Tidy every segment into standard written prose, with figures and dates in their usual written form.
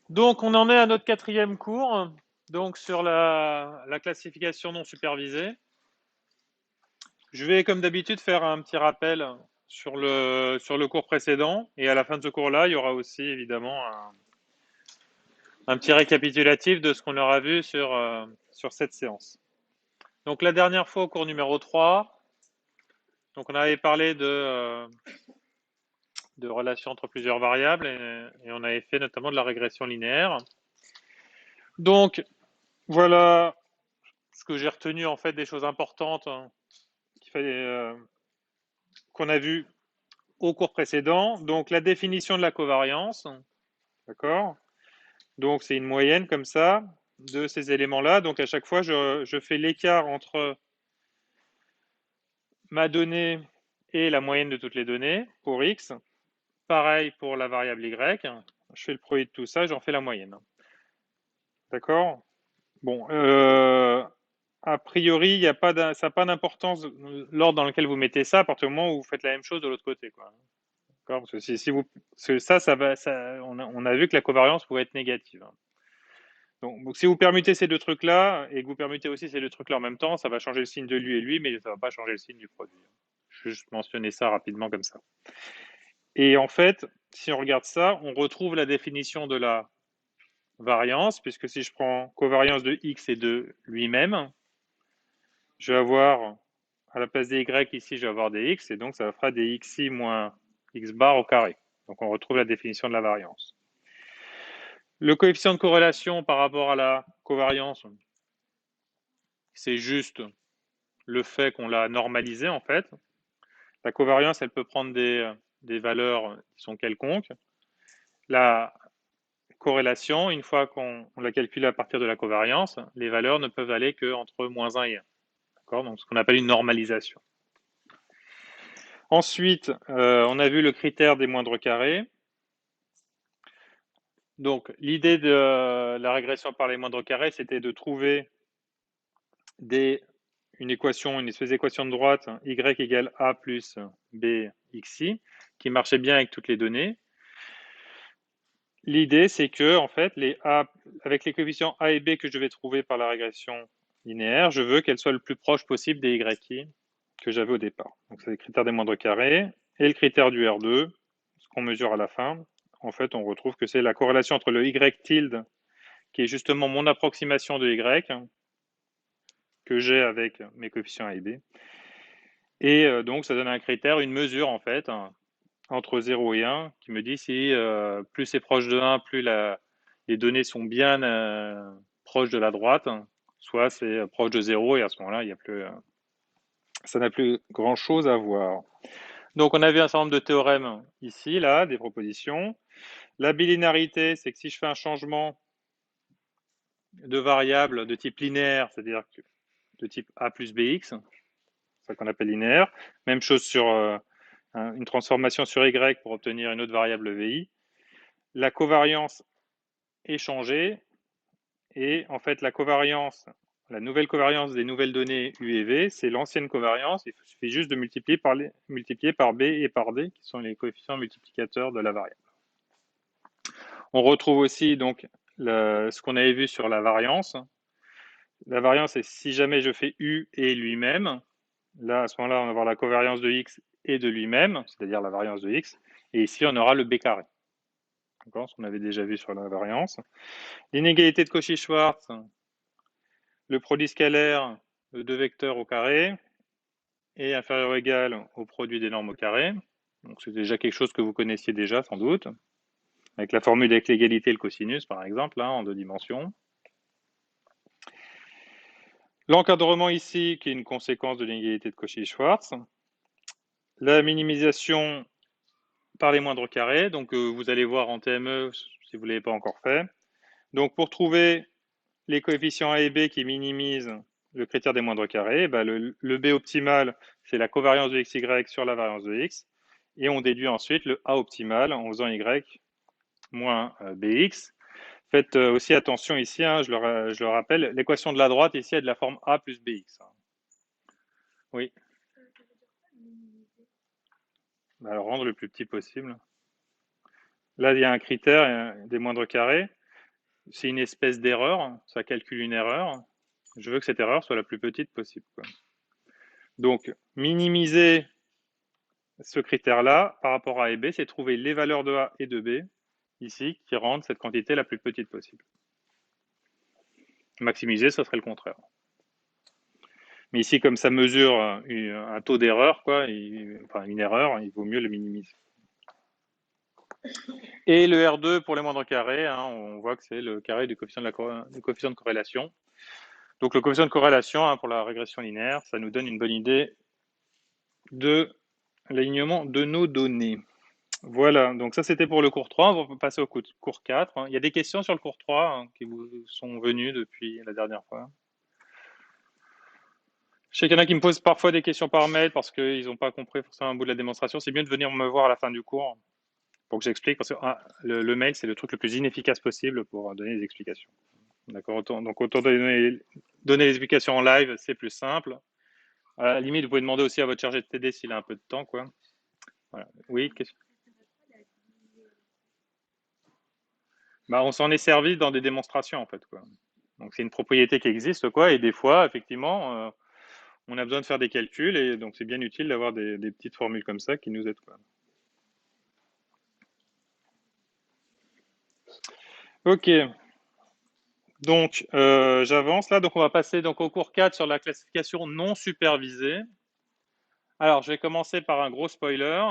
Donc, on en est à notre quatrième cours, donc sur la classification non supervisée. Je vais, comme d'habitude, faire un petit rappel sur le cours précédent. Et à la fin de ce cours-là, il y aura aussi, évidemment, un petit récapitulatif de ce qu'on aura vu sur cette séance. Donc, la dernière fois, au cours numéro 3, donc on avait parlé de relations entre plusieurs variables et on avait fait notamment de la régression linéaire. Donc, voilà ce que j'ai retenu en fait des choses importantes qu'il fallait qu'on a vu au cours précédent. Donc la définition de la covariance, d'accord. Donc c'est une moyenne comme ça de ces éléments-là. Donc à chaque fois je fais l'écart entre ma donnée et la moyenne de toutes les données pour x. Pareil pour la variable y. Je fais le produit de tout ça, j'en fais la moyenne. D'accord. Bon, a priori, il y a pas ça n'a pas d'importance l'ordre dans lequel vous mettez ça à partir du moment où vous faites la même chose de l'autre côté, quoi. D'accord. Parce que si vous, parce que ça va, on a vu que la covariance pouvait être négative, hein. Donc, si vous permutez ces deux trucs-là et que vous permutez aussi ces deux trucs-là en même temps, ça va changer le signe de lui et lui, mais ça va pas changer le signe du produit. Je vais juste mentionner ça rapidement comme ça. Et en fait, si on regarde ça, on retrouve la définition de la variance, puisque si je prends covariance de x et de lui-même, je vais avoir, à la place des y ici, je vais avoir des x, et donc ça fera des xi moins x bar au carré. Donc on retrouve la définition de la variance. Le coefficient de corrélation par rapport à la covariance, c'est juste le fait qu'on l'a normalisé en fait. La covariance, elle peut prendre des valeurs qui sont quelconques. La corrélation, une fois qu'on l'a calculée à partir de la covariance, les valeurs ne peuvent aller qu'entre moins 1 et 1. D'accord. Donc ce qu'on appelle une normalisation. Ensuite, on a vu le critère des moindres carrés. Donc, l'idée de la régression par les moindres carrés, c'était de trouver une équation, une espèce d'équation de droite, y égale a plus b xi, qui marchait bien avec toutes les données. L'idée, c'est que, en fait, avec les coefficients a et b que je vais trouver par la régression linéaire, je veux qu'elles soient le plus proche possible des yi que j'avais au départ. Donc, c'est le critère des moindres carrés et le critère du R2, ce qu'on mesure à la fin. En fait, on retrouve que c'est la corrélation entre le y tilde, qui est justement mon approximation de y, que j'ai avec mes coefficients a et b. Et donc, ça donne un critère, une mesure, en fait, entre 0 et 1, qui me dit si plus c'est proche de 1, plus les données sont bien proches de la droite, soit c'est proche de 0, et à ce moment-là, il y a plus, ça n'a plus grand-chose à voir. Donc, on a vu un certain nombre de théorèmes ici, là, des propositions. La bilinarité, c'est que si je fais un changement de variable de type linéaire, c'est-à-dire de type a plus bx, c'est ça qu'on appelle linéaire. Même chose sur une transformation sur y pour obtenir une autre variable vi. La covariance est changée et en fait la nouvelle covariance des nouvelles données u et v, c'est l'ancienne covariance. Il suffit juste de multiplier par b et par d, qui sont les coefficients multiplicateurs de la variable. On retrouve aussi donc ce qu'on avait vu sur la variance. La variance, c'est si jamais je fais u et lui-même. Là, à ce moment-là, on va avoir la covariance de x et de lui-même, c'est-à-dire la variance de x. Et ici, on aura le b carré. Ce qu'on avait déjà vu sur la variance. L'inégalité de Cauchy-Schwarz, le produit scalaire de deux vecteurs au carré est inférieur ou égal au produit des normes au carré. Donc c'est déjà quelque chose que vous connaissiez déjà sans doute, avec la formule avec l'égalité et le cosinus par exemple, en deux dimensions. L'encadrement ici, qui est une conséquence de l'inégalité de Cauchy-Schwarz. La minimisation par les moindres carrés, donc vous allez voir en TME si vous ne l'avez pas encore fait. Donc pour trouver les coefficients a et b qui minimisent le critère des moindres carrés, le b optimal, c'est la covariance de xy sur la variance de x, et on déduit ensuite le a optimal en faisant y moins bx. Faites aussi attention ici, je le rappelle, l'équation de la droite ici est de la forme a plus bx. Oui. Alors rendre le plus petit possible. Là, il y a un critère des moindres carrés. c'est une espèce d'erreur, ça calcule une erreur. Je veux que cette erreur soit la plus petite possible, quoi. Donc, minimiser ce critère-là par rapport à A et B, c'est trouver les valeurs de A et de B, ici, qui rendent cette quantité la plus petite possible. Maximiser, ce serait le contraire. Mais ici, comme ça mesure un taux d'erreur, quoi, enfin une erreur, il vaut mieux le minimiser. Et le R2 pour les moindres carrés, hein, on voit que c'est le carré du coefficient de corrélation. Donc le coefficient de corrélation, hein, pour la régression linéaire, ça nous donne une bonne idée de l'alignement de nos données. Voilà, donc ça c'était pour le cours 3, on va passer au cours 4. Il y a des questions sur le cours 3 hein, qui vous sont venues depuis la dernière fois. Je sais qu'il y en a qui me posent parfois des questions par mail parce qu'ils n'ont pas compris forcément un bout de la démonstration. C'est mieux de venir me voir à la fin du cours pour que j'explique, parce que le mail c'est le truc le plus inefficace possible pour donner des explications. D'accord. Donc autant donner les explications en live, c'est plus simple. À la limite, vous pouvez demander aussi à votre chargé de TD s'il a un peu de temps, quoi. Voilà. Oui, question. Bah, on s'en est servi dans des démonstrations, en fait, quoi. Donc c'est une propriété qui existe, quoi, et des fois, effectivement, on a besoin de faire des calculs, et donc c'est bien utile d'avoir des petites formules comme ça qui nous aident, quoi. Ok. Donc j'avance là, donc on va passer donc au cours 4 sur la classification non supervisée. Alors je vais commencer par un gros spoiler.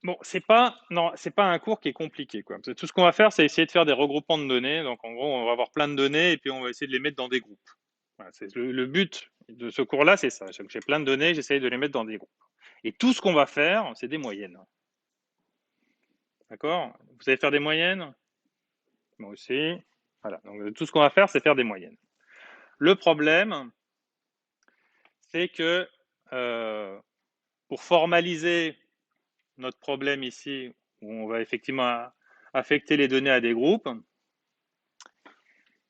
Bon, c'est pas un cours qui est compliqué, quoi. Tout ce qu'on va faire, c'est essayer de faire des regroupements de données. Donc en gros, on va avoir plein de données et puis on va essayer de les mettre dans des groupes. Voilà, c'est le but de ce cours-là, c'est ça. J'ai plein de données, j'essaye de les mettre dans des groupes. Et tout ce qu'on va faire, c'est des moyennes. D'accord? Vous savez faire des moyennes? Moi aussi. Voilà. Donc tout ce qu'on va faire, c'est faire des moyennes. Le problème, c'est que pour formaliser notre problème ici, où on va effectivement affecter les données à des groupes,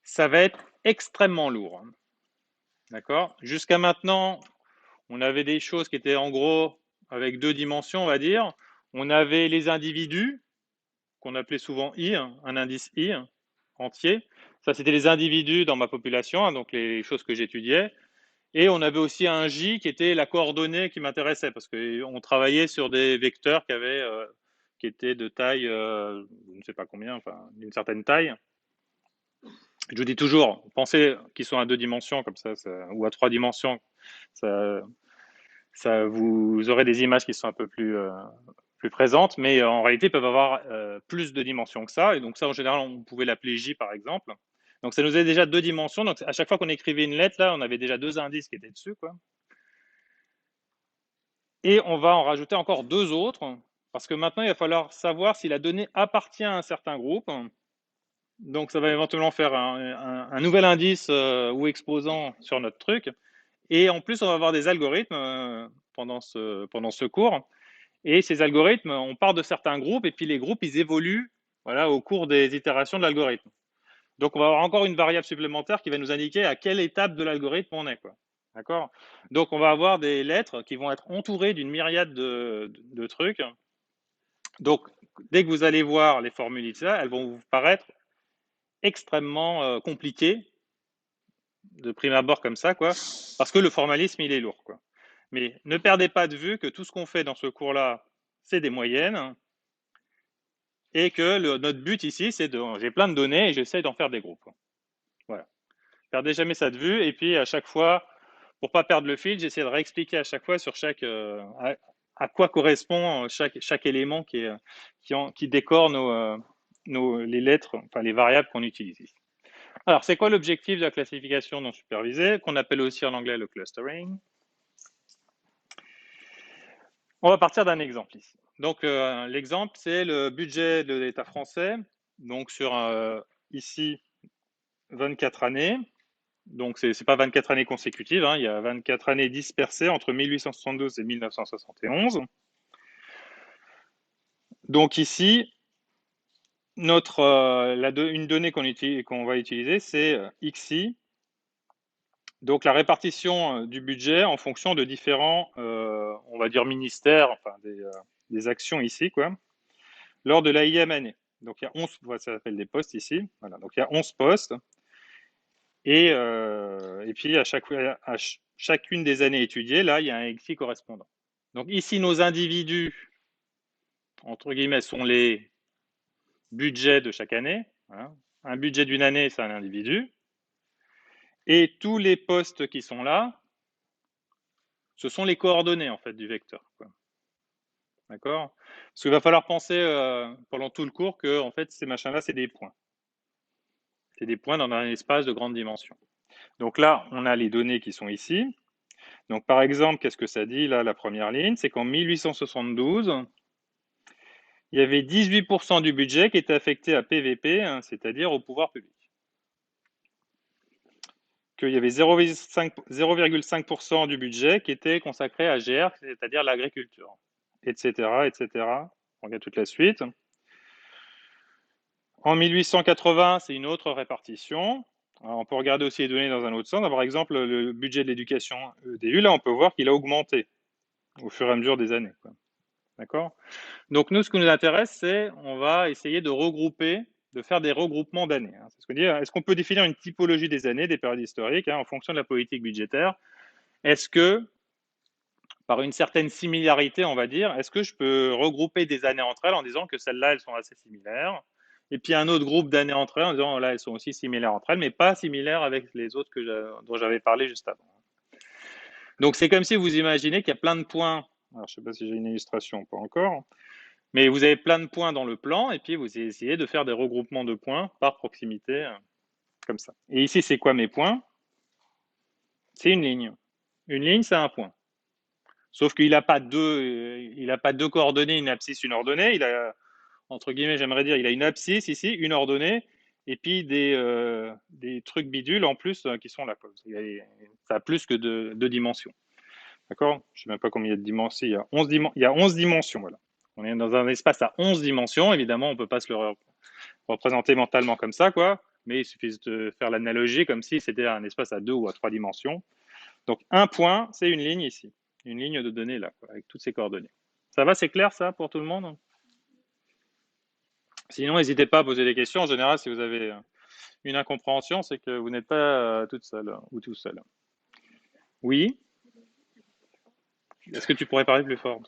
ça va être extrêmement lourd. D'accord? Jusqu'à maintenant, on avait des choses qui étaient en gros avec 2 dimensions, on va dire. On avait les individus, qu'on appelait souvent I, un indice I entier. Ça, c'était les individus dans ma population, donc les choses que j'étudiais. Et on avait aussi un J qui était la coordonnée qui m'intéressait, parce qu'on travaillait sur des vecteurs qui étaient de taille, je ne sais pas combien, enfin d'une certaine taille. Je vous dis toujours, pensez qu'ils sont à 2 dimensions comme ça, ou à 3 dimensions, ça, vous aurez des images qui sont un peu plus présentes, mais en réalité ils peuvent avoir plus de dimensions que ça. Et donc ça, en général, on pouvait l'appeler J par exemple. Donc ça nous est déjà 2 dimensions. Donc à chaque fois qu'on écrivait une lettre, là, on avait déjà 2 indices qui étaient dessus, quoi. Et on va en rajouter encore 2 autres, parce que maintenant il va falloir savoir si la donnée appartient à un certain groupe. Donc ça va éventuellement faire un nouvel indice ou exposant sur notre truc. Et en plus, on va avoir des algorithmes pendant ce cours. Et ces algorithmes, on part de certains groupes, et puis les groupes, ils évoluent, voilà, au cours des itérations de l'algorithme. Donc on va avoir encore une variable supplémentaire qui va nous indiquer à quelle étape de l'algorithme on est, quoi. D'accord? Donc on va avoir des lettres qui vont être entourées d'une myriade de trucs. Donc dès que vous allez voir les formules ici, elles vont vous paraître extrêmement compliquées de prime abord comme ça, quoi, parce que le formalisme, il est lourd, quoi. Mais ne perdez pas de vue que tout ce qu'on fait dans ce cours-là, c'est des moyennes, et que notre but ici, c'est j'ai plein de données et j'essaie d'en faire des groupes, quoi. Voilà. Perdez jamais ça de vue, et puis à chaque fois, pour pas perdre le fil, j'essaie de réexpliquer à chaque fois sur à quoi correspond chaque élément qui décore les lettres, enfin les variables qu'on utilise ici. Alors, c'est quoi l'objectif de la classification non supervisée, qu'on appelle aussi en anglais le clustering? On va partir d'un exemple ici. Donc, l'exemple, c'est le budget de l'État français, donc sur ici 24 années. Donc, ce n'est pas 24 années consécutives, hein, il y a 24 années dispersées entre 1872 et 1971. Donc ici, une donnée qu'on va utiliser, c'est XI. Donc la répartition du budget en fonction de différents, on va dire ministères, enfin des actions ici, quoi, lors de la Ième année. Donc il y a 11, voilà, ça s'appelle des postes ici. Voilà, donc il y a 11 postes. Et puis chacune des années étudiées, là, il y a un XI correspondant. Donc ici, nos individus, entre guillemets, sont les budgets de chaque année. Hein. Un budget d'une année, c'est un individu. Et tous les postes qui sont là, ce sont les coordonnées en fait du vecteur. D'accord? Parce qu'il va falloir penser pendant tout le cours que en fait, ces machins-là, c'est des points. C'est des points dans un espace de grande dimension. Donc là, on a les données qui sont ici. Donc par exemple, qu'est-ce que ça dit là, la première ligne? C'est qu'en 1872, il y avait 18% du budget qui était affecté à PVP, hein, c'est-à-dire au pouvoir public. Qu'il y avait 0,5% du budget qui était consacré à GR, c'est-à-dire l'agriculture, etc., etc. On regarde toute la suite. En 1880, c'est une autre répartition. Alors, on peut regarder aussi les données dans un autre sens. Par exemple, le budget de l'éducation EDU, là, on peut voir qu'il a augmenté au fur et à mesure des années. D'accord? Donc, nous, ce qui nous intéresse, c'est on va essayer de regrouper, de faire des regroupements d'années. Hein. C'est ce qu'on dit. Est-ce qu'on peut définir une typologie des années, des périodes historiques, hein, en fonction de la politique budgétaire? Est-ce que, par une certaine similarité, on va dire, est-ce que je peux regrouper des années entre elles en disant que celles-là, elles sont assez similaires? Et puis un autre groupe d'années entre elles en disant là, elles sont aussi similaires entre elles, mais pas similaires avec les autres dont j'avais parlé juste avant. Donc c'est comme si vous imaginez qu'il y a plein de points. Alors je ne sais pas si j'ai une illustration, pas encore. Mais vous avez plein de points dans le plan, et puis vous essayez de faire des regroupements de points par proximité, comme ça. Et ici, c'est quoi mes points? C'est une ligne. Une ligne, c'est un point. Sauf qu'il n'a pas deux coordonnées, une abscisse, une ordonnée. Il a, entre guillemets, j'aimerais dire, il a une abscisse ici, une ordonnée, et puis des trucs bidules en plus qui sont là. Ça a plus que deux dimensions. D'accord? Je ne sais même pas combien il y a de dimensions. Il y a 11 dimensions, voilà. On est dans un espace à 11 dimensions. Évidemment, on ne peut pas se le représenter mentalement comme ça, quoi. Mais il suffit de faire l'analogie comme si c'était un espace à 2 ou à 3 dimensions. Donc, un point, c'est une ligne ici. Une ligne de données là, quoi, avec toutes ces coordonnées. Ça va, c'est clair ça pour tout le monde? Sinon, n'hésitez pas à poser des questions. En général, si vous avez une incompréhension, c'est que vous n'êtes pas toute seule ou tout seul. Oui? Est-ce que tu pourrais parler plus fort?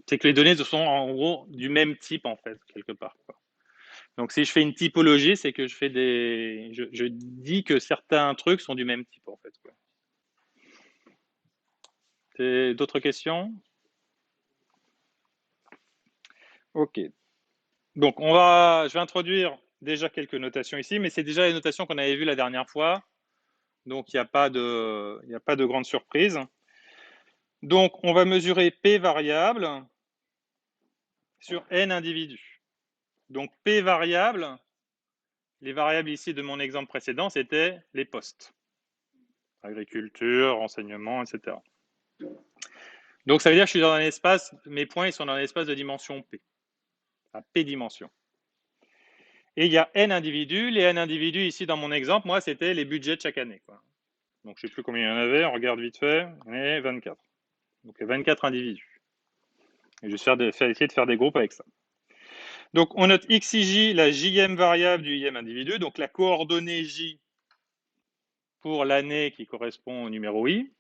C'est que les données sont en gros du même type en fait, quelque part. Quoi. Donc si je fais une typologie, c'est que je dis que certains trucs sont du même type en fait. Quoi. D'autres questions? Ok. Donc je vais introduire déjà quelques notations ici, mais c'est déjà les notations qu'on avait vues la dernière fois. Donc il n'y a pas de grande surprise. Donc on va mesurer P variable sur N individus. Donc P variable, les variables ici de mon exemple précédent, c'était les postes. Agriculture, renseignement, etc. Donc ça veut dire que je suis dans un espace, mes points ils sont dans un espace de dimension P, à P dimensions. Et il y a N individus. Les N individus ici dans mon exemple, moi c'était les budgets de chaque année. Quoi. Donc je ne sais plus combien il y en avait, on regarde vite fait, et 24. Donc il y a 24 individus. Et je vais essayer de faire des groupes avec ça. Donc on note X et J, la Jm variable du Im individu, donc la coordonnée J pour l'année qui correspond au numéro I.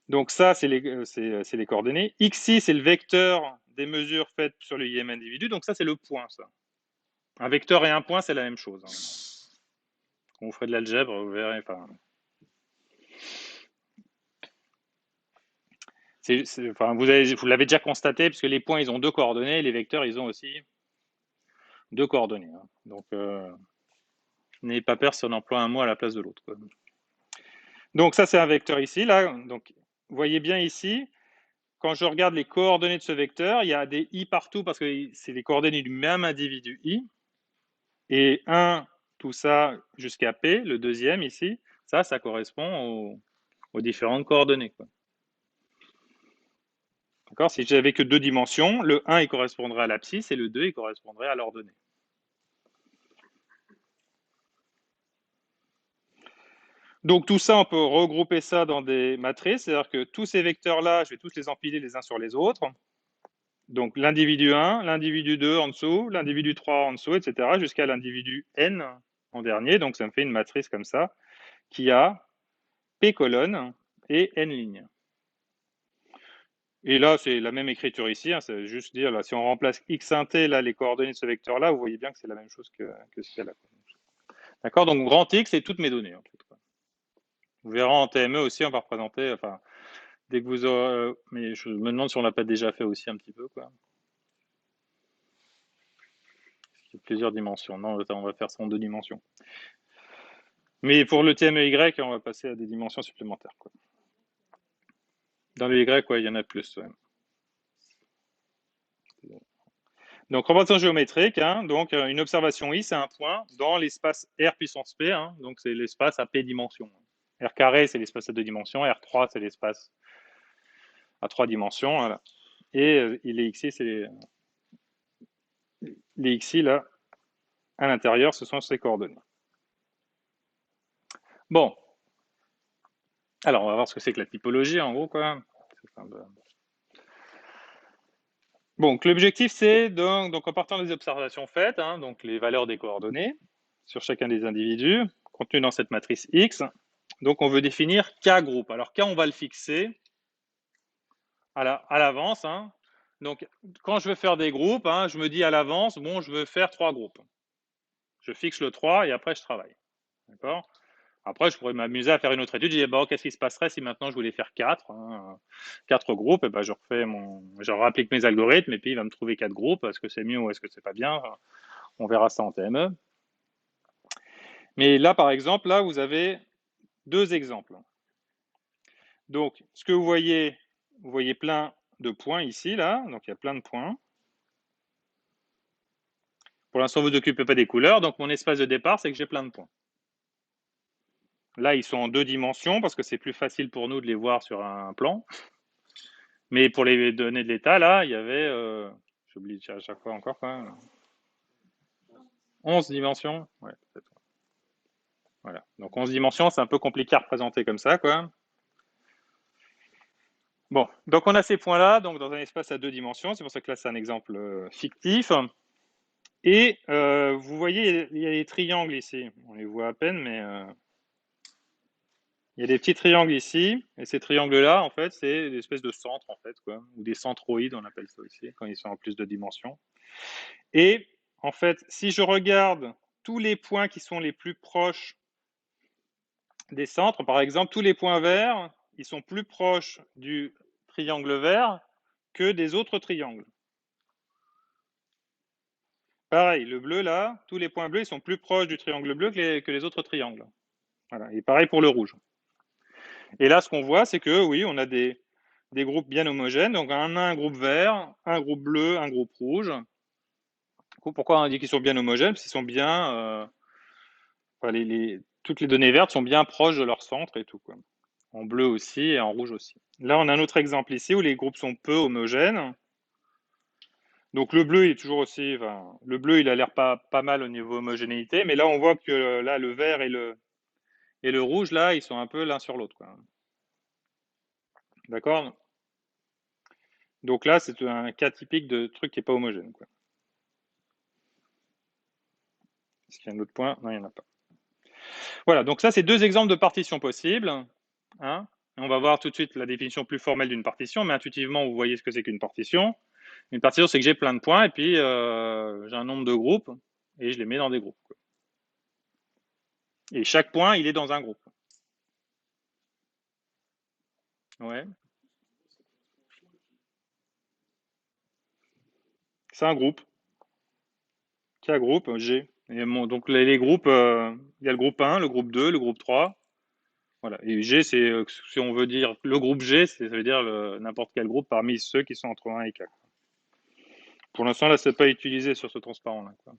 Donc ça, c'est les coordonnées. Xi, c'est le vecteur des mesures faites sur le IM individu. Donc ça, c'est le point, ça. Un vecteur et un point, c'est la même chose. Hein. Quand vous ferez de l'algèbre, vous verrez. Enfin, vous l'avez déjà constaté, puisque les points, ils ont deux coordonnées. Les vecteurs, ils ont aussi deux coordonnées. Hein. Donc, n'ayez pas peur si on emploie un mot à la place de l'autre. Donc ça, c'est un vecteur ici. Là. Donc, vous voyez bien ici, quand je regarde les coordonnées de ce vecteur, il y a des i partout parce que c'est les coordonnées du même individu i. Et 1, tout ça jusqu'à P, le deuxième ici, ça correspond aux différentes coordonnées. D'accord? Si j'avais que deux dimensions, le 1 il correspondrait à l'abscisse et le 2 il correspondrait à l'ordonnée. Donc tout ça, on peut regrouper ça dans des matrices, c'est-à-dire que tous ces vecteurs-là, je vais tous les empiler les uns sur les autres. Donc l'individu 1, l'individu 2 en dessous, l'individu 3 en dessous, etc., jusqu'à l'individu n en dernier. Donc ça me fait une matrice comme ça, qui a P colonnes et n lignes. Et là, c'est la même écriture ici, hein, c'est juste dire, là, si on remplace x 1 t, là, les coordonnées de ce vecteur-là, vous voyez bien que c'est la même chose que ce qu'il y a là. D'accord. Donc grand X, c'est toutes mes données, en fait, quoi. Vous verrez en TME aussi, on va représenter, enfin, dès que vous aurez, mais je me demande si on l'a pas déjà fait aussi un petit peu, quoi. Il y a plusieurs dimensions. Non, on va faire ça en 2 dimensions. Mais pour le TME-Y, on va passer à des dimensions supplémentaires, quoi. Dans le Y, ouais, il y en a plus, ouais. Donc, représentation géométrique, hein, donc une observation I, c'est un point dans l'espace R puissance P, hein, donc c'est l'espace à P dimensions. R carré, c'est l'espace à 2 dimensions, R3, c'est l'espace à 3 dimensions, voilà. Et les XI, c'est les XI, là, à l'intérieur, ce sont ces coordonnées. Bon. Alors, on va voir ce que c'est que la typologie, en gros, quoi. Bon, l'objectif, c'est donc en partant des observations faites, hein, donc les valeurs des coordonnées sur chacun des individus, contenues dans cette matrice X, donc on veut définir K groupe. Alors K, on va le fixer à l'avance. Hein. Donc quand je veux faire des groupes, hein, je me dis à l'avance, bon, je veux faire 3 groupes. Je fixe le 3 et après je travaille. D'accord. Après, je pourrais m'amuser à faire une autre étude. Je dis, bon, qu'est-ce qui se passerait si maintenant je voulais faire 4, hein, 4 groupes, et ben, je rapplique mes algorithmes et puis il va me trouver 4 groupes. Est-ce que c'est mieux ou est-ce que c'est pas bien? On verra ça en TME. Mais là, par exemple, là, vous avez 2 exemples. Donc, ce que vous voyez plein de points ici, là. Donc, il y a plein de points. Pour l'instant, vous n'occupez pas des couleurs. Donc, mon espace de départ, c'est que j'ai plein de points. Là, ils sont en 2 dimensions parce que c'est plus facile pour nous de les voir sur un plan. Mais pour les données de l'état, là, il y avait, j'oublie à chaque fois encore, quoi, 11 dimensions. Ouais, peut-être. Voilà. Donc 11 dimensions, c'est un peu compliqué à représenter comme ça, quoi. Bon, donc on a ces points-là, donc dans un espace à 2 dimensions. C'est pour ça que là, c'est un exemple fictif. Et vous voyez, il y a des triangles ici. On les voit à peine, mais il y a des petits triangles ici. Et ces triangles-là, en fait, c'est des espèces de centres, en fait, quoi, ou des centroïdes, on appelle ça ici, quand ils sont en plus de dimensions. Et en fait, si je regarde tous les points qui sont les plus proches des centres, par exemple, tous les points verts, ils sont plus proches du triangle vert que des autres triangles. Pareil, le bleu là, tous les points bleus, ils sont plus proches du triangle bleu que les autres triangles. Voilà. Et pareil pour le rouge. Et là, ce qu'on voit, c'est que oui, on a des groupes bien homogènes. Donc, on a un groupe vert, un groupe bleu, un groupe rouge. Pourquoi on dit qu'ils sont bien homogènes? Parce qu'ils sont bien. Enfin, toutes les données vertes sont bien proches de leur centre et tout, quoi. En bleu aussi et en rouge aussi. Là, on a un autre exemple ici où les groupes sont peu homogènes. Donc le bleu, il est toujours aussi. Enfin, le bleu, il a l'air pas mal au niveau homogénéité, mais là, on voit que là, le vert et le rouge, là, ils sont un peu l'un sur l'autre, quoi. D'accord? Donc là, c'est un cas typique de truc qui n'est pas homogène, quoi. Est-ce qu'il y a un autre point? Non, il n'y en a pas. Voilà, donc ça, c'est 2 exemples de partitions possibles. Hein. On va voir tout de suite la définition plus formelle d'une partition, mais intuitivement, vous voyez ce que c'est qu'une partition. Une partition, c'est que j'ai plein de points et puis j'ai un nombre de groupes et je les mets dans des groupes, quoi. Et chaque point, il est dans un groupe. Ouais. C'est un groupe. Quel groupe? G. Et donc les groupes, il y a le groupe 1, le groupe 2, le groupe 3. Voilà. Et G, c'est, si on veut dire le groupe G, ça veut dire n'importe quel groupe parmi ceux qui sont entre 1 et 4. Pour l'instant, là, c'est pas utilisé sur ce transparent-là, quoi.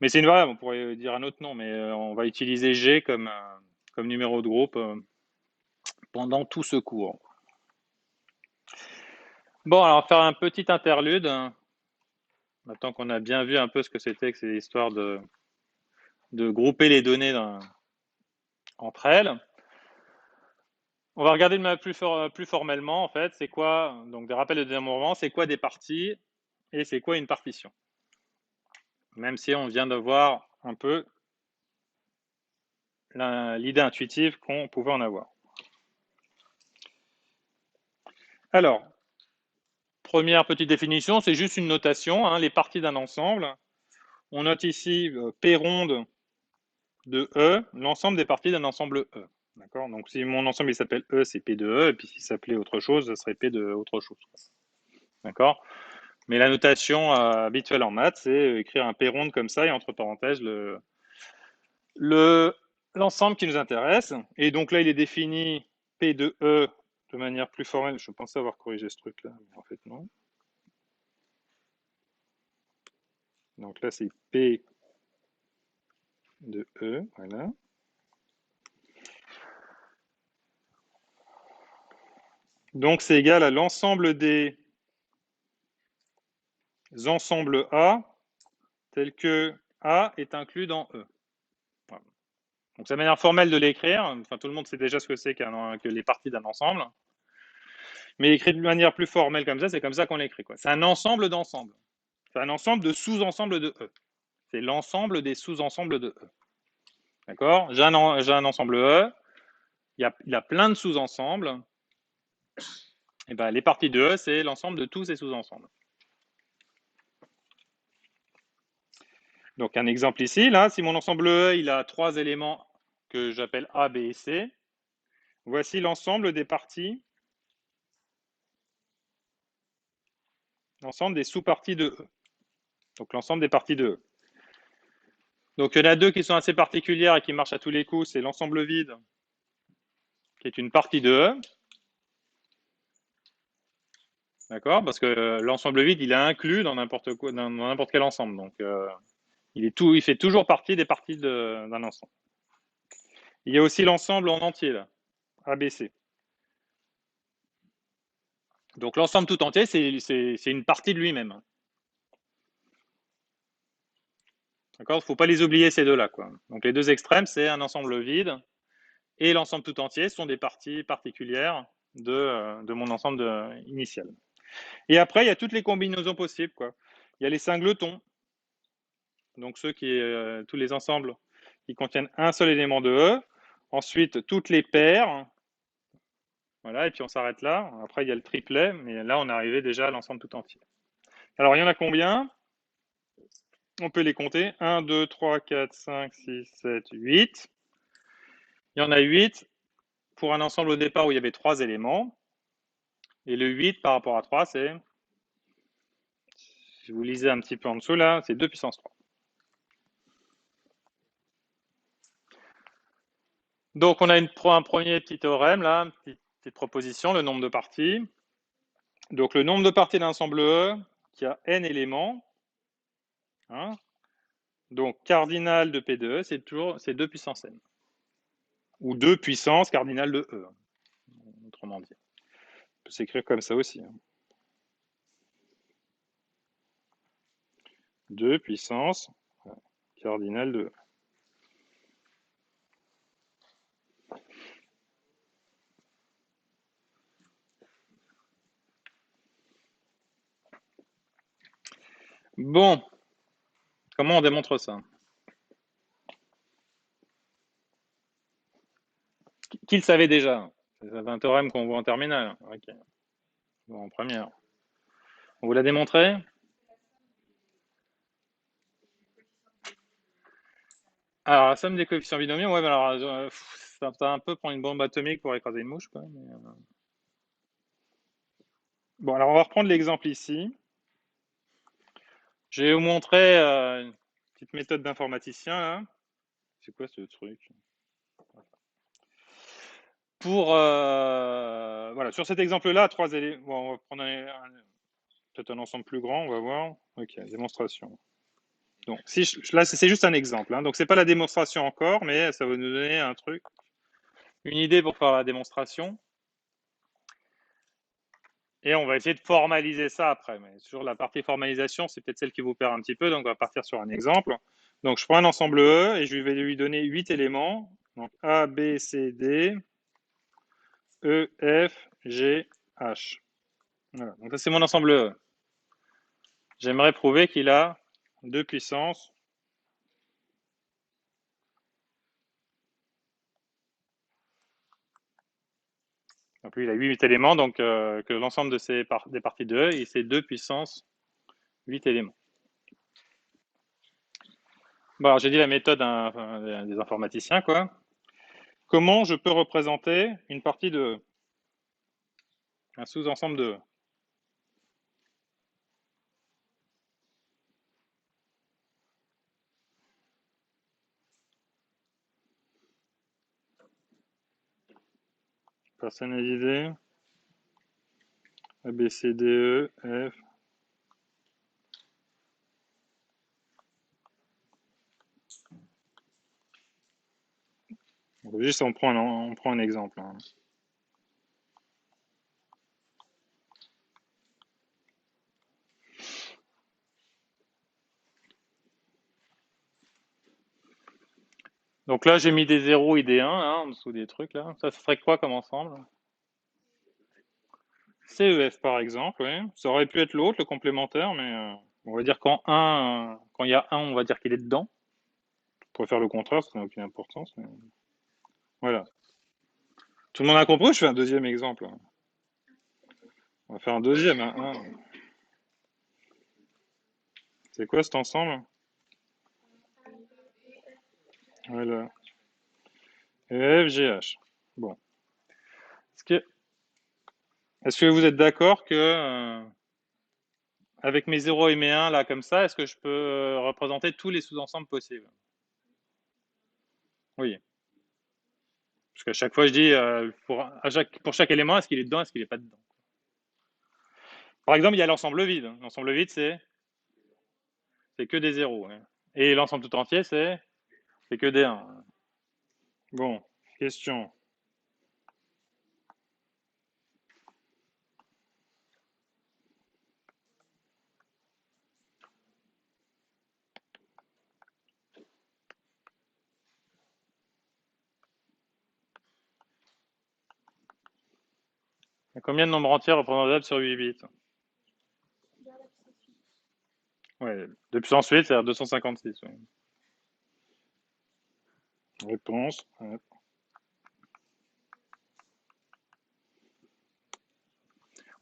Mais c'est une variable, on pourrait dire un autre nom, mais on va utiliser G comme numéro de groupe pendant tout ce cours. Bon, alors on va faire un petit interlude. Maintenant qu'on a bien vu un peu ce que c'était que ces histoires de grouper les données entre elles. On va regarder plus formellement, en fait, c'est quoi, donc des rappels de démembrement, c'est quoi des parties et c'est quoi une partition. Même si on vient de voir un peu l'idée intuitive qu'on pouvait en avoir. Alors, première petite définition, c'est juste une notation, hein, les parties d'un ensemble. On note ici P ronde de E, l'ensemble des parties d'un ensemble E. D'accord. Donc si mon ensemble il s'appelle E, c'est P de E, et puis s'il s'appelait autre chose, ce serait P de autre chose. D'accord. Mais la notation habituelle en maths, c'est écrire un P ronde comme ça et entre parenthèses l'ensemble qui nous intéresse. Et donc là, il est défini P de E de manière plus formelle. Je pensais avoir corrigé ce truc-là, mais en fait non. Donc là, c'est P de E, voilà. Donc c'est égal à l'ensemble des ensembles A tels que A est inclus dans E. Voilà. Donc c'est la manière formelle de l'écrire. Enfin, tout le monde sait déjà ce que c'est que les parties d'un ensemble. Mais écrit de manière plus formelle comme ça, c'est comme ça qu'on l'écrit. C'est un ensemble d'ensembles. C'est un ensemble de sous-ensembles de E. C'est l'ensemble des sous-ensembles de E. D'accord. J'ai un ensemble E. Il a plein de sous-ensembles. Et ben, les parties de E, c'est l'ensemble de tous ces sous-ensembles. Donc un exemple ici, là, si mon ensemble E, il a 3 éléments que j'appelle A, B et C, voici l'ensemble des parties, l'ensemble des sous-parties de E. Donc l'ensemble des parties de E. Donc il y en a deux qui sont assez particulières et qui marchent à tous les coups, c'est l'ensemble vide, qui est une partie de E. D'accord. Parce que l'ensemble vide, il est inclus dans n'importe quoi, dans n'importe quel ensemble. Donc il fait toujours partie des parties d'un ensemble. Il y a aussi l'ensemble en entier, là, ABC. Donc l'ensemble tout entier, c'est une partie de lui-même. D'accord. Il ne faut pas les oublier, ces deux-là, quoi. Donc les deux extrêmes, c'est un ensemble vide et l'ensemble tout entier sont des parties particulières de mon ensemble initial. Et après, il y a toutes les combinaisons possibles, quoi. Il y a les singletons. Donc tous les ensembles qui contiennent un seul élément de E. Ensuite, toutes les paires. Voilà, et puis on s'arrête là. Après, il y a le triplet, mais là, on est arrivé déjà à l'ensemble tout entier. Alors, il y en a combien? On peut les compter. 1, 2, 3, 4, 5, 6, 7, 8. Il y en a 8 pour un ensemble au départ où il y avait 3 éléments. Et le 8 par rapport à 3, c'est, si vous lisez un petit peu en dessous là, c'est 2 puissance 3. Donc, on a un premier petit théorème là, petite proposition, le nombre de parties. Donc, le nombre de parties d'un ensemble E qui a n éléments. Hein, donc, cardinal de P de E, c'est 2 puissance n. Ou 2 puissance cardinal de E, autrement dit. On peut s'écrire comme ça aussi. 2 puissance cardinal de E. Bon, comment on démontre ça? Qui le savait déjà? C'est un théorème qu'on voit en terminale. Ok. Bon, en première. On vous l'a démontré? Alors, la somme des coefficients binomiaux, ouais, mais alors, ça un peu prendre une bombe atomique pour écraser une mouche, quoi. Bon, alors on va reprendre l'exemple ici. Je vais vous montrer une petite méthode d'informaticien, là. C'est quoi ce truc? Voilà, sur cet exemple-là, 3 éléments. Bon, on va prendre peut-être un ensemble plus grand, on va voir. Ok, démonstration. Donc, là, c'est juste un exemple. Hein. Donc, c'est pas la démonstration encore, mais ça va nous donner un truc, une idée pour faire la démonstration. Et on va essayer de formaliser ça après. Mais sur la partie formalisation, c'est peut-être celle qui vous perd un petit peu. Donc, on va partir sur un exemple. Donc, je prends un ensemble E et je vais lui donner 8 éléments. Donc A, B, C, D, E, F, G, H. Voilà. Donc ça, c'est mon ensemble E. J'aimerais prouver qu'il a 2 puissance. Donc lui, il a 8 éléments, donc que l'ensemble de des parties de E, c'est 2 puissance 8 éléments. Bon, alors j'ai dit la méthode des informaticiens, quoi. Comment je peux représenter une partie de E, un sous-ensemble de E? Personnalisé, A, B, C, D, E, F. Donc, juste, on prend un exemple, hein. Donc là, j'ai mis des 0 et des 1 hein, en dessous des trucs là. Ça serait quoi comme ensemble? CEF par exemple, oui. Ça aurait pu être l'autre, le complémentaire, mais on va dire quand il y a un, on va dire qu'il est dedans. On pourrait faire le contraire, ça n'a aucune importance. Mais... Voilà. Tout le monde a compris, je fais un deuxième exemple. On va faire un deuxième. Hein. C'est quoi cet ensemble? Voilà. EF, GH. Bon. Est-ce que vous êtes d'accord que avec mes 0 et mes 1 là comme ça, est-ce que je peux représenter tous les sous-ensembles possibles? Oui. Parce qu'à chaque fois, je dis pour chaque élément, est-ce qu'il est dedans, est-ce qu'il n'est pas dedans? Par exemple, il y a l'ensemble vide. L'ensemble vide, c'est que des zéros, hein. Et l'ensemble tout entier, c'est que des 1. Bon, question. Combien de nombres entiers représentables sur 8 bits? Ouais, de puissance 8, c'est-à-dire 256. Ouais. Réponse. Ouais.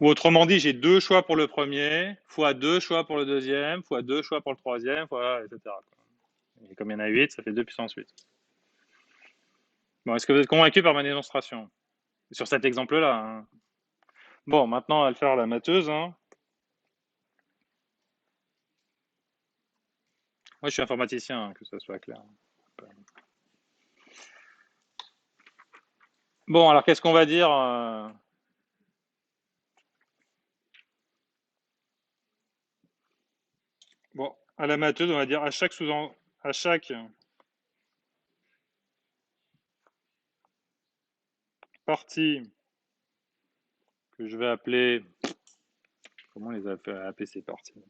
Ou autrement dit, j'ai deux choix pour le premier, fois deux choix pour le deuxième, fois deux choix pour le troisième, fois, etc. Et comme il y en a 8, ça fait 2 puissance 8. Bon, est-ce que vous êtes convaincu par ma démonstration? Sur cet exemple-là, hein. Bon, maintenant, on va le faire à la matheuse, hein. Moi, je suis informaticien, hein, que ça soit clair. Bon, alors qu'est-ce qu'on va dire Bon, à la matheuse, on va dire à chaque partie que je vais appeler, comment les appeler ces parties?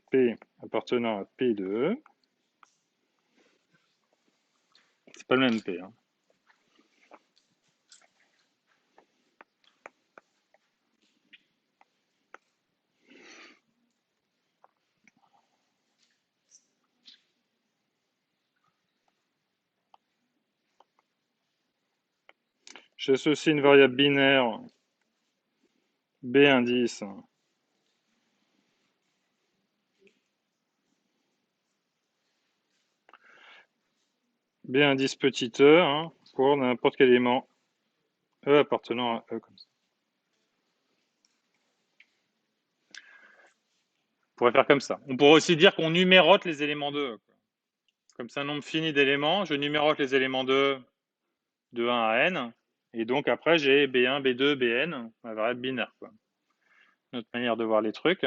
P appartenant à P de E. C'est pas le même P, hein. J'associe une variable binaire B indice B indice petit e hein, pour n'importe quel élément E appartenant à E comme ça. On pourrait faire comme ça. On pourrait aussi dire qu'on numérote les éléments de E. Comme c'est un nombre fini d'éléments, je numérote les éléments de E de 1 à n. Et donc après, j'ai B1, B2, Bn, ma variable binaire, quoi. Notre manière de voir les trucs.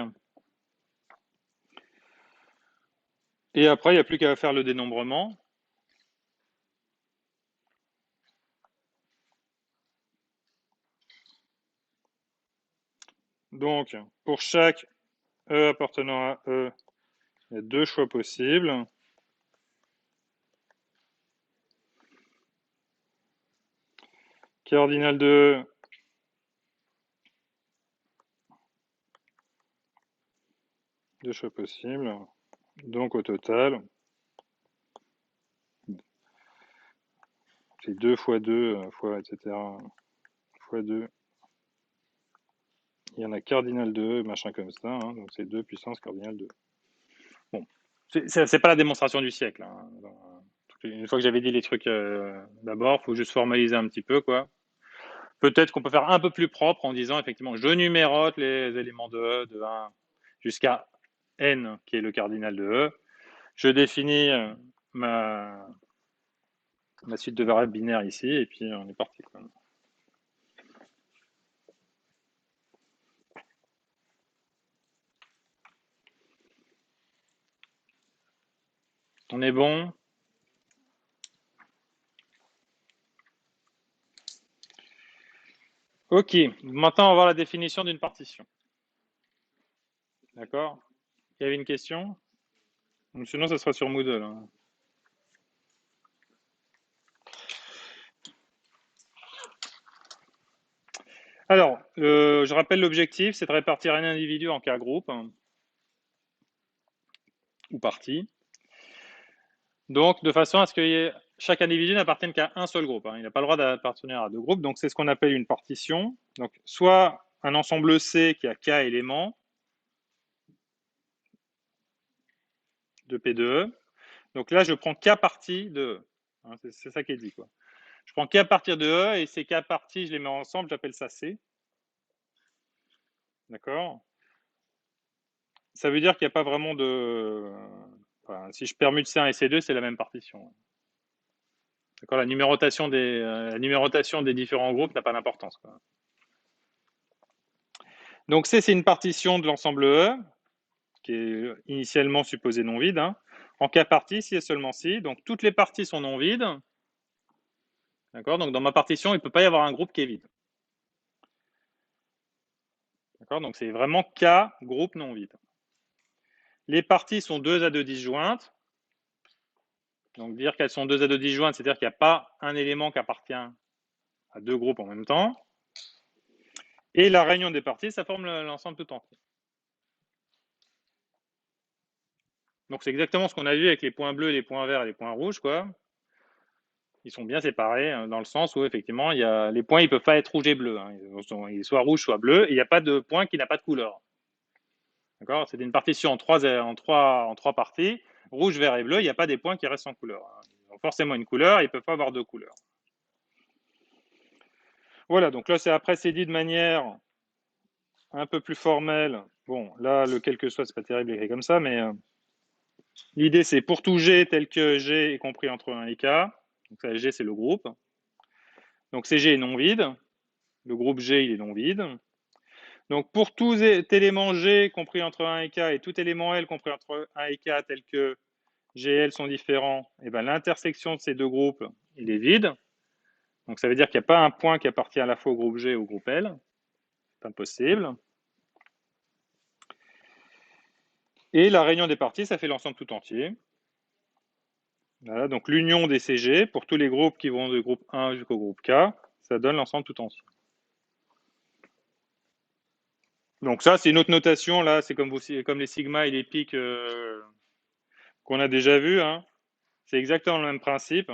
Et après, il n'y a plus qu'à faire le dénombrement. Donc, pour chaque E appartenant à E, il y a deux choix possibles. cardinal de E, deux choix possibles. Donc au total, c'est 2 fois 2 fois etc. fois 2. Il y en a cardinal de E, machin comme ça. Hein, donc c'est 2 puissance cardinal de E. Bon, c'est pas la démonstration du siècle. Hein. Une fois que j'avais dit les trucs d'abord, il faut juste formaliser un petit peu, quoi. Peut-être qu'on peut faire un peu plus propre en disant effectivement, je numérote les éléments de E de 1 jusqu'à n, qui est le cardinal de E. Je définis ma suite de variables binaires ici, et puis on est parti, quoi. On est bon. Ok, maintenant on va voir la définition d'une partition. D'accord? Il y avait une question? Sinon, ça sera sur Moodle. Hein. Alors, je rappelle l'objectif, c'est de répartir un individu en cas groupe hein, ou partie. Donc, de façon à ce que chaque individu n'appartienne qu'à un seul groupe. Hein. Il n'a pas le droit d'appartenir à deux groupes. Donc, c'est ce qu'on appelle une partition. Donc, soit un ensemble C qui a K éléments de P de E. Donc là, je prends K partie de E. Hein, c'est ça qui est dit, quoi. Je prends K partir de E et ces K parties, je les mets ensemble, j'appelle ça C. D'accord? Ça veut dire qu'il n'y a pas vraiment de... Enfin, si je permute C1 et C2, c'est la même partition. D'accord? La numérotation des différents groupes n'a pas d'importance. Donc C, c'est une partition de l'ensemble E, qui est initialement supposé non vide. Hein. En cas partie, si et seulement si. Donc toutes les parties sont non vides. D'accord? Donc dans ma partition, il ne peut pas y avoir un groupe qui est vide. D'accord? Donc c'est vraiment K, groupe non vide. Les parties sont 2 à 2 disjointes. Donc dire qu'elles sont 2 à 2 disjointes, c'est-à-dire qu'il n'y a pas un élément qui appartient à deux groupes en même temps. Et la réunion des parties, ça forme l'ensemble tout entier. Donc c'est exactement ce qu'on a vu avec les points bleus, les points verts et les points rouges, quoi. Ils sont bien séparés hein, dans le sens où effectivement, les points, ils peuvent pas être rouges et bleus. Hein. Ils sont soit rouges, soit bleus. Et il n'y a pas de point qui n'a pas de couleur. D'accord? C'est une partition en trois parties. Rouge, vert et bleu. Il n'y a pas des points qui restent sans couleur. Hein. Ils ont forcément une couleur. Ils ne peuvent pas avoir deux couleurs. Voilà. Donc là, après, c'est dit de manière un peu plus formelle. Bon, là, le quel que soit, c'est pas terrible écrit comme ça, mais l'idée, c'est pour tout G tel que G est compris entre 1 et K. Donc ça, G, c'est le groupe. Donc CG est non vide. Le groupe G, il est non vide. Donc pour tout élément G compris entre 1 et K et tout élément L compris entre 1 et K tel que G et L sont différents, et ben l'intersection de ces deux groupes, il est vide. Donc ça veut dire qu'il n'y a pas un point qui appartient à la fois au groupe G et au groupe L. C'est impossible. Et la réunion des parties, ça fait l'ensemble tout entier. Voilà, donc l'union des CG, pour tous les groupes qui vont du groupe 1 jusqu'au groupe K, ça donne l'ensemble tout entier. Donc ça, c'est une autre notation, là, c'est comme les sigma et les pics qu'on a déjà vus. Hein. C'est exactement le même principe.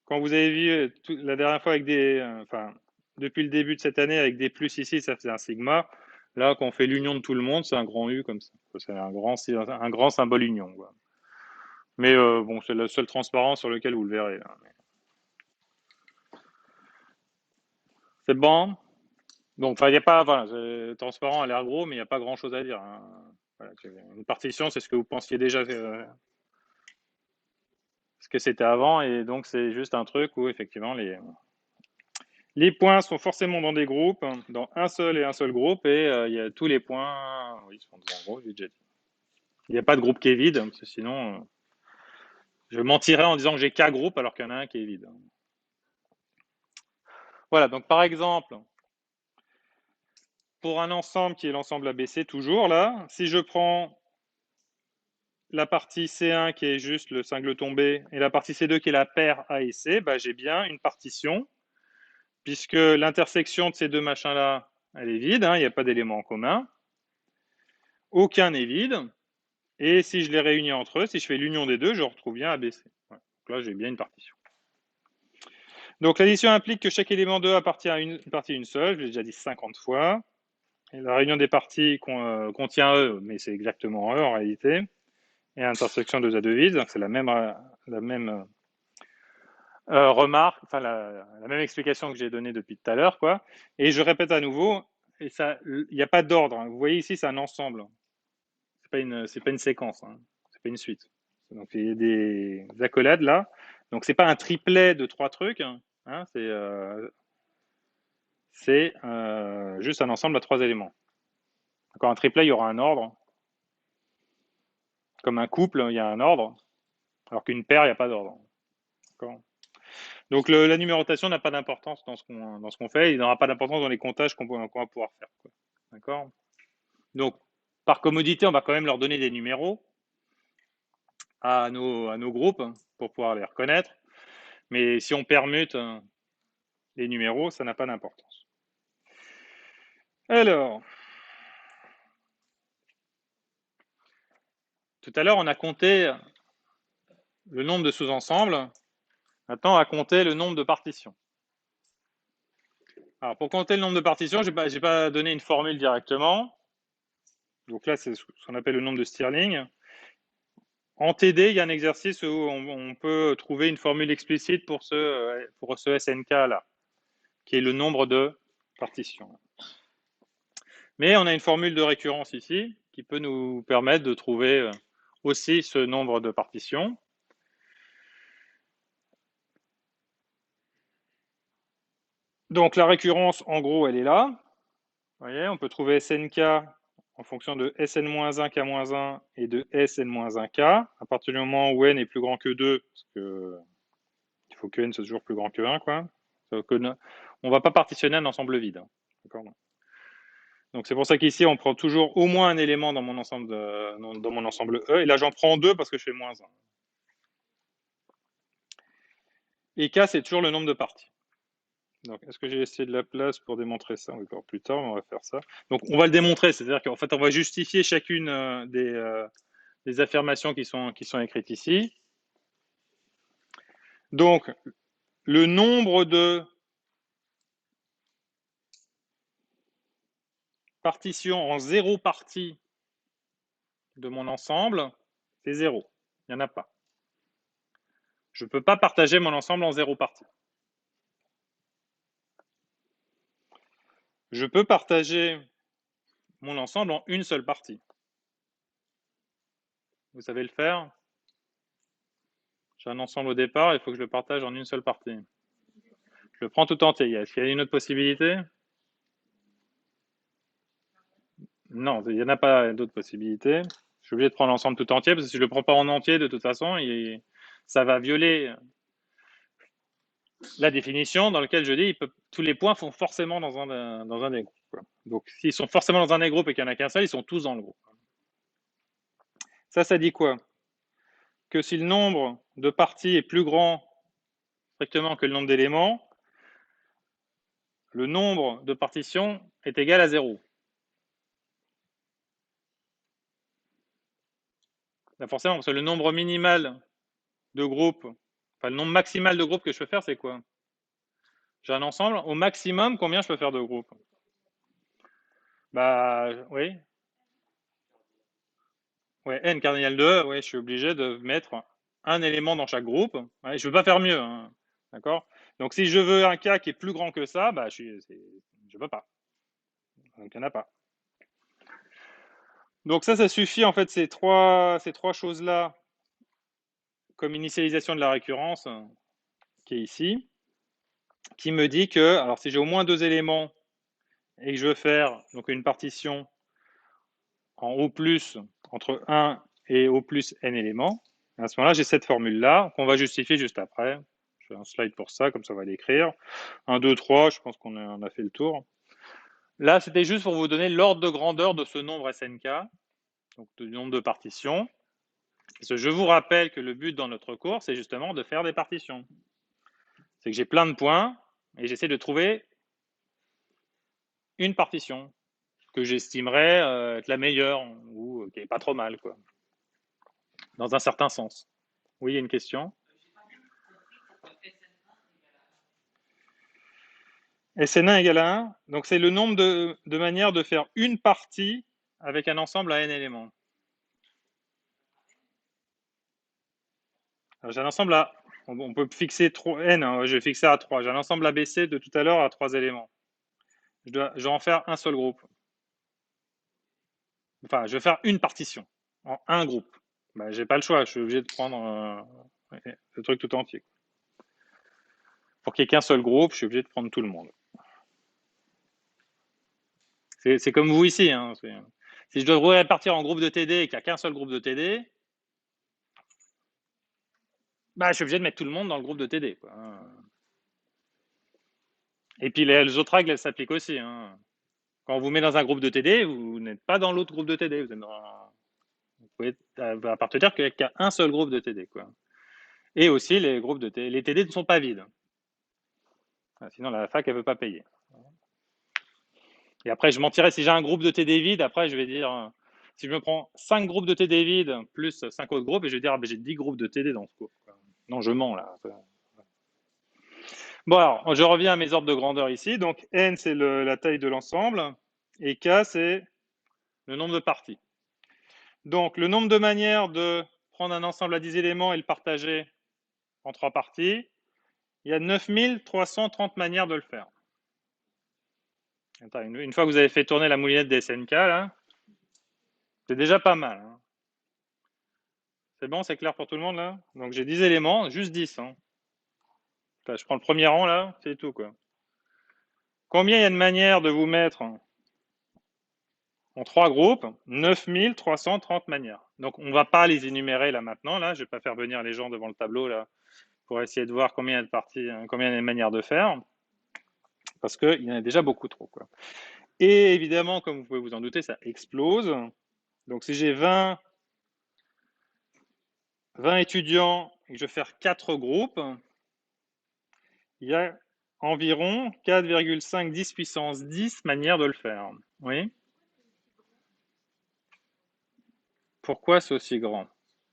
Quand vous avez vu la dernière fois avec depuis le début de cette année avec des plus ici, ça faisait un sigma. Là, quand on fait l'union de tout le monde, c'est un grand U comme ça. C'est un grand symbole union. Quoi. Mais bon, c'est le seul transparent sur lequel vous le verrez. Là. C'est bon. Donc, enfin, il n'y a pas, voilà, transparent a l'air gros, mais il n'y a pas grand chose à dire. Hein. Voilà, une partition, c'est ce que vous pensiez déjà ce que c'était avant, et donc c'est juste un truc où effectivement les points sont forcément dans des groupes, hein, dans un seul et un seul groupe, et il y a tous les points, oui, sont dans un groupe, j'ai déjà dit. Il n'y a pas de groupe qui est vide, parce que sinon, je mentirais en disant que j'ai qu'un groupe alors qu'il y en a un qui est vide. Voilà, donc par exemple, pour un ensemble qui est l'ensemble ABC, toujours là, si je prends la partie C1 qui est juste le singleton B et la partie C2 qui est la paire A et C, bah, j'ai bien une partition puisque l'intersection de ces deux machins-là, elle est vide, hein, il n'y a pas d'éléments en commun. Aucun n'est vide. Et si je les réunis entre eux, si je fais l'union des deux, je retrouve bien ABC. Voilà. Donc là, j'ai bien une partition. Donc l'addition implique que chaque élément de A appartient à une partie une seule, je l'ai déjà dit 50 fois. Et la réunion des parties contient E, mais c'est exactement E en réalité. Et intersection de A2 vide, donc c'est la même remarque, enfin la même explication que j'ai donnée depuis tout à l'heure, quoi. Et je répète à nouveau, et ça, il n'y a pas d'ordre. Hein. Vous voyez ici, c'est un ensemble. C'est pas une séquence, hein. C'est pas une suite. Donc il y a des accolades là. Donc c'est pas un triplet de 3 trucs. Hein. C'est juste un ensemble à 3 éléments. D'accord, un triplet, il y aura un ordre. Comme un couple, il y a un ordre. Alors qu'une paire, il n'y a pas d'ordre. D'accord. Donc la numérotation n'a pas d'importance dans ce qu'on fait. Il n'aura pas d'importance dans les comptages qu'on va pouvoir faire. D'accord. Donc par commodité, on va quand même leur donner des numéros à nos groupes pour pouvoir les reconnaître. Mais si on permute les numéros, ça n'a pas d'importance. Alors, tout à l'heure, on a compté le nombre de sous-ensembles. Maintenant, on va compter le nombre de partitions. Alors, pour compter le nombre de partitions, je n'ai pas donné une formule directement. Donc là, c'est ce qu'on appelle le nombre de Stirling. En TD, il y a un exercice où on peut trouver une formule explicite pour ce SNK-là, qui est le nombre de partitions. Mais on a une formule de récurrence ici qui peut nous permettre de trouver aussi ce nombre de partitions. Donc la récurrence, en gros, elle est là. Vous voyez, on peut trouver SNK en fonction de Sn-1 K-1 et de Sn-1 K. À partir du moment où n est plus grand que 2, parce que il faut que n soit toujours plus grand que 1, quoi. On ne va pas partitionner un ensemble vide. D'accord. Donc c'est pour ça qu'ici, on prend toujours au moins un élément dans mon ensemble, dans mon ensemble E. Et là, j'en prends 2 parce que je fais moins 1. Et K, c'est toujours le nombre de parties. Donc, est-ce que j'ai laissé de la place pour démontrer ça? On va voir plus tard, mais on va faire ça. Donc, on va le démontrer, c'est-à-dire qu'en fait, on va justifier chacune des affirmations qui sont écrites ici. Donc, le nombre de partitions en 0 partie de mon ensemble, c'est 0. Il n'y en a pas. Je ne peux pas partager mon ensemble en 0 partie. Je peux partager mon ensemble en une seule partie. Vous savez le faire? J'ai un ensemble au départ, il faut que je le partage en une seule partie. Je le prends tout entier. Est-ce qu'il y a une autre possibilité? Non, il n'y en a pas d'autres possibilités. Je suis obligé de prendre l'ensemble tout entier, parce que si je ne le prends pas en entier, de toute façon, ça va violer la définition dans laquelle je dis tous les points sont forcément dans un des groupes. Quoi. Donc, s'ils sont forcément dans un des groupes et qu'il n'y en a qu'un seul, ils sont tous dans le groupe. Ça dit quoi? Que si le nombre de parties est plus grand strictement que le nombre d'éléments, le nombre de partitions est égal à 0. Là, forcément, parce que le nombre minimal de groupes, enfin le nombre maximal de groupes que je peux faire, c'est quoi? J'ai un ensemble, au maximum, combien je peux faire de groupes? Bah oui. Ouais, n cardinal de E, ouais, je suis obligé de mettre un élément dans chaque groupe. Ouais, je ne veux pas faire mieux, hein. D'accord? Donc si je veux un cas qui est plus grand que ça, bah je ne peux pas. Donc il n'y en a pas. Donc ça suffit en fait ces trois choses-là comme initialisation de la récurrence qui est ici, qui me dit que, alors si j'ai au moins 2 éléments et que je veux faire donc une partition en O plus entre 1 et O plus n éléments, à ce moment-là, j'ai cette formule-là qu'on va justifier juste après. Je fais un slide pour ça, comme ça on va l'écrire. 1, 2, 3, je pense qu'on a fait le tour. Là, c'était juste pour vous donner l'ordre de grandeur de ce nombre SNK, donc du nombre de partitions. Parce que je vous rappelle que le but dans notre cours, c'est justement de faire des partitions. C'est que j'ai plein de points, Et j'essaie de trouver une partition que j'estimerais être la meilleure ou qui est pas trop mal, quoi, dans un certain sens. Oui, il y a une question. Sn1 égale à 1, donc c'est le nombre de manières de faire une partie avec un ensemble à n éléments. J'ai un ensemble à, on peut fixer n, hein, je vais fixer à 3. J'ai un ensemble ABC de tout à l'heure à 3 éléments. Je dois en faire un seul groupe. Enfin, je vais faire une partition en un groupe. Ben, j'ai pas le choix, je suis obligé de prendre le truc tout entier. Pour qu'il n'y ait qu'un seul groupe, je suis obligé de prendre tout le monde. C'est comme vous ici. Hein, si je dois répartir en groupe de TD et qu'il n'y a qu'un seul groupe de TD, bah, je suis obligé de mettre tout le monde dans le groupe de TD. Quoi. Et puis les autres règles, elles s'appliquent aussi. Hein. Quand on vous met dans un groupe de TD, vous n'êtes pas dans l'autre groupe de TD. Vous pouvez appartenir qu'à un seul groupe de TD. Quoi. Et aussi, les groupes de TD, les TD ne sont pas vides. Sinon, la fac, elle ne veut pas payer. Et après, je mentirais. Si j'ai un groupe de TD vide, après, je vais dire, si je me prends 5 groupes de TD vides plus 5 autres groupes, et je vais dire, ah, ben, j'ai 10 groupes de TD dans ce groupe. Non, je mens là. Bon, alors, je reviens à mes ordres de grandeur ici. Donc, n, c'est la taille de l'ensemble, et k, c'est le nombre de parties. Donc, le nombre de manières de prendre un ensemble à 10 éléments et le partager en 3 parties, il y a 9330 manières de le faire. Une fois que vous avez fait tourner la moulinette des SNK, là, c'est déjà pas mal. Hein. C'est bon, c'est clair pour tout le monde, là? Donc, j'ai 10 éléments, juste 10. Hein. Je prends le premier rang, là, c'est tout, quoi. Combien il y a de manières de vous mettre en 3 groupes? 9330 manières. Donc, on ne va pas les énumérer, là, maintenant. Là, je ne vais pas faire venir les gens devant le tableau, là, pour essayer de voir combien il y a de parties, combien il y a de manières de faire. Parce qu'il y en a déjà beaucoup trop, quoi. Et évidemment, comme vous pouvez vous en douter, ça explose. Donc, si j'ai 20 étudiants et que je vais faire 4 groupes, il y a environ 4,5 10 puissance 10 manières de le faire. Oui. Pourquoi c'est aussi grand?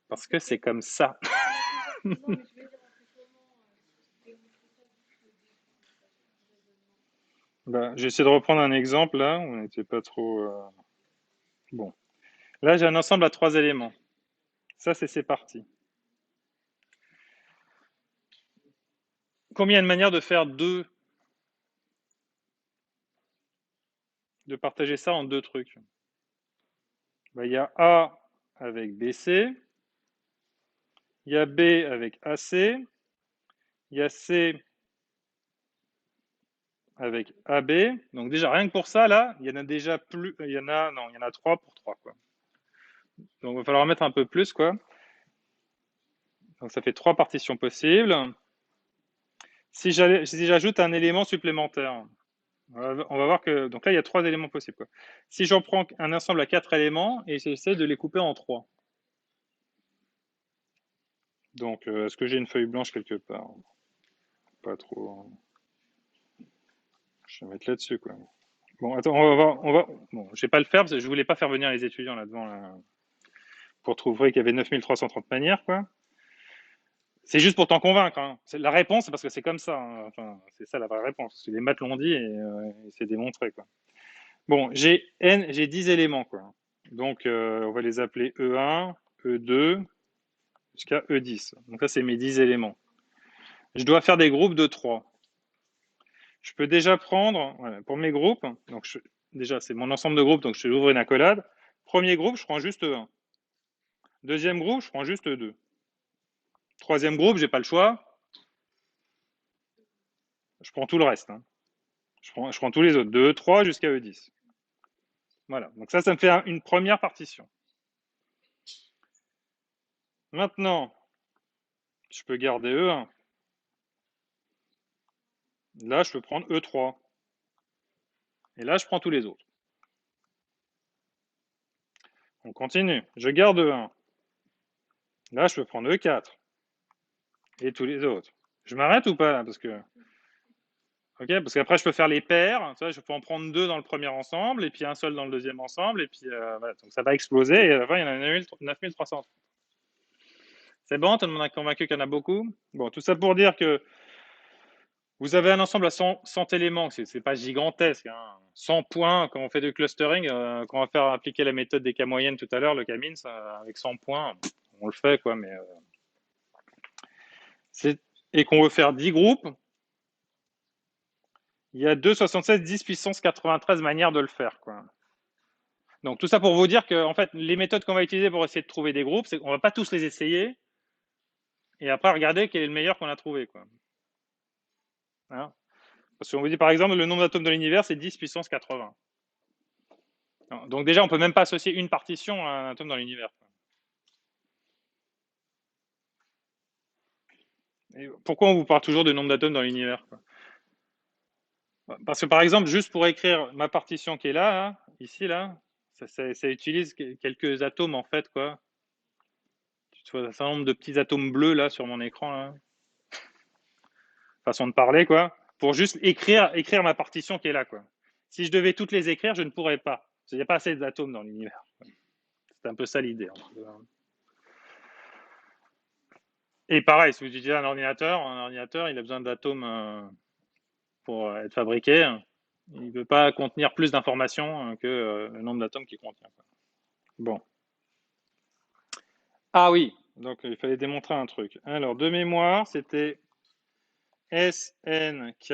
Parce que c'est comme ça. Ben, j'essaie de reprendre un exemple là, on n'était pas trop... Bon. Là, j'ai un ensemble à 3 éléments. Ça, c'est ces parties. Combien de manières de faire deux, de partager ça en deux trucs? Ben, il y a A avec BC, il y a B avec AC, il y a C avec AB. Donc déjà, rien que pour ça, là, il y en a déjà plus... Il y en a 3 pour 3, quoi. Donc il va falloir mettre un peu plus, quoi. Donc ça fait 3 partitions possibles. Si j'ajoute un élément supplémentaire, on va voir que... Donc là, il y a 3 éléments possibles, quoi. Si j'en prends un ensemble à 4 éléments et j'essaie de les couper en 3. Donc, est-ce que j'ai une feuille blanche quelque part? Pas trop. Je vais mettre là-dessus, quoi. Bon, attends, on va voir. Bon, je vais pas le faire parce que je voulais pas faire venir les étudiants là-devant là, pour trouver qu'il y avait 9330 manières, quoi. C'est juste pour t'en convaincre. Hein. La réponse, c'est parce que c'est comme ça. Hein. Enfin, c'est ça la vraie réponse. Les maths l'ont dit et c'est démontré, quoi. Bon, j'ai 10 éléments, quoi. Donc, on va les appeler E1, E2, jusqu'à E10. Donc ça, c'est mes 10 éléments. Je dois faire des groupes de 3. Je peux déjà prendre, voilà, pour mes groupes, donc déjà, c'est mon ensemble de groupes, donc je vais ouvrir une accolade. Premier groupe, je prends juste 1. Deuxième groupe, je prends juste 2. Troisième groupe, j'ai pas le choix. Je prends tout le reste. Hein. Je prends tous les autres, de E3 jusqu'à E10. Voilà, donc ça me fait une première partition. Maintenant, je peux garder E1. Là, je peux prendre E3. Et là, je prends tous les autres. On continue. Je garde E1. Là, je peux prendre E4. Et tous les autres. Je m'arrête ou pas là? Parce que Ok, parce qu'après, je peux faire les paires. Tu vois, je peux en prendre deux dans le premier ensemble, et puis un seul dans le deuxième ensemble, et puis voilà. Donc ça va exploser, et à la fin, il y en a 9300. C'est bon, tout le monde a convaincu qu'il y en a beaucoup. Bon, tout ça pour dire que vous avez un ensemble à 100 éléments, c'est pas gigantesque, hein. 100 points, quand on fait du clustering, quand on va faire appliquer la méthode des cas moyennes tout à l'heure, le K-means, avec 100 points, on le fait, quoi, mais et qu'on veut faire 10 groupes, il y a 2,76, 10 puissance 93 manières de le faire, quoi. Donc tout ça pour vous dire que en fait, les méthodes qu'on va utiliser pour essayer de trouver des groupes, c'est qu'on va pas tous les essayer et après regarder quel est le meilleur qu'on a trouvé, quoi. Hein. Parce qu'on vous dit par exemple le nombre d'atomes de l'univers c'est 10 puissance 80. Donc déjà on peut même pas associer une partition à un atome dans l'univers. Pourquoi on vous parle toujours de nombre d'atomes dans l'univers? Parce que par exemple, juste pour écrire ma partition qui est là, là ici, là, ça utilise quelques atomes en fait, quoi. Tu vois un certain nombre de petits atomes bleus là sur mon écran, là. Façon de parler, quoi, pour juste écrire ma partition qui est là, quoi. Si je devais toutes les écrire, je ne pourrais pas. Parce qu'il n'y a pas assez d'atomes dans l'univers. C'est un peu ça l'idée. Et pareil, si vous utilisez un ordinateur, il a besoin d'atomes pour être fabriqué. Il ne peut pas contenir plus d'informations que le nombre d'atomes qu'il contient. Bon. Ah oui, donc il fallait démontrer un truc. Alors, de mémoire, c'était SNK,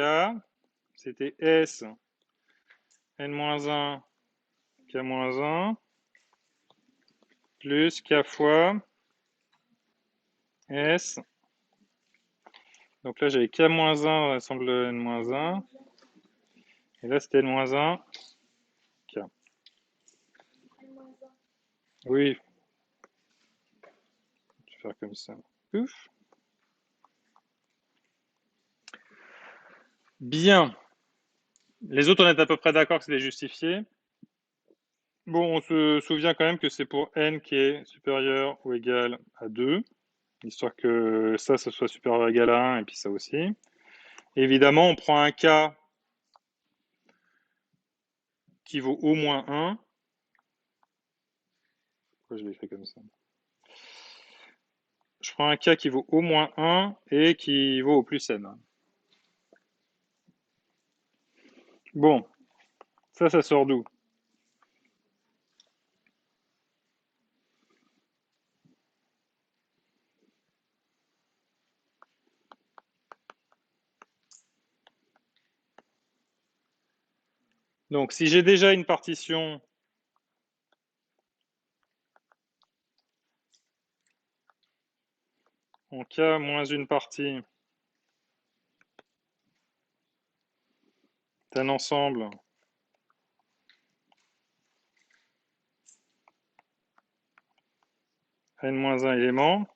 c'était S N-1, K-1, plus K fois S. Donc là, j'avais K-1 dans l'ensemble N-1. Et là, c'était N-1, K. Oui, je vais faire comme ça. Ouf. Bien. Les autres, on est à peu près d'accord que c'est justifié. Bon, on se souvient quand même que c'est pour n qui est supérieur ou égal à 2, histoire que ça soit supérieur ou égal à 1, et puis ça aussi. Et évidemment, on prend un k qui vaut au moins 1. Pourquoi je l'ai écrit comme ça? Je prends un k qui vaut au moins 1 et qui vaut au plus n. Bon, ça sort d'où? Donc, si j'ai déjà une partition en k moins une partie d'un ensemble n-1 éléments,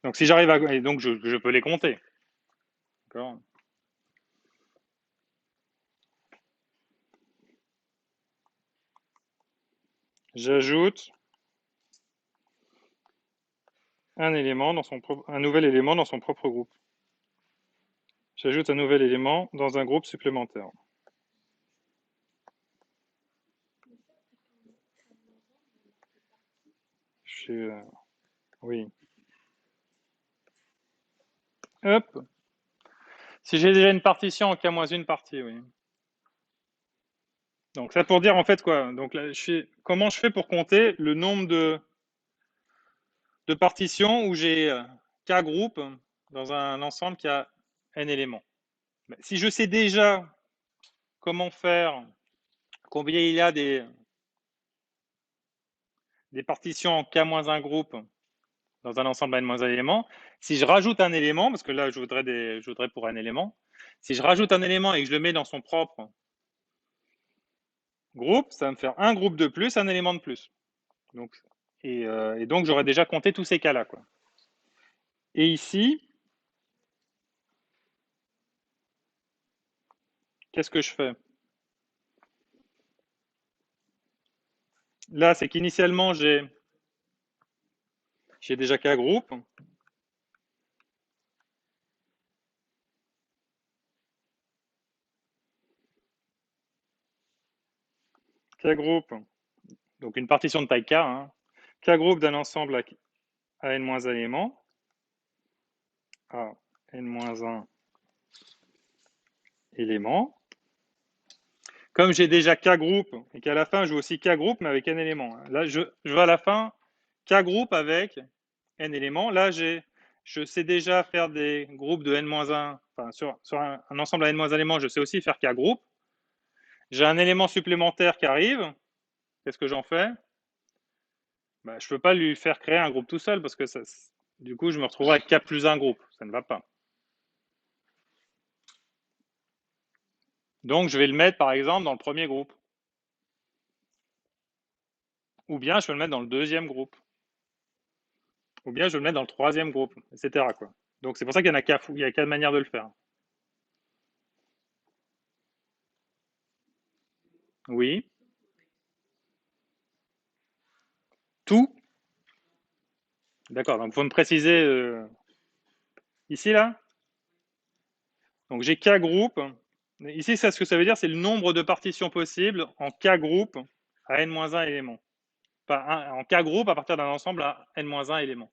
donc si j'arrive à... Et donc, je peux les compter. D'accord? J'ajoute un nouvel élément dans son propre groupe. J'ajoute un nouvel élément dans un groupe supplémentaire. Oui. Hop. Si j'ai déjà une partition en K-1 partie, oui. Donc ça pour dire en fait quoi. Donc là, comment je fais pour compter le nombre de partitions où j'ai K groupes dans un ensemble qui a N éléments. Si je sais déjà comment faire, combien il y a des partitions en K-1 groupe dans un ensemble à N-1 éléments, si je rajoute un élément, parce que là je voudrais pour un élément, si je rajoute un élément et que je le mets dans son propre groupe, ça va me faire un groupe de plus, un élément de plus. Donc, et donc j'aurais déjà compté tous ces cas-là, quoi. Et ici, qu'est-ce que je fais? Là, c'est qu'initialement, j'ai déjà K groupe. K groupe, donc une partition de taille K, hein. K groupe d'un ensemble à n-1 éléments, à n-1 éléments. Comme j'ai déjà K groupe et qu'à la fin je veux aussi K groupe mais avec n éléments. Là je veux à la fin K groupe avec n éléments. Là je sais déjà faire des groupes de n-1, enfin sur un ensemble à n-1 éléments, je sais aussi faire K groupe. J'ai un élément supplémentaire qui arrive. Qu'est-ce que j'en fais? Bah, je ne peux pas lui faire créer un groupe tout seul parce que ça, du coup je me retrouverai avec K plus un groupe. Ça ne va pas. Donc je vais le mettre par exemple dans le premier groupe. Ou bien je peux le mettre dans le deuxième groupe. Ou bien je vais le mettre dans le troisième groupe, etc. quoi. Donc c'est pour ça qu'il y en a il y a quatre manières de le faire. Oui. Tout. D'accord, donc il faut me préciser ici, là. Donc j'ai K groupe. Ici, ça, ce que ça veut dire, c'est le nombre de partitions possibles en K groupe à n-1 éléments. Enfin, en K groupe à partir d'un ensemble à n-1 éléments.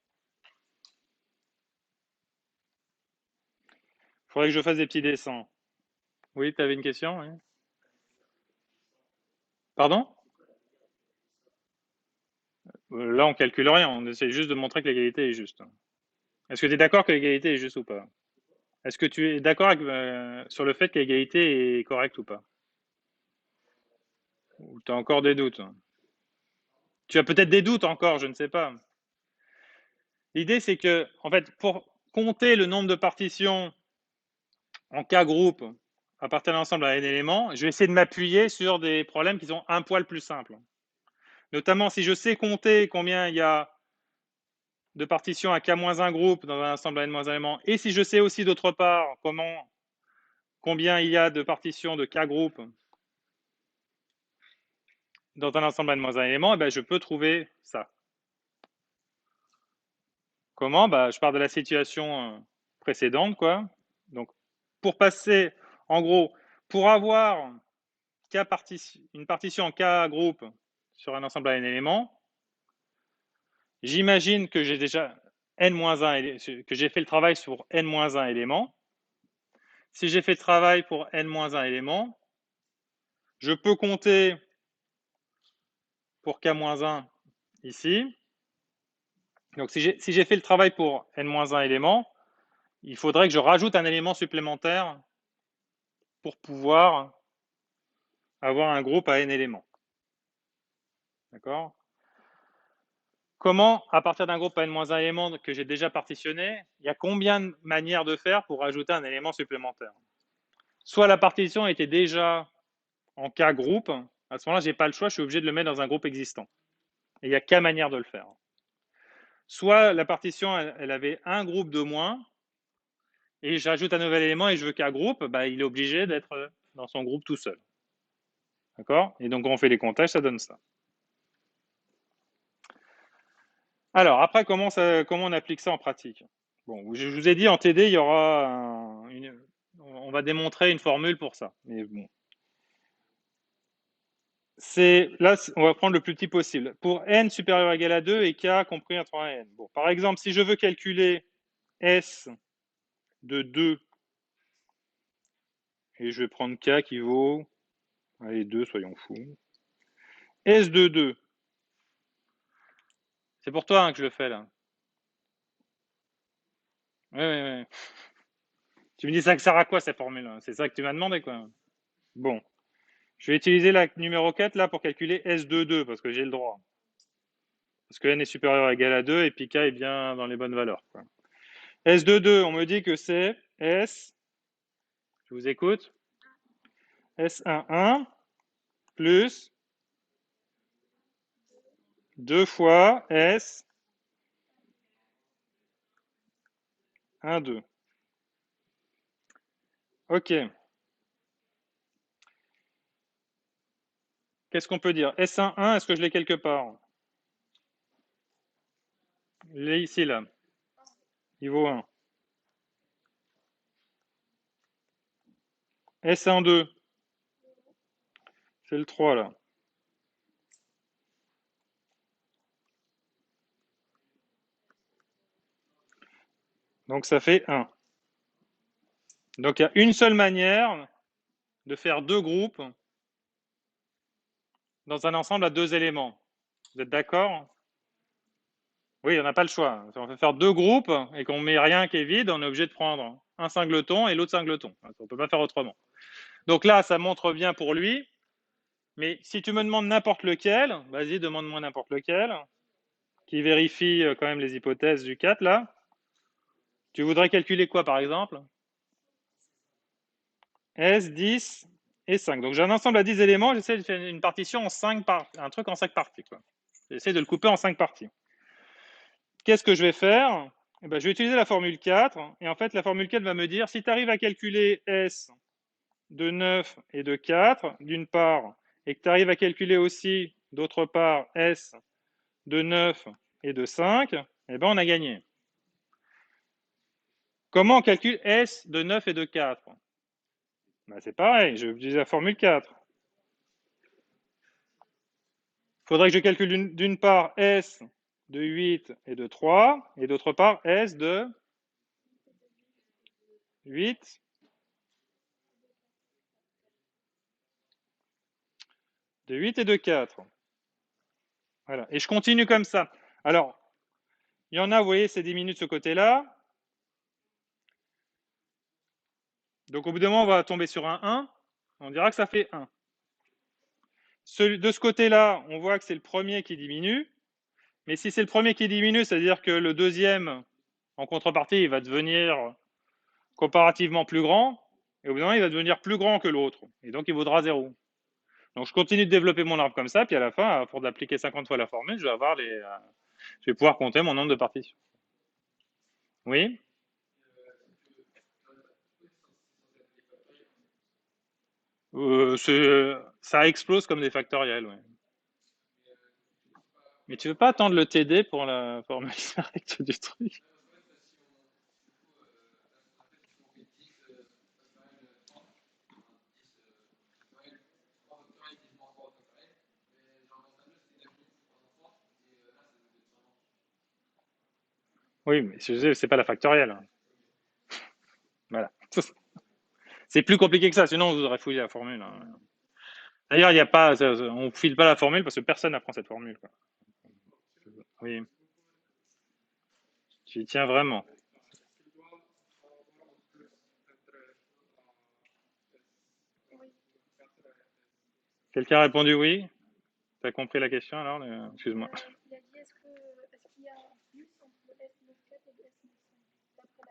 Il faudrait que je fasse des petits dessins. Oui, tu avais une question, oui. Pardon? Là, on calcule rien, on essaie juste de montrer que l'égalité est juste. Est-ce que tu es d'accord que l'égalité est juste ou pas? Est-ce que tu es d'accord sur le fait que l'égalité est correcte ou pas? Ou tu as encore des doutes? Tu as peut-être des doutes encore, je ne sais pas. L'idée, c'est que, en fait, pour compter le nombre de partitions en K groupe à partir d'un ensemble à n éléments, je vais essayer de m'appuyer sur des problèmes qui sont un poil plus simples. Notamment, si je sais compter combien il y a de partitions à K-1 groupe dans un ensemble à n-1 éléments, et si je sais aussi d'autre part combien il y a de partitions de K groupe dans un ensemble à n-1 éléments, eh ben, je peux trouver ça. Comment? Bah, je pars de la situation précédente, quoi. Donc, pour passer, en gros, pour avoir une partition en K groupe sur un ensemble à n éléments, j'imagine que j'ai déjà n-1, que j'ai fait le travail sur n-1 éléments. Si j'ai fait le travail pour n-1 éléments, je peux compter pour K-1 ici. Donc, si j'ai fait le travail pour n-1 éléments, il faudrait que je rajoute un élément supplémentaire pour pouvoir avoir un groupe à n éléments. D'accord? Comment, à partir d'un groupe à n-1 éléments que j'ai déjà partitionné, il y a combien de manières de faire pour ajouter un élément supplémentaire? Soit la partition était déjà en K groupe, à ce moment-là, je n'ai pas le choix, je suis obligé de le mettre dans un groupe existant. Et il n'y a qu'à manière de le faire. Soit la partition, elle avait un groupe de moins, et j'ajoute un nouvel élément et je veux K groupe, bah, il est obligé d'être dans son groupe tout seul. D'accord? Et donc, quand on fait les comptages, ça donne ça. Alors, après, comment on applique ça en pratique? Bon, je vous ai dit, en TD, il y aura on va démontrer une formule pour ça. Mais bon. Là, on va prendre le plus petit possible. Pour n supérieur ou égal à 2 et k compris entre 1 et n. Bon, par exemple, si je veux calculer s de 2, et je vais prendre k qui vaut, allez, 2, soyons fous. S de 2, c'est pour toi hein, que je le fais là. Oui, oui, oui. Tu me dis ça sert à quoi cette formule? C'est ça que tu m'as demandé quoi. Bon, je vais utiliser la numéro 4 là pour calculer S de 2 parce que j'ai le droit. Parce que n est supérieur ou égal à 2 et puis k est bien dans les bonnes valeurs. Quoi. S de 2, on me dit que c'est S, je vous écoute, S11 plus 2 fois S 12. Ok. Qu'est-ce qu'on peut dire? S11, est-ce que je l'ai quelque part? Il est ici, là. Il vaut 1. S12, c'est le 3, là. Donc ça fait 1. Donc il y a une seule manière de faire deux groupes dans un ensemble à deux éléments. Vous êtes d'accord? Oui, on n'a pas le choix. Si on veut faire deux groupes et qu'on met rien qui est vide, on est obligé de prendre un singleton et l'autre singleton. On ne peut pas faire autrement. Donc là, ça montre bien pour lui. Mais si tu me demandes n'importe lequel, vas-y, demande-moi n'importe lequel, qui vérifie quand même les hypothèses du 4, là. Tu voudrais calculer quoi, par exemple? S, 10 et 5. Donc j'ai un ensemble à 10 éléments, j'essaie de faire une partition en 5 parties, un truc en 5 parties, quoi. J'essaie de le couper en 5 parties. Qu'est-ce que je vais faire? Eh ben, je vais utiliser la formule 4, et en fait, la formule 4 va me dire, si tu arrives à calculer S de 9 et de 4, d'une part, et que tu arrives à calculer aussi, d'autre part, S de 9 et de 5, eh ben, on a gagné. Comment on calcule S de 9 et de 4? Ben, c'est pareil, je vais utiliser la formule 4. Il faudrait que je calcule d'une part S de 8 et de 3, et d'autre part S de 8, de 8 et de 4. Voilà. Et je continue comme ça. Alors, il y en a, vous voyez, c'est diminue de ce côté-là. Donc, au bout d'un moment, on va tomber sur un 1. On dira que ça fait 1. De ce côté-là, on voit que c'est le premier qui diminue. Mais si c'est le premier qui diminue, c'est-à-dire que le deuxième, en contrepartie, il va devenir comparativement plus grand. Et au bout d'un moment, il va devenir plus grand que l'autre. Et donc, il vaudra 0. Donc, je continue de développer mon arbre comme ça. Puis à la fin, pour appliquer 50 fois la formule, je vais pouvoir compter mon nombre de partitions. Oui. Ça explose comme des factoriels, ouais. Mais tu veux pas attendre le TD pour la formule directe du truc? Oui, mais c'est pas la factorielle, hein. Voilà. C'est plus compliqué que ça, sinon on vous aurait fouillé la formule, hein. D'ailleurs, il y a pas, on file pas la formule parce que personne n'apprend cette formule, quoi. Oui, j'y tiens vraiment. Quelqu'un a répondu oui? T'as compris la question alors? Excuse-moi.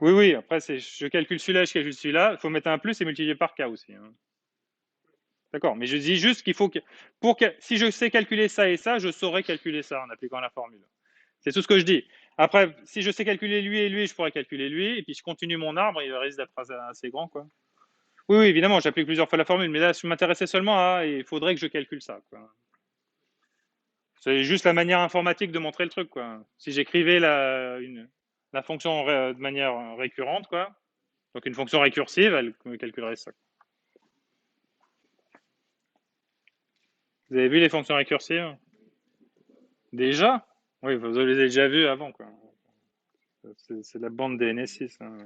Oui, oui, après, je calcule celui-là, je calcule celui-là. Il faut mettre un plus et multiplier par k aussi, hein. D'accord, mais je dis juste qu'il faut que, si je sais calculer ça et ça, je saurais calculer ça en appliquant la formule. C'est tout ce que je dis. Après, si je sais calculer lui et lui, je pourrais calculer lui, et puis je continue mon arbre, il risque d'être assez grand, quoi. Oui, oui, évidemment, j'applique plusieurs fois la formule, mais là, je m'intéressais seulement à, il faudrait que je calcule ça, quoi. C'est juste la manière informatique de montrer le truc, quoi. Si j'écrivais la fonction de manière récurrente, quoi, donc une fonction récursive, elle me calculerait ça. Vous avez vu les fonctions récursives? Déjà? Oui, vous les avez déjà vues avant, quoi. C'est la bande des NS6, hein.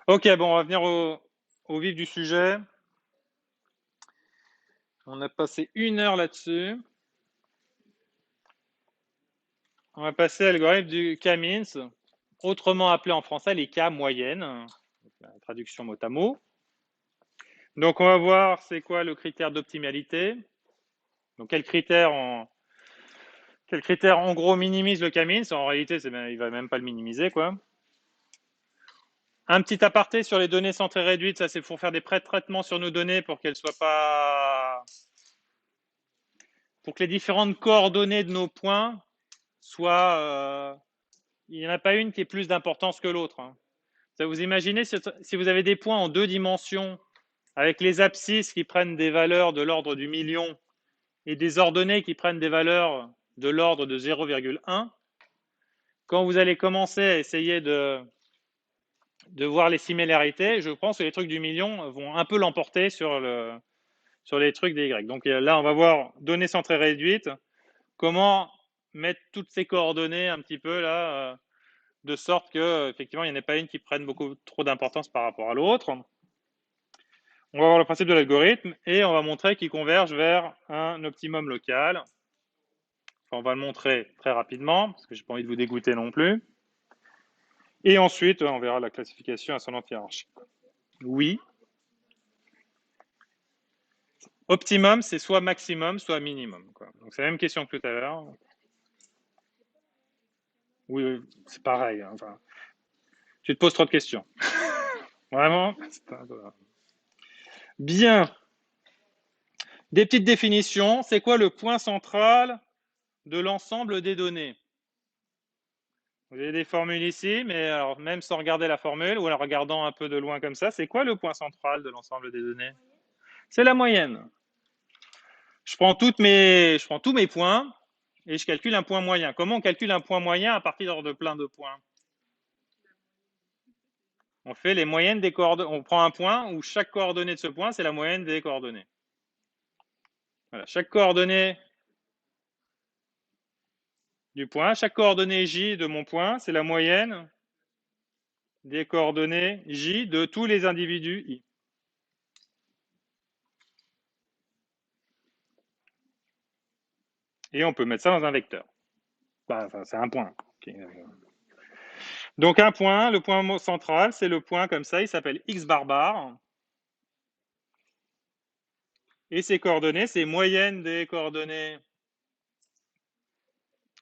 Ok, bon, on va venir au vif du sujet. On a passé 1 heure là-dessus. On va passer à l'algorithme du K-means, autrement appelé en français les K moyennes, la traduction mot à mot. Donc on va voir c'est quoi le critère d'optimalité. Donc quel critère en gros minimise le K-means? En réalité, il va même pas le minimiser, quoi. Un petit aparté sur les données centrées réduites, ça c'est pour faire des pré-traitements sur nos données pour qu'elles soient pas, pour que les différentes coordonnées de nos points soient, il n'y en a pas une qui ait plus d'importance que l'autre, hein. Ça, vous imaginez si vous avez des points en 2 dimensions avec les abscisses qui prennent des valeurs de l'ordre du million et des ordonnées qui prennent des valeurs de l'ordre de 0,1, quand vous allez commencer à essayer de voir les similarités, je pense que les trucs du million vont un peu l'emporter sur les trucs des Y. Donc là, on va voir données centrées réduites, comment mettre toutes ces coordonnées un petit peu là de sorte que, effectivement, il n'y en ait pas une qui prenne beaucoup trop d'importance par rapport à l'autre. On va voir le principe de l'algorithme et on va montrer qu'il converge vers un optimum local. Enfin, on va le montrer très rapidement, parce que j'ai pas envie de vous dégoûter non plus. Et ensuite, on verra la classification ascendante hiérarchique. Oui. Optimum, c'est soit maximum, soit minimum, quoi. Donc c'est la même question que tout à l'heure. Oui, oui, c'est pareil, hein. Enfin, tu te poses trop de questions. Vraiment. Bien. Des petites définitions. C'est quoi le point central de l'ensemble des données? Vous avez des formules ici, mais alors même sans regarder la formule ou en la regardant un peu de loin comme ça, c'est quoi le point central de l'ensemble des données? C'est la moyenne. Je prends tous mes points et je calcule un point moyen. Comment on calcule un point moyen à partir de plein de points? On fait les moyennes des coordonnées. On prend un point où chaque coordonnée de ce point, c'est la moyenne des coordonnées. Voilà. Chaque coordonnée du point, chaque coordonnée J de mon point, c'est la moyenne des coordonnées J de tous les individus I. Et on peut mettre ça dans un vecteur. Enfin, c'est un point. Okay. Donc un point, le point central, c'est le point comme ça, il s'appelle x bar bar. Et ses coordonnées, c'est moyenne des coordonnées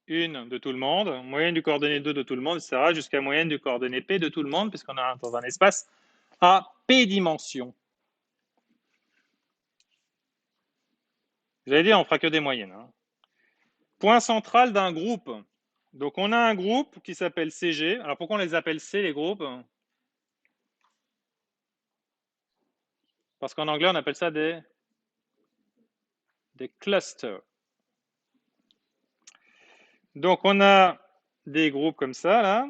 1 de tout le monde, moyenne du coordonnée 2 de tout le monde, etc., jusqu'à moyenne du coordonnée P de tout le monde, puisqu'on a dans un espace à P dimensions. Vous avez dit, on fera que des moyennes. Hein. Point central d'un groupe. Donc on a un groupe qui s'appelle CG. Alors pourquoi on les appelle C, les groupes? Parce qu'en anglais, on appelle ça des clusters. Donc on a des groupes comme ça, là.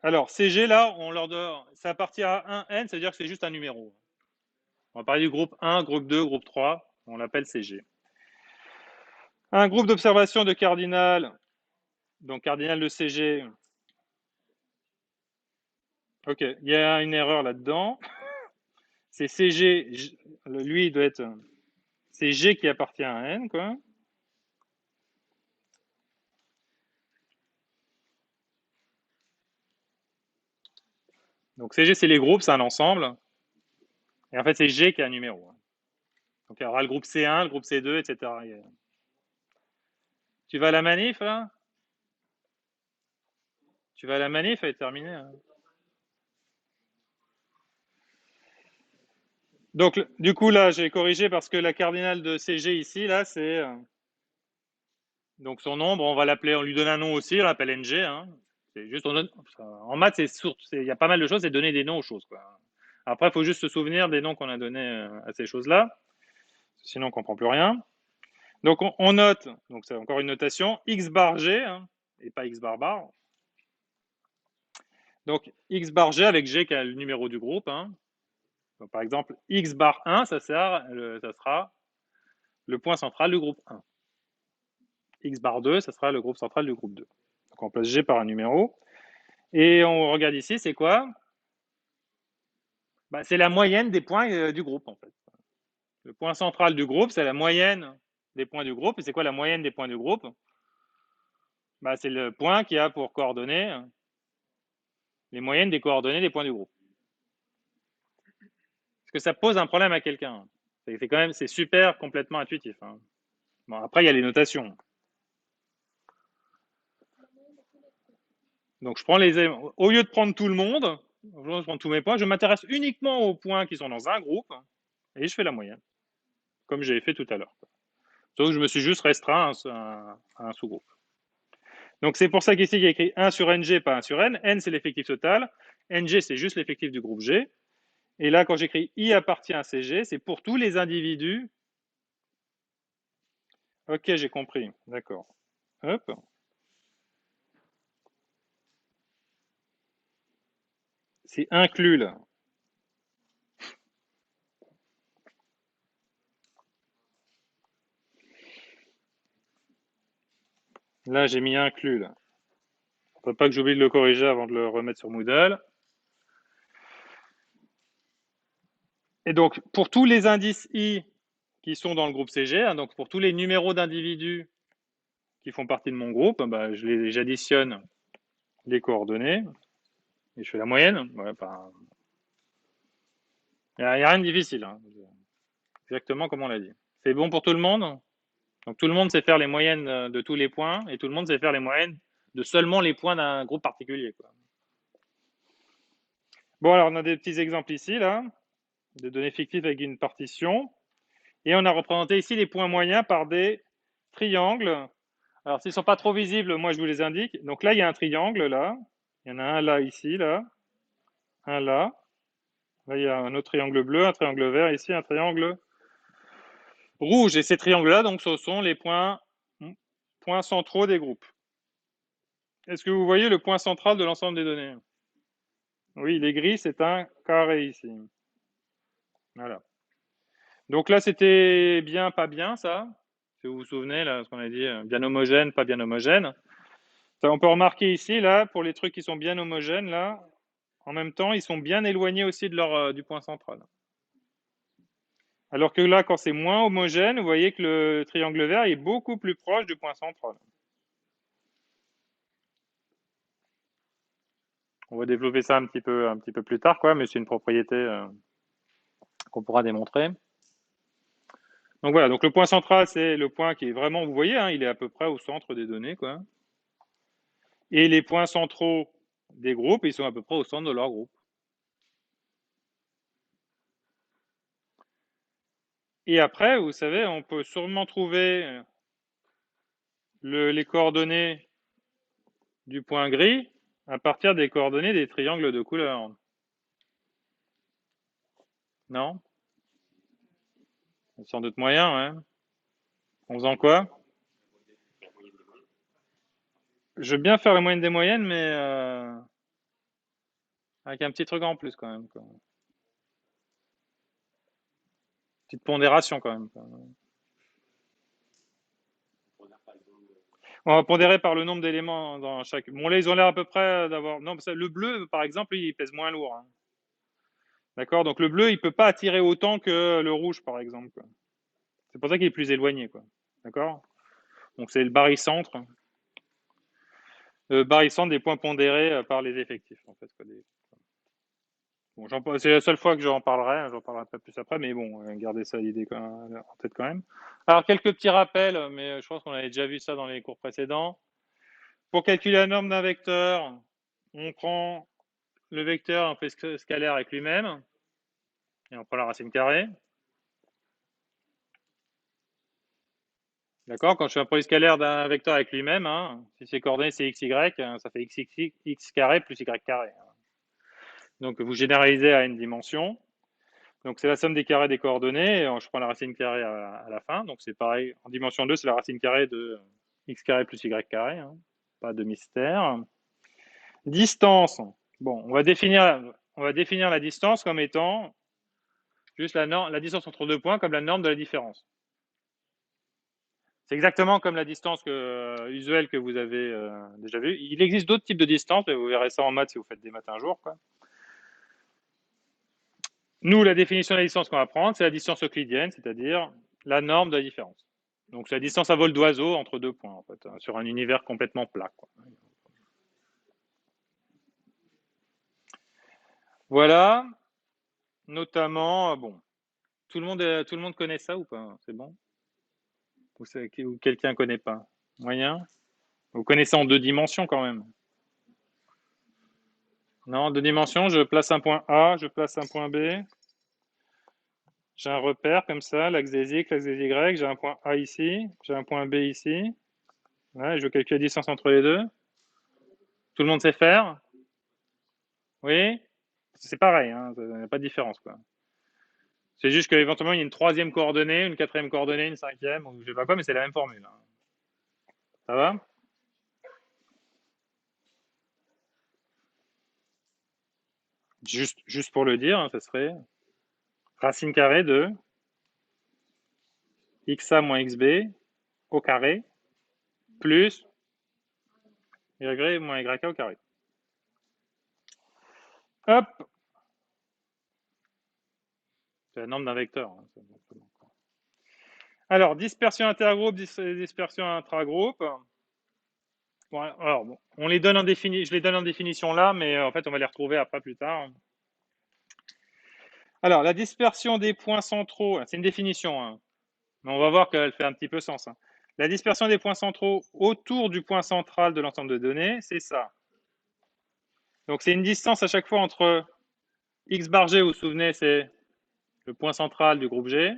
Alors, CG, là, on leur donne, ça appartient à un N, ça veut dire que c'est juste un numéro. On va parler du groupe 1, groupe 2, groupe 3, on l'appelle CG. Un groupe d'observation de cardinal, donc cardinal de CG. Ok, il y a une erreur là-dedans. C'est CG, lui, il doit être. C'est G qui appartient à N, quoi. Donc CG, c'est les groupes, c'est un ensemble. Et en fait, c'est G qui est un numéro. Donc il y aura le groupe C1, le groupe C2, etc. Tu vas à la manif, là? Tu vas à la manif, elle est terminée. Hein. Donc, du coup, là, j'ai corrigé parce que la cardinale de CG ici, là, c'est. Donc, son nombre, on va l'appeler, on lui donne un nom aussi, on l'appelle NG. Hein. C'est juste, en maths, il y a pas mal de choses, c'est donner des noms aux choses. Quoi. Après, il faut juste se souvenir des noms qu'on a donnés à ces choses-là. Sinon, on ne comprend plus rien. Donc, on note, donc c'est encore une notation, X bar G, hein, et pas X bar bar. Donc, X bar G avec G qui est le numéro du groupe. Hein. Donc, par exemple, X bar 1, ça sera le point central du groupe 1. X bar 2, ça sera le groupe central du groupe 2. Donc, on place G par un numéro. Et on regarde ici, c'est quoi? Bah, c'est la moyenne des points du groupe, en fait. Le point central du groupe, c'est la moyenne des points du groupe. Et c'est quoi la moyenne des points du groupe? Bah, c'est le point qui a pour coordonnées les moyennes des coordonnées des points du groupe. Est-ce que ça pose un problème à quelqu'un? C'est quand même, c'est super complètement intuitif. Hein. Bon, après, il y a les notations. Donc, je prends au lieu de prendre tout le monde, je prends tous mes points, je m'intéresse uniquement aux points qui sont dans un groupe et je fais la moyenne, comme j'ai fait tout à l'heure. Sauf que je me suis juste restreint à un sous-groupe. Donc, c'est pour ça qu'ici, il y a écrit 1 sur NG, pas 1 sur N. N, c'est l'effectif total. NG, c'est juste l'effectif du groupe G. Et là, quand j'écris I appartient à CG, c'est pour tous les individus. Ok, j'ai compris. D'accord. Hop. C'est inclus, là. Là, j'ai mis inclus, là. Faudrait pas que j'oublie de le corriger avant de le remettre sur Moodle. Et donc, pour tous les indices I qui sont dans le groupe CG, hein, donc pour tous les numéros d'individus qui font partie de mon groupe, bah, j'additionne les coordonnées et je fais la moyenne. Voilà, il n'y a rien de difficile, hein. Exactement comme on l'a dit. C'est bon pour tout le monde? Donc tout le monde sait faire les moyennes de tous les points et tout le monde sait faire les moyennes de seulement les points d'un groupe particulier, quoi. Bon, alors on a des petits exemples ici, là, de données fictives avec une partition. Et on a représenté ici les points moyens par des triangles. Alors s'ils ne sont pas trop visibles, moi je vous les indique. Donc là, il y a un triangle, là. Il y en a un là, ici, là. Un là. Là, il y a un autre triangle bleu, un triangle vert, ici, un triangle rouge. Et ces triangles-là, donc, ce sont les points centraux des groupes. Est-ce que vous voyez le point central de l'ensemble des données? Oui, il est gris, c'est un carré ici. Voilà. Donc là, c'était bien, pas bien, ça. Si vous vous souvenez, là, ce qu'on a dit, bien homogène, pas bien homogène. Ça, on peut remarquer ici, là, pour les trucs qui sont bien homogènes, là, en même temps, ils sont bien éloignés aussi de du point central. Alors que là, quand c'est moins homogène, vous voyez que le triangle vert est beaucoup plus proche du point central. On va développer ça un petit peu plus tard, quoi, mais c'est une propriété qu'on pourra démontrer. Donc voilà, donc le point central, c'est le point qui est vraiment, vous voyez, hein, il est à peu près au centre des données, quoi. Et les points centraux des groupes, ils sont à peu près au centre de leur groupe. Et après, vous savez, on peut sûrement trouver les coordonnées du point gris à partir des coordonnées des triangles de couleur. Non? Sans doute moyen, ouais. En faisant quoi? Je veux bien faire la moyenne des moyennes, mais avec un petit truc en plus quand même, quoi. Petite pondération quand même, quoi. On va pondérer par le nombre d'éléments dans chaque. Bon, là, ils ont l'air à peu près d'avoir. Non, le bleu, par exemple, il pèse moins lourd, hein. D'accord? Donc le bleu, il peut pas attirer autant que le rouge, par exemple, quoi. C'est pour ça qu'il est plus éloigné, quoi. D'accord? Donc c'est le barycentre. Le barycentre des points pondérés par les effectifs, en fait, quoi. Bon, c'est la seule fois que j'en parlerai pas plus après, mais bon, gardez ça l'idée en tête quand même. Alors, quelques petits rappels, mais je pense qu'on avait déjà vu ça dans les cours précédents. Pour calculer la norme d'un vecteur, on prend le vecteur, on fait scalaire avec lui-même, et on prend la racine carrée. D'accord? Quand je fais un produit scalaire d'un vecteur avec lui-même, hein, si ses coordonnées c'est x, y, ça fait x carré plus y carré. Donc, vous généralisez à une dimension. Donc, c'est la somme des carrés des coordonnées. Je prends la racine carrée à la fin. Donc, c'est pareil. En dimension 2, c'est la racine carrée de x carré plus y carré, hein. Pas de mystère. Distance. Bon, on va définir la distance comme étant juste la distance entre deux points comme la norme de la différence. C'est exactement comme la distance usuelle que vous avez déjà vue. Il existe d'autres types de distances, mais vous verrez ça en maths si vous faites des maths un jour, quoi. Nous, la définition de la distance qu'on va prendre, c'est la distance euclidienne, c'est-à-dire la norme de la différence. Donc, c'est la distance à vol d'oiseau entre deux points, en fait, hein, sur un univers complètement plat, quoi. Voilà, notamment, bon, tout le monde connaît ça ou pas? C'est bon? Ou quelqu'un connaît pas? Moyen? Vous connaissez en deux dimensions quand même? Non, en deux dimensions, je place un point A, je place un point B. J'ai un repère comme ça, l'axe des X, l'axe des Y. J'ai un point A ici, j'ai un point B ici. Ouais, je veux calculer la distance entre les deux. Tout le monde sait faire? Oui? C'est pareil, hein, il n'y a pas de différence, quoi. C'est juste qu'éventuellement, il y a une troisième coordonnée, une quatrième coordonnée, une cinquième, ou je sais pas quoi, mais c'est la même formule, hein. Ça va? Juste pour le dire, hein, ça serait racine carrée de xa moins xb au carré plus Y moins YK au carré. Hop, c'est la norme d'un vecteur. Hein. Alors, dispersion intergroupe, dispersion intragroupe. Bon, alors, bon, on les donne en je les donne en définition là, mais en fait, on va les retrouver après plus tard. Alors, la dispersion des points centraux, c'est une définition, hein, mais on va voir qu'elle fait un petit peu sens. Hein. La dispersion des points centraux autour du point central de l'ensemble de données, c'est ça. Donc, c'est une distance à chaque fois entre x bar g, vous vous souvenez, c'est le point central du groupe G.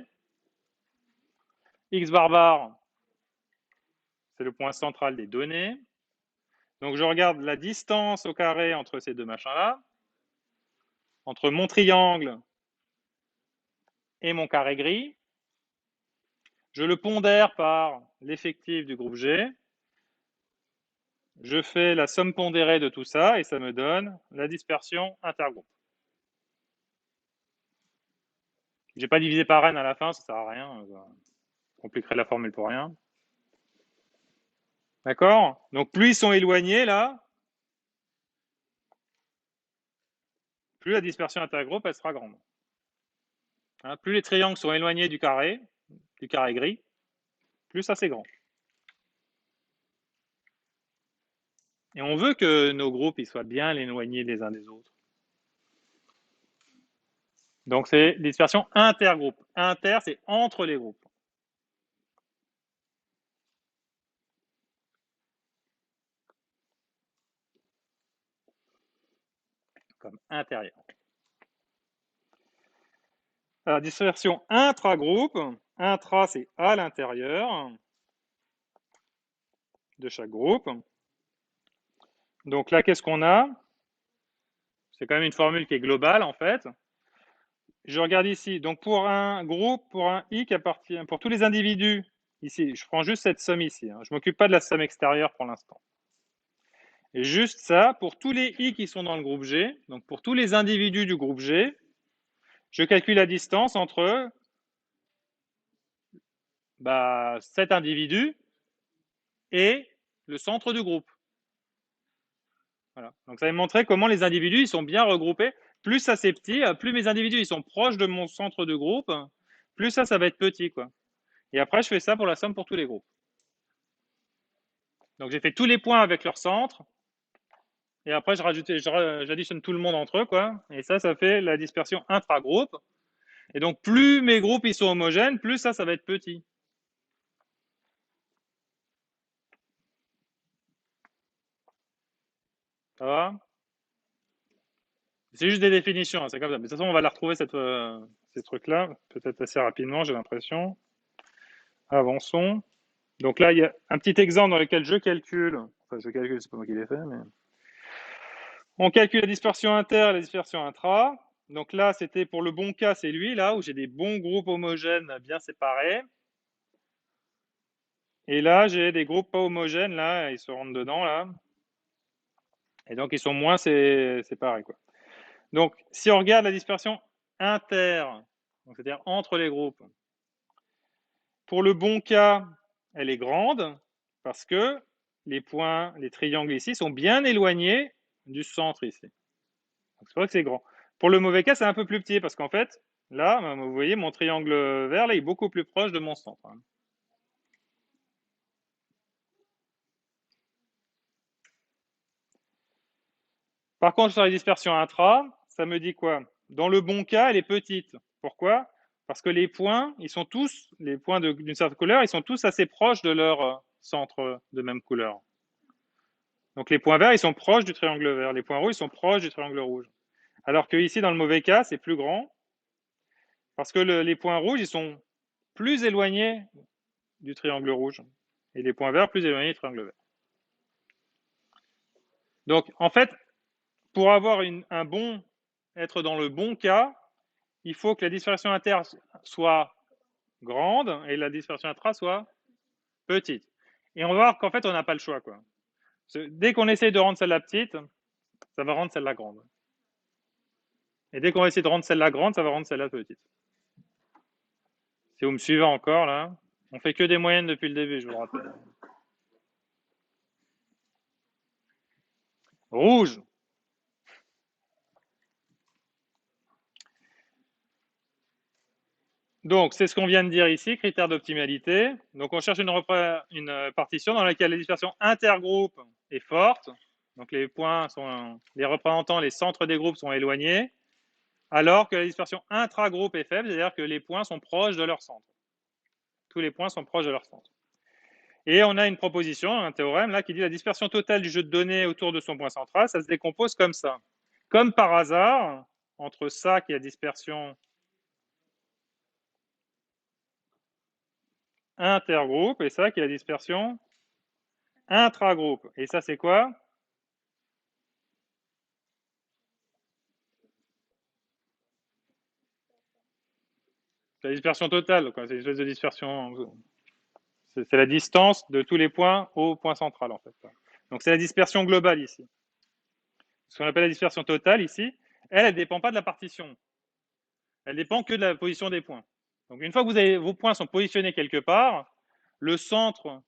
X bar, c'est le point central des données. Donc, je regarde la distance au carré entre ces deux machins-là, entre mon triangle et mon carré gris. Je le pondère par l'effectif du groupe G. Je fais la somme pondérée de tout ça et ça me donne la dispersion intergroupe. J'ai pas divisé par n à la fin, ça sert à rien. Ça compliquerait la formule pour rien. D'accord? Donc plus ils sont éloignés là, plus la dispersion intergroupe elle sera grande. Hein, plus les triangles sont éloignés du carré gris, plus ça c'est grand. Et on veut que nos groupes ils soient bien éloignés les uns des autres. Donc c'est dispersion intergroupe. Inter, c'est entre les groupes. Comme intérieur. Alors, dispersion intragroupe. Intra, c'est à l'intérieur de chaque groupe. Donc là, qu'est-ce qu'on a? C'est quand même une formule qui est globale, en fait. Je regarde ici. Donc, pour un groupe, pour un I qui appartient, pour tous les individus, ici, je prends juste cette somme ici. Hein. Je ne m'occupe pas de la somme extérieure pour l'instant. Et juste ça, pour tous les I qui sont dans le groupe G, donc pour tous les individus du groupe G, je calcule la distance entre cet individu et le centre du groupe. Voilà. Donc ça va me montrer comment les individus ils sont bien regroupés. Plus ça c'est petit, plus mes individus ils sont proches de mon centre de groupe, plus ça va être petit quoi. Et après je fais ça pour la somme pour tous les groupes. Donc j'ai fait tous les points avec leur centre. Et après j'additionne tout le monde entre eux quoi. Et ça fait la dispersion intra-groupe. Et donc plus mes groupes ils sont homogènes, plus ça va être petit. Ça va? C'est juste des définitions, hein, c'est comme ça. Mais de toute façon, on va la retrouver, ces trucs-là, peut-être assez rapidement, j'ai l'impression. Avançons. Donc là, il y a un petit exemple dans lequel je calcule, enfin je calcule, c'est pas moi qui l'ai fait, mais on calcule la dispersion inter et la dispersion intra. Donc là, c'était pour le bon cas, c'est lui, là, où j'ai des bons groupes homogènes bien séparés. Et là, j'ai des groupes pas homogènes, là, ils se rentrent dedans, là. Et donc, ils sont moins séparés, quoi. Donc, si on regarde la dispersion inter, c'est-à-dire entre les groupes, pour le bon cas, elle est grande parce que les points, les triangles ici sont bien éloignés du centre ici. C'est vrai que c'est grand. Pour le mauvais cas, c'est un peu plus petit parce qu'en fait, là, vous voyez, mon triangle vert, là, est beaucoup plus proche de mon centre. Hein. Par contre, sur la dispersion intra, ça me dit quoi? Dans le bon cas, elle est petite. Pourquoi? Parce que les points, ils sont tous, les points d'une certaine couleur, ils sont tous assez proches de leur centre de même couleur. Donc les points verts, ils sont proches du triangle vert. Les points rouges, ils sont proches du triangle rouge. Alors que ici, dans le mauvais cas, c'est plus grand parce que les points rouges, ils sont plus éloignés du triangle rouge et les points verts plus éloignés du triangle vert. Donc, en fait, pour avoir être dans le bon cas, il faut que la dispersion inter soit grande et la dispersion intra soit petite. Et on va voir qu'en fait, on n'a pas le choix, quoi. Dès qu'on essaie de rendre celle-là petite, ça va rendre celle-là grande. Et dès qu'on va essayer de rendre celle-là grande, ça va rendre celle-là petite. Si vous me suivez encore, là, on fait que des moyennes depuis le début, je vous le rappelle. Rouge. Donc, c'est ce qu'on vient de dire ici, critère d'optimalité. Donc, on cherche une partition dans laquelle la dispersion intergroupe est forte. Donc, les représentants, les centres des groupes sont éloignés, alors que la dispersion intragroupe est faible, c'est-à-dire que les points sont proches de leur centre. Tous les points sont proches de leur centre. Et on a une proposition, un théorème là, qui dit la dispersion totale du jeu de données autour de son point central, ça se décompose comme ça. Comme par hasard, entre ça qui est la dispersion intergroupe et ça qui est la dispersion intragroupe. Et ça, c'est quoi? C'est la dispersion totale, c'est une espèce de dispersion. C'est la distance de tous les points au point central, en fait. Donc, c'est la dispersion globale ici. Ce qu'on appelle la dispersion totale ici, elle ne dépend pas de la partition. Elle dépend que de la position des points. Donc, une fois que vos points sont positionnés quelque part, le centre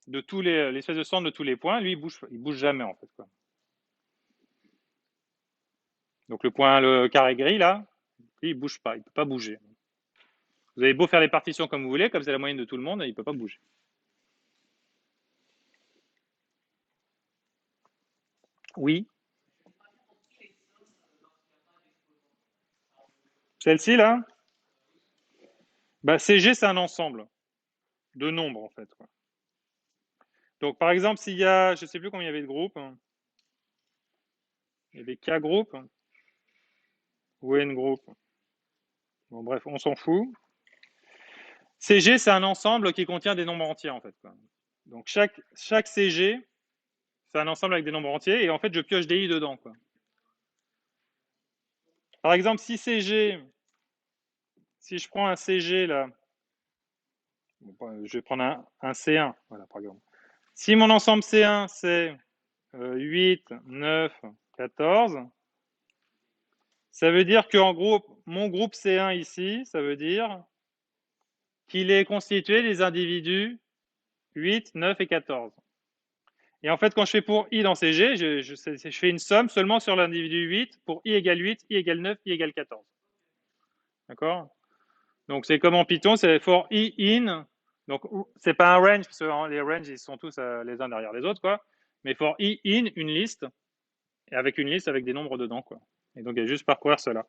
de l'espèce de centre de tous les points, lui, il bouge jamais, en fait. Donc, le carré gris, là, lui, il bouge pas, il peut pas bouger. Vous avez beau faire les partitions comme vous voulez, comme c'est la moyenne de tout le monde, il ne peut pas bouger. Oui. Celle-ci, là, bah, CG, c'est un ensemble de nombres, en fait. Donc, par exemple, s'il y a, je ne sais plus combien il y avait de groupes, il y avait K groupes ou N groupes. Bon, bref, on s'en fout. CG, c'est un ensemble qui contient des nombres entiers, en fait. Donc, chaque CG, c'est un ensemble avec des nombres entiers, et en fait, je pioche des i dedans. Par exemple, si je prends un CG, là, je vais prendre un C1, voilà, par exemple. Si mon ensemble C1, c'est 8, 9, 14, ça veut dire que mon groupe C1 ici, ça veut dire qu'il est constitué des individus 8, 9 et 14. Et en fait, quand je fais pour i dans CG, je fais une somme seulement sur l'individu 8 pour i égale 8, i égale 9, i égale 14. D'accord? Donc c'est comme en Python, c'est for i in. Donc c'est pas un range, parce que les ranges ils sont tous les uns derrière les autres, quoi. Mais for i in, une liste, et avec une liste avec des nombres dedans, quoi. Et donc il y a juste parcourir cela.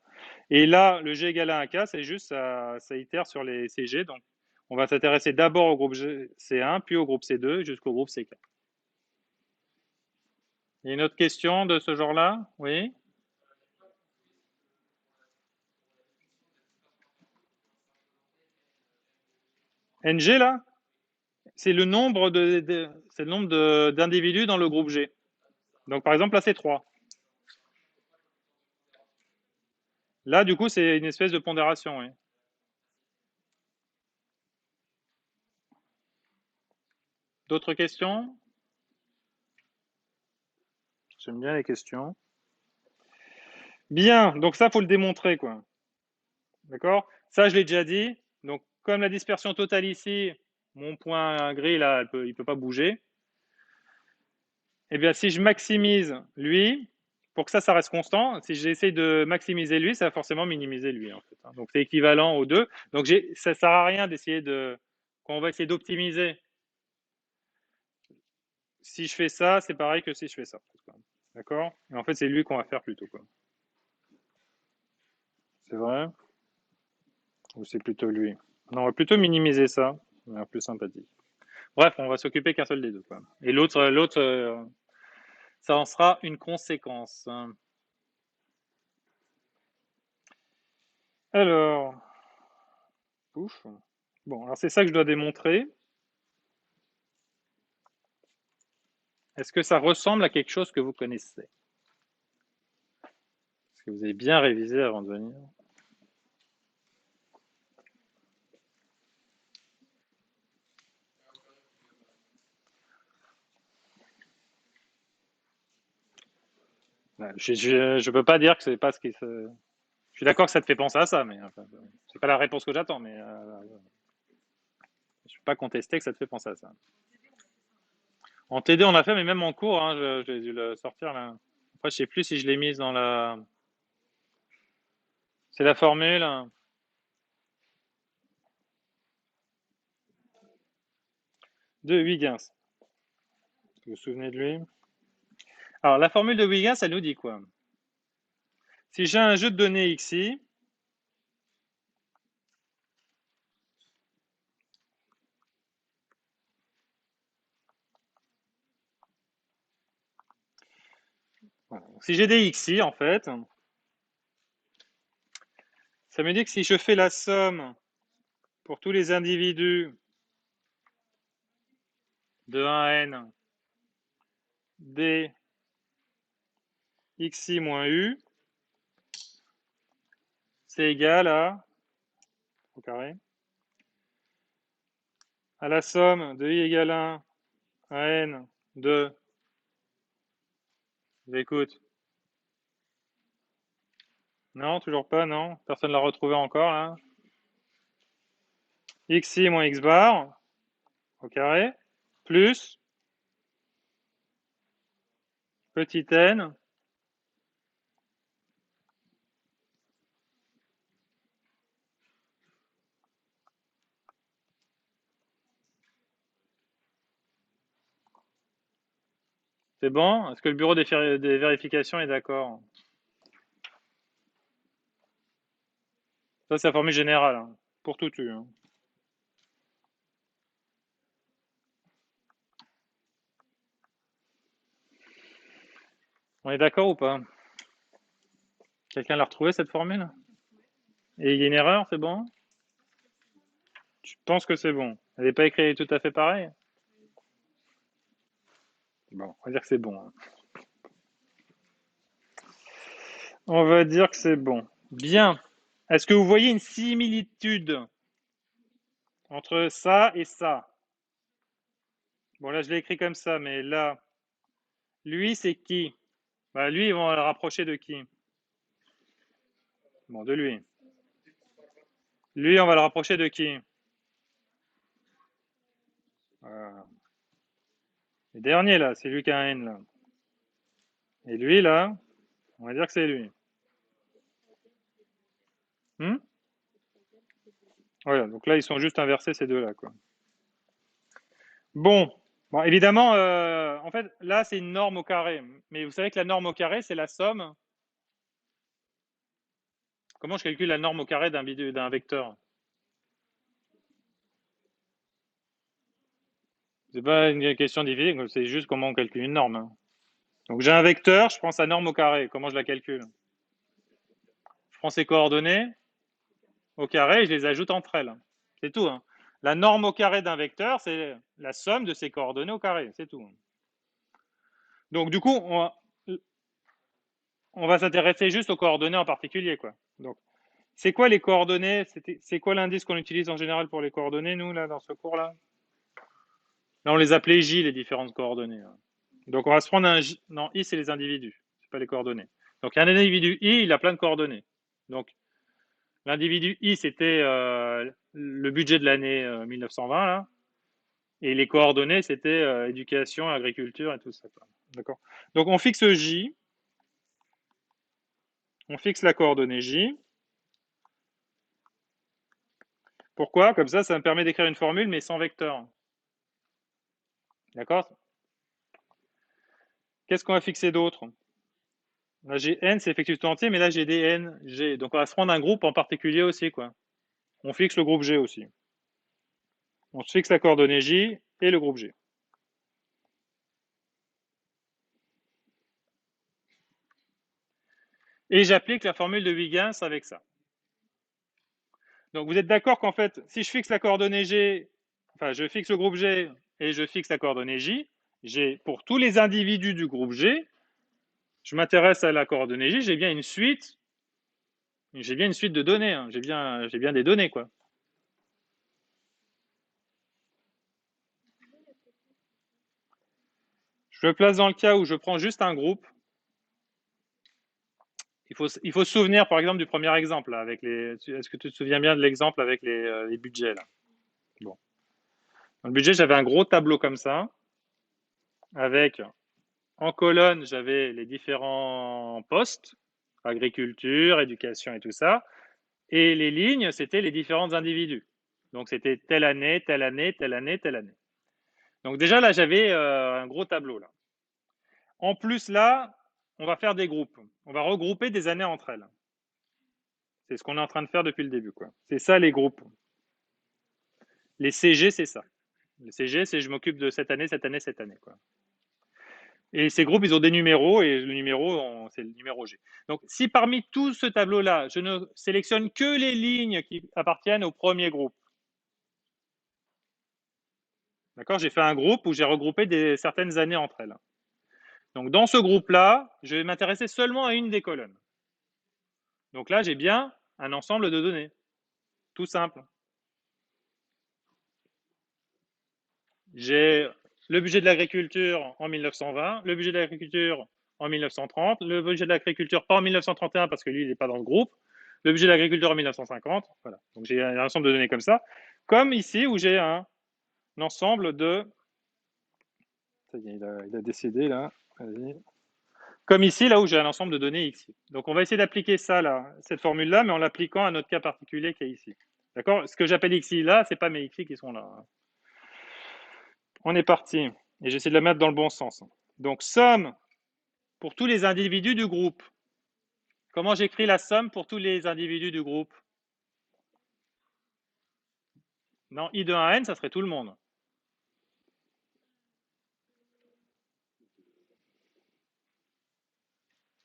Et là, le g égale à 1k, c'est juste ça itère sur les CG. Donc on va s'intéresser d'abord au groupe C1, puis au groupe C2, jusqu'au groupe C4. Il y a une autre question de ce genre-là? Oui? NG, là? C'est le nombre d'individus dans le groupe G. Donc par exemple, là c'est 3. Là, du coup, c'est une espèce de pondération, oui. D'autres questions? J'aime bien les questions. Bien, donc ça, faut le démontrer, quoi. D'accord? Ça, je l'ai déjà dit. Donc, comme la dispersion totale ici, mon point gris, là, il peut pas bouger. Eh bien, si je maximise lui, pour que ça reste constant, si j'essaie de maximiser lui, ça va forcément minimiser lui, en fait. Donc, c'est équivalent aux deux. Donc, ça sert à rien d'essayer quand on va essayer d'optimiser. Si je fais ça, c'est pareil que si je fais ça. D'accord? Et en fait, c'est lui qu'on va faire plutôt, quoi. C'est vrai? Ou c'est plutôt lui? Non, on va plutôt minimiser ça. Ça a plus sympathique. Bref, on va s'occuper qu'un seul des deux, quoi. Et l'autre, ça en sera une conséquence. Alors, ouf. Bon, alors c'est ça que je dois démontrer. Est-ce que ça ressemble à quelque chose que vous connaissez? Est-ce que vous avez bien révisé avant de venir? Je peux pas dire que c'est pas ce qui se. Je suis d'accord que ça te fait penser à ça, mais enfin, c'est pas la réponse que j'attends, mais je peux pas contester que ça te fait penser à ça. En TD, on l'a fait, mais même en cours, hein, j'ai dû le sortir là. Après, je sais plus si je l'ai mise dans la. C'est la formule de Huygens. Vous vous souvenez de lui? Alors, la formule de Huygens, elle nous dit quoi? Si j'ai un jeu de données xi, voilà. Si j'ai des xi, en fait, ça me dit que si je fais la somme pour tous les individus de 1 à n d xi moins u, c'est égal à, au carré, à la somme de i égale 1 à n de, écoute, non, toujours pas, non, personne ne l'a retrouvé encore là, xi moins x bar, au carré, plus petit n, c'est bon? Est-ce que le bureau des vérifications est d'accord? Ça, c'est la formule générale, hein, pour tout U, hein. On est d'accord ou pas? Quelqu'un l'a retrouvé cette formule? Et il y a une erreur, c'est bon? Tu penses que c'est bon? Elle n'est pas écrite tout à fait pareil? Bon, on va dire que c'est bon, hein. On va dire que c'est bon. Bien. Est-ce que vous voyez une similitude entre ça et ça? Bon, là, je l'ai écrit comme ça, mais là, lui, c'est qui? Bah, lui, ils vont le rapprocher de qui? Bon, de lui. Lui, on va le rapprocher de qui? Le dernier, là, c'est lui qui a un N, là. Et lui, là, on va dire que c'est lui. Hmm. Voilà, donc là, ils sont juste inversés, ces deux-là, quoi. Bon, bon évidemment, en fait, là, c'est une norme au carré. Mais vous savez que la norme au carré, c'est la somme. Comment je calcule la norme au carré d'un vecteur? C'est pas une question difficile, c'est juste comment on calcule une norme, hein. Donc j'ai un vecteur, je prends sa norme au carré. Comment je la calcule? Je prends ses coordonnées au carré et je les ajoute entre elles. C'est tout, hein. La norme au carré d'un vecteur, c'est la somme de ses coordonnées au carré. C'est tout. Donc du coup, on va s'intéresser juste aux coordonnées en particulier, quoi. Donc, c'est quoi les coordonnées? C'est quoi l'indice qu'on utilise en général pour les coordonnées, nous, là, dans ce cours-là? Là, on les appelait J, les différentes coordonnées, hein. Donc, on va se prendre un J. Non, I, c'est les individus, c'est pas les coordonnées. Donc, il y a un individu I, il a plein de coordonnées. Donc, l'individu I, c'était le budget de l'année 1920, là. Et les coordonnées, c'était éducation, agriculture et tout ça. D'accord. Donc, on fixe J, on fixe la coordonnée J. Pourquoi? Comme ça me permet d'écrire une formule, mais sans vecteur. D'accord? Qu'est-ce qu'on va fixer d'autre? Là, j'ai n, c'est effectif tout entier, mais là, j'ai des n, g. Donc, on va se prendre un groupe en particulier aussi, quoi. On fixe le groupe G aussi. On se fixe la coordonnée J et le groupe G. Et j'applique la formule de Huygens avec ça. Donc, vous êtes d'accord qu'en fait, si je fixe la coordonnée G, enfin, je fixe le groupe G et je fixe la coordonnée J, j'ai pour tous les individus du groupe G, je m'intéresse à la coordonnée J, j'ai bien une suite de données, hein. J'ai bien des données, quoi. Je me place dans le cas où je prends juste un groupe. Il faut se souvenir, par exemple, du premier exemple. Là, avec les. Est-ce que tu te souviens bien de l'exemple avec les budgets là? Bon. Dans le budget, j'avais un gros tableau comme ça. avec, en colonne, j'avais les différents postes, agriculture, éducation et tout ça, et les lignes, c'était les différents individus. Donc c'était telle année, telle année, telle année, telle année. Donc déjà là, j'avais un gros tableau là. En plus là, on va faire des groupes. On va regrouper des années entre elles. C'est ce qu'on est en train de faire depuis le début, quoi. C'est ça les groupes. Les CG, c'est ça. Les CG, c'est je m'occupe de cette année, cette année, cette année, quoi. Et ces groupes, ils ont des numéros et le numéro, c'est le numéro G. Donc, si parmi tout ce tableau-là, je ne sélectionne que les lignes qui appartiennent au premier groupe, d'accord, j'ai fait un groupe où j'ai regroupé certaines années entre elles. Donc, dans ce groupe-là, je vais m'intéresser seulement à une des colonnes. Donc là, j'ai bien un ensemble de données. Tout simple. J'ai le budget de l'agriculture en 1920, le budget de l'agriculture en 1930, le budget de l'agriculture pas en 1931 parce que lui, il n'est pas dans le groupe, le budget de l'agriculture en 1950. Voilà. Donc j'ai un ensemble de données comme ça. Comme ici où j'ai un ensemble de. Ça y est, il a décédé là. Vas-y. Comme ici, là où j'ai un ensemble de données ici. Donc on va essayer d'appliquer ça, là, cette formule-là, mais en l'appliquant à notre cas particulier qui est ici. D'accord. Ce que j'appelle xi là, c'est pas mes xi qui sont là. On est parti. Et j'essaie de la mettre dans le bon sens. Donc, somme pour tous les individus du groupe. Comment j'écris la somme pour tous les individus du groupe? Non, I de 1 à n, ça serait tout le monde.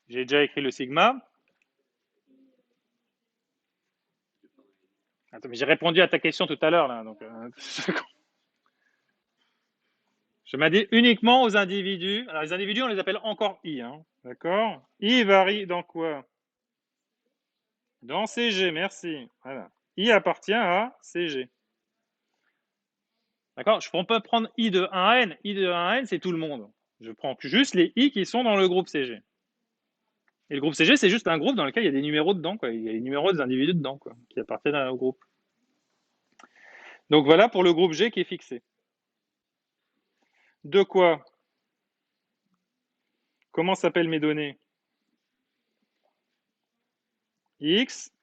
J'ai déjà écrit le sigma. Attends, mais j'ai répondu à ta question tout à l'heure, là. Donc, je m'ai dit uniquement aux individus. Alors, les individus, on les appelle encore I. Hein. D'accord? I varie dans quoi? Dans CG, merci. Voilà. I appartient à CG. D'accord? Je ne peux pas prendre I de 1 à n. I de 1 à n, c'est tout le monde. Je prends juste les I qui sont dans le groupe CG. Et le groupe CG, c'est juste un groupe dans lequel il y a des numéros dedans, quoi. Il y a les numéros des individus dedans, quoi, qui appartiennent au groupe. Donc voilà pour le groupe G qui est fixé. De quoi? Comment s'appellent mes données? X,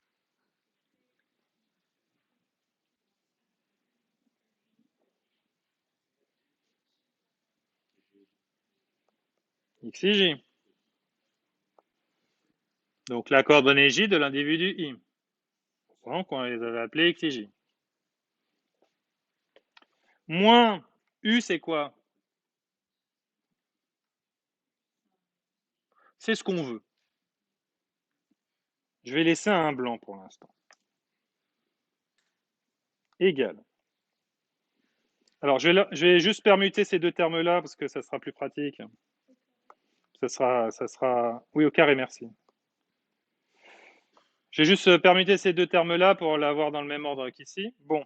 X et J. Donc la coordonnée J de l'individu I. Donc on les avait appelés X et J. Moins U, c'est quoi? C'est ce qu'on veut. Je vais laisser un blanc pour l'instant. Égal. Alors je vais juste permuter ces deux termes-là parce que ça sera plus pratique. Ça sera. Oui, au carré, merci. J'ai juste permuté ces deux termes-là pour l'avoir dans le même ordre qu'ici. Bon.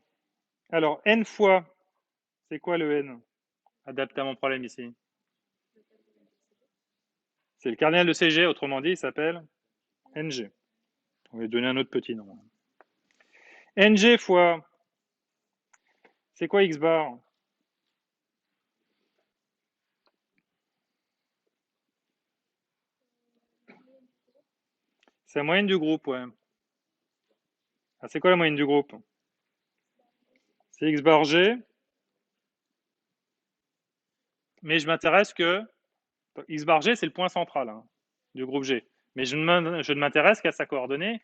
Alors, n fois, c'est quoi le n? Adapté à mon problème ici. C'est le cardinal de CG, autrement dit, il s'appelle NG. On va lui donner un autre petit nom. NG fois, c'est quoi X bar? C'est la moyenne du groupe, ouais. Ah, c'est quoi la moyenne du groupe? C'est X bar G. Mais je m'intéresse que X bar G, c'est le point central hein, du groupe G. Mais je ne m'intéresse qu'à sa coordonnée.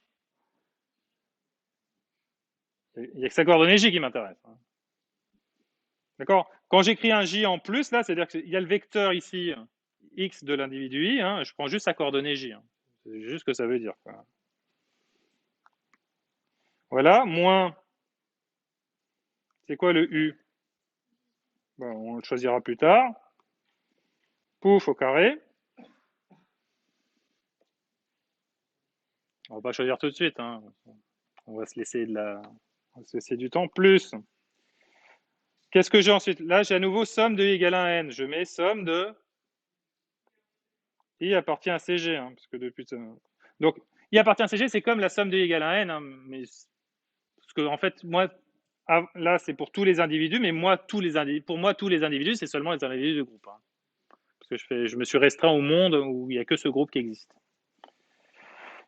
Il n'y a que sa coordonnée J qui m'intéresse. Hein. D'accord? Quand j'écris un J en plus, là, c'est-à-dire qu'il y a le vecteur ici, X de l'individu I, hein, je prends juste sa coordonnée J. Hein. C'est juste ce que ça veut dire. Quoi. Voilà, moins, c'est quoi le U? Bon, on le choisira plus tard. Pouf au carré. On va pas choisir tout de suite. Hein. On va se laisser on va se laisser du temps. Plus. Qu'est-ce que j'ai ensuite? Là, j'ai à nouveau somme de I égale à n. Je mets somme de I appartient à CG. Hein, parce que depuis... Donc, I appartient à CG, c'est comme la somme de I égale à n. Hein, mais parce que, en fait, moi, là, c'est pour tous les individus, mais moi, pour moi, tous les individus, c'est seulement les individus du groupe. Hein. parce que je me suis restreint au monde où il n'y a que ce groupe qui existe.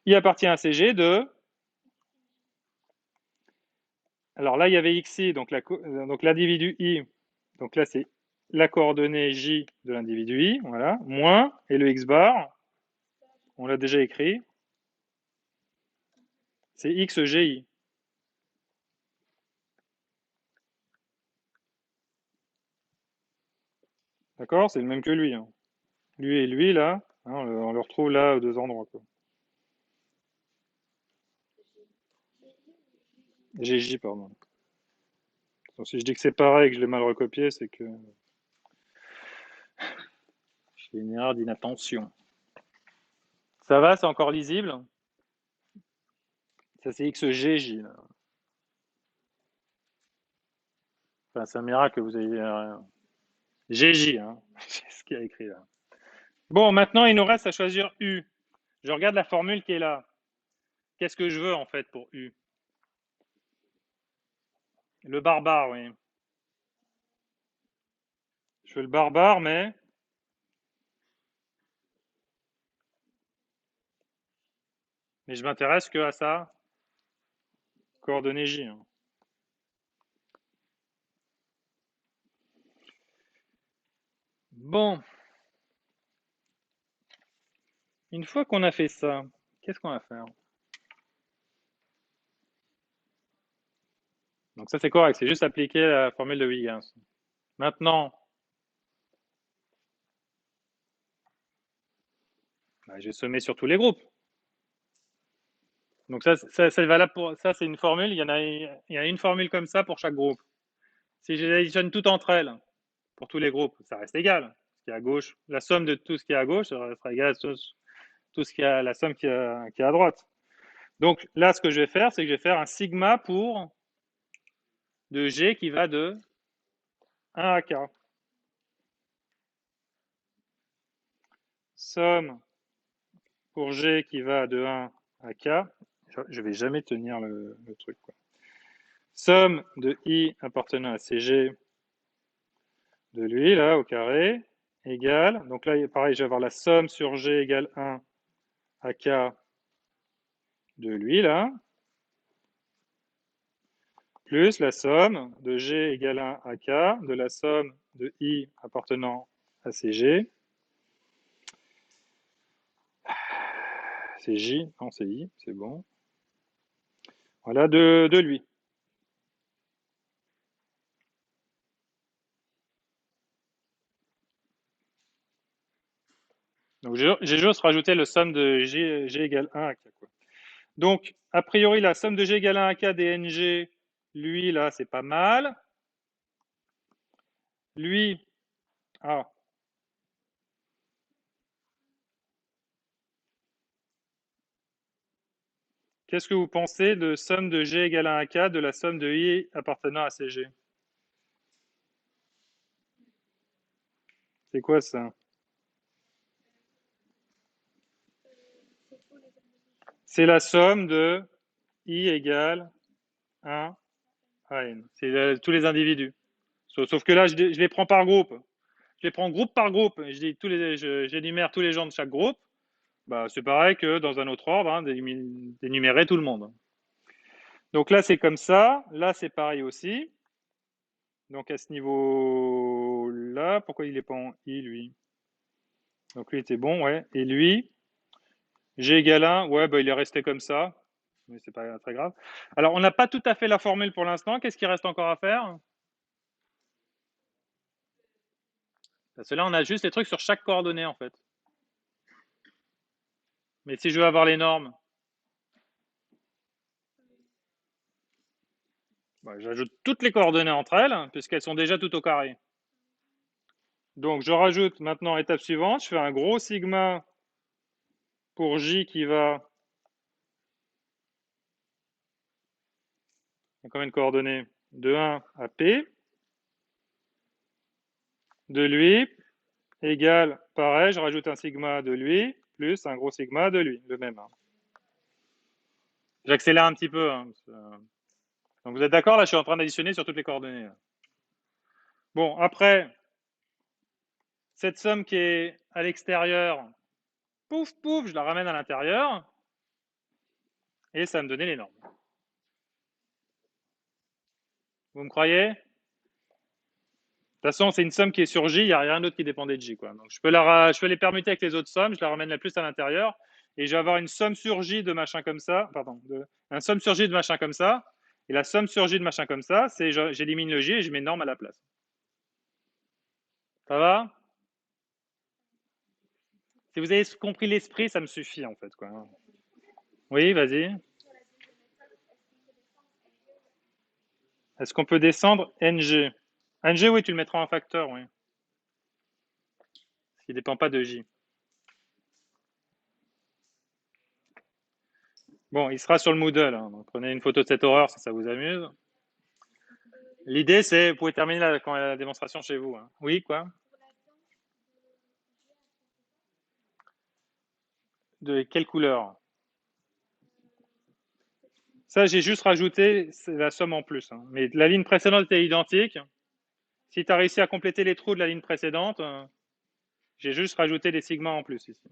I appartient à CG de... Alors là, il y avait XI, donc l'individu I. Donc là, c'est la coordonnée J de l'individu I, voilà, moins, et le X bar, on l'a déjà écrit, c'est XGI. D'accord? C'est le même que lui. Hein. Lui et lui, là, hein, on le retrouve là aux deux endroits. Quoi. GJ, pardon. Donc, si je dis que c'est pareil et que je l'ai mal recopié, c'est que j'ai une erreur d'inattention. Ça va, c'est encore lisible? Ça, c'est XGJ. Là. Enfin, c'est un miracle que vous ayez... GJ, hein. c'est ce qu'il y a écrit là. Bon, maintenant, il nous reste à choisir U. Je regarde la formule qui est là. Qu'est-ce que je veux, en fait, pour U? Le barbare, oui. Je veux le barbare, mais je m'intéresse que à ça. Coordonnée J. Hein. Bon. Une fois qu'on a fait ça, qu'est-ce qu'on va faire? Donc ça, c'est correct. C'est juste appliquer la formule de Huygens. Maintenant, je vais sommer sur tous les groupes. Donc ça c'est valable pour ça, c'est une formule. Il y a une formule comme ça pour chaque groupe. Si j'additionne tout entre elles pour tous les groupes, ça reste égal. Ce qui est à gauche, la somme de tout ce qui est à gauche sera égale à tout ce qui est la somme qui est à droite. Donc là, ce que je vais faire, c'est que je vais faire un sigma pour de G qui va de 1 à K. Somme pour G qui va de 1 à K. Je vais jamais tenir le truc. Quoi. Somme de I appartenant à CG de lui, là, au carré, égale, donc là, pareil, je vais avoir la somme sur G égale 1 à K de lui, là, plus la somme de G égale 1 à K de la somme de I appartenant à CG. C'est J, non, c'est I, c'est bon. Voilà, de lui. Donc, j'ai juste rajouté le somme de G égale 1 à K. Quoi. Donc, a priori, la somme de G égale 1 à K dNG, lui, là, c'est pas mal. Lui, ah. Qu'est-ce que vous pensez de somme de G égale 1 à K de la somme de I appartenant à CG? C'est quoi ça? C'est la somme de I égale 1 à N. C'est tous les individus. Sauf que là, je les prends par groupe. Je les prends groupe par groupe. Je dis j'énumère tous les gens de chaque groupe. Bah, c'est pareil que dans un autre ordre, hein, d'énumérer tout le monde. Donc là, c'est comme ça. Là, c'est pareil aussi. Donc à ce niveau-là, pourquoi il n'est pas en I, lui? Donc lui était bon, ouais. Et lui, G égale 1, ouais, bah, il est resté comme ça. Mais c'est pas très grave. Alors, on n'a pas tout à fait la formule pour l'instant. Qu'est-ce qu'il reste encore à faire? Parce que là, on a juste les trucs sur chaque coordonnée, en fait. Mais si je veux avoir les normes, bah, j'ajoute toutes les coordonnées entre elles, puisqu'elles sont déjà toutes au carré. Donc, je rajoute maintenant, étape suivante, je fais un gros sigma pour J qui va... Il y a combien de coordonnées? De 1 à P. De lui, égale, pareil, je rajoute un sigma de lui, plus un gros sigma de lui, le même. Hein. J'accélère un petit peu. Hein, donc vous êtes d'accord, là, je suis en train d'additionner sur toutes les coordonnées. Là. Bon, après, Cette somme qui est à l'extérieur, pouf, pouf, je la ramène à l'intérieur. Et ça va me donner les normes. Vous me croyez? De toute façon, c'est une somme qui est sur J, il n'y a rien d'autre qui dépendait de J, quoi. Donc, je peux les permuter avec les autres sommes, je la ramène la plus à l'intérieur, et je vais avoir une somme sur J de machin comme ça, un somme sur J de machin comme ça, et la somme sur J de machin comme ça, c'est j'élimine le J et je mets norme à la place. Ça va? Si vous avez compris l'esprit, ça me suffit, en fait, quoi. Oui, vas-y. Est-ce qu'on peut descendre NG? NG, oui, tu le mettras en facteur, oui. Parce qu'il ne dépend pas de J. Bon, il sera sur le Moodle, hein, donc prenez une photo de cette horreur si ça vous amuse. L'idée, c'est, vous pouvez terminer la démonstration chez vous. Hein. Oui, quoi? De quelle couleur? Ça, j'ai juste rajouté la somme en plus. Hein. Mais la ligne précédente était identique. Si tu as réussi à compléter les trous de la ligne précédente, j'ai juste rajouté des sigmas en plus ici.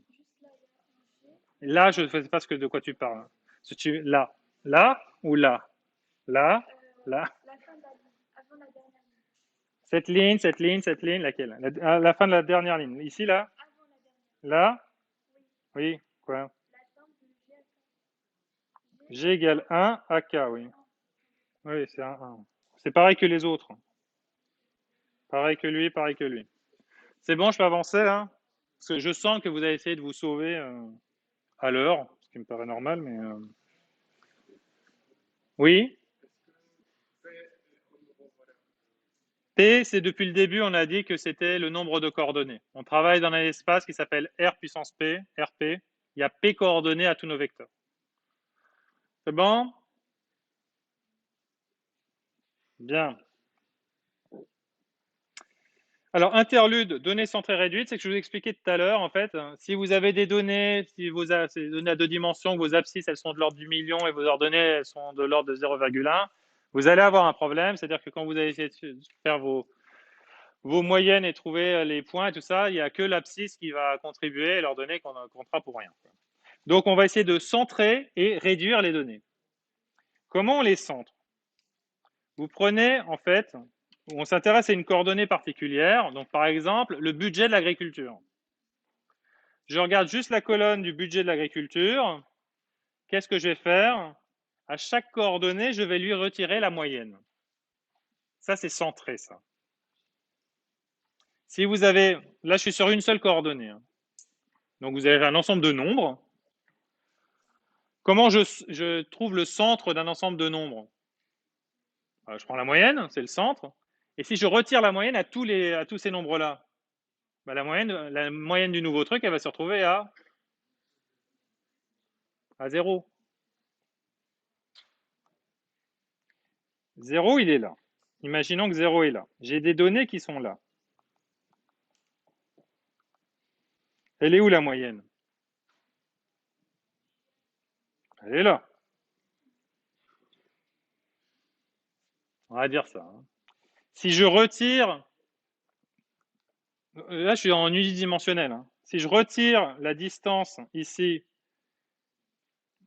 Là, je ne sais pas de quoi tu parles. Là. Là ou là? Là? Là? Cette ligne, laquelle? La fin de la dernière ligne. Ici, là? Là? Oui, quoi? G égale 1 à K, oui. Oui, c'est 1. C'est pareil que les autres. Pareil que lui, pareil que lui. C'est bon, je peux avancer là? Parce que je sens que vous avez essayé de vous sauver à l'heure, ce qui me paraît normal, mais... Oui? P, c'est depuis le début, on a dit que c'était le nombre de coordonnées. On travaille dans un espace qui s'appelle R puissance P, RP. Il y a P coordonnées à tous nos vecteurs. C'est bon? Bien. Alors, interlude, données centrées réduites, c'est que je vous expliquais tout à l'heure, en fait, si vous avez des données, si c'est des données à 2 dimensions, vos abscisses, elles sont de l'ordre du million et vos ordonnées, elles sont de l'ordre de 0,1, vous allez avoir un problème, c'est-à-dire que quand vous allez essayer de faire vos moyennes et trouver les points et tout ça, il n'y a que l'abscisse qui va contribuer et leur donner qu'on comptera pour rien. Donc, on va essayer de centrer et réduire les données. Comment on les centre? Vous prenez, en fait, on s'intéresse à une coordonnée particulière, donc par exemple, le budget de l'agriculture. Je regarde juste la colonne du budget de l'agriculture. Qu'est-ce que je vais faire? À chaque coordonnée, je vais lui retirer la moyenne. Ça, c'est centré, ça. Si vous avez... Là, je suis sur une seule coordonnée. Hein. Donc, vous avez un ensemble de nombres. Comment je trouve le centre d'un ensemble de nombres? Je prends la moyenne, c'est le centre. Et si je retire la moyenne à tous ces nombres-là, la moyenne du nouveau truc, elle va se retrouver à 0. 0, il est là. Imaginons que 0 est là. J'ai des données qui sont là. Elle est où la moyenne? Elle est là. On va dire ça. Hein. Si je retire, là je suis en unidimensionnel. Hein. Si je retire la distance ici,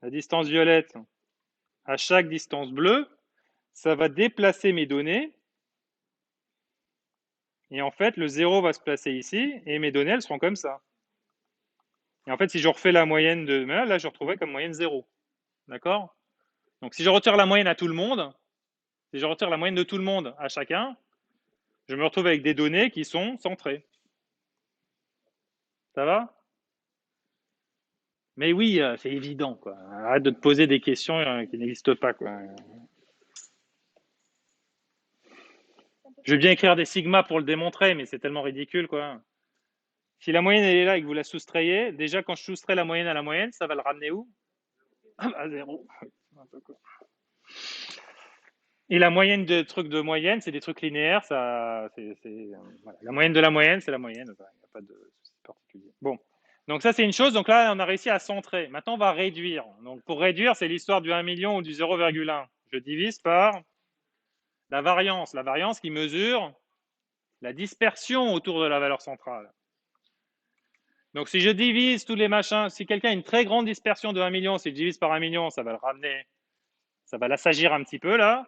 la distance violette, à chaque distance bleue, ça va déplacer mes données. Et en fait, le 0 va se placer ici et mes données, elles seront comme ça. Et en fait, si je refais la moyenne de là, je retrouverai comme moyenne 0. D'accord? Donc si je retire la moyenne à tout le monde, si je retire la moyenne de tout le monde à chacun, je me retrouve avec des données qui sont centrées. Ça va? Mais oui, c'est évident, quoi. Arrête de te poser des questions qui n'existent pas, quoi. Je vais bien écrire des sigmas pour le démontrer, mais c'est tellement ridicule, quoi. Si la moyenne elle est là et que vous la soustrayez, déjà quand je soustrais la moyenne à la moyenne, ça va le ramener où? À 0. Et la moyenne de trucs de moyenne, c'est des trucs linéaires, ça, voilà. La moyenne de la moyenne, c'est la moyenne. Il n'y a pas de souci particulier. Bon. Donc ça, c'est une chose. Donc là, on a réussi à centrer. Maintenant, on va réduire. Donc pour réduire, c'est l'histoire du 1 million ou du 0,1. Je divise par la variance. La variance qui mesure la dispersion autour de la valeur centrale. Donc, si je divise tous les machins, si quelqu'un a une très grande dispersion de 1 million, si je divise par 1 million, ça va le ramener, ça va l'assagir un petit peu là.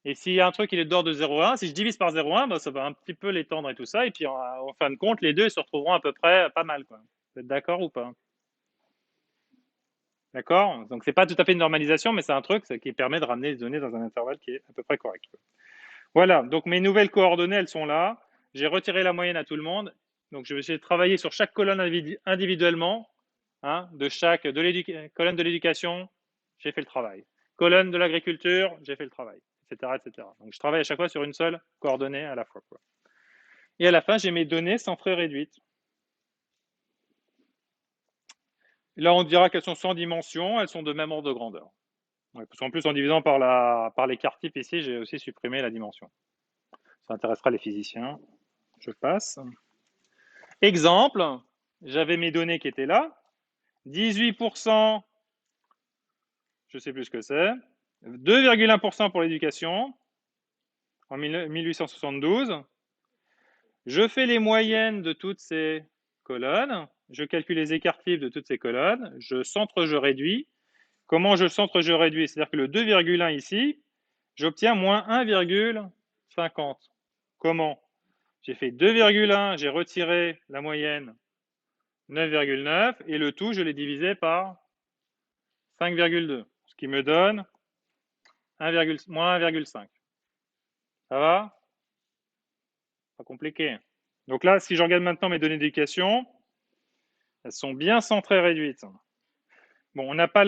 Et s'il y a un truc qui est d'ordre de 0,1, si je divise par 0,1, bah, ça va un petit peu l'étendre et tout ça. Et puis, en fin de compte, les deux se retrouveront à peu près pas mal, quoi. Vous êtes d'accord ou pas? D'accord? Donc, c'est pas tout à fait une normalisation, mais c'est un truc qui permet de ramener les données dans un intervalle qui est à peu près correct. Voilà. Donc, mes nouvelles coordonnées, elles sont là. J'ai retiré la moyenne à tout le monde. Donc, je vais essayer de travailler sur chaque colonne individuellement, hein, colonne de l'éducation, j'ai fait le travail. Colonne de l'agriculture, j'ai fait le travail, etc., etc. Donc, je travaille à chaque fois sur une seule coordonnée à la fois, quoi. Et à la fin, j'ai mes données sans frais réduites. Là, on dira qu'elles sont sans dimension, elles sont de même ordre de grandeur. Ouais, parce qu'en plus, en divisant par l'écart type ici, j'ai aussi supprimé la dimension. Ça intéressera les physiciens. Je passe. Exemple, j'avais mes données qui étaient là. 18%, je ne sais plus ce que c'est. 2,1% pour l'éducation en 1872. Je fais les moyennes de toutes ces colonnes. Je calcule les écarts types de toutes ces colonnes. Je centre, je réduis. Comment je centre, je réduis? C'est-à-dire que le 2,1 ici, j'obtiens moins 1,50. Comment? J'ai fait 2,1, j'ai retiré la moyenne 9,9 et le tout, je l'ai divisé par 5,2, ce qui me donne moins 1,5. Ça va? Pas compliqué. Donc là, si je regarde maintenant mes données d'éducation, elles sont bien centrées réduites. Bon, on n'a pas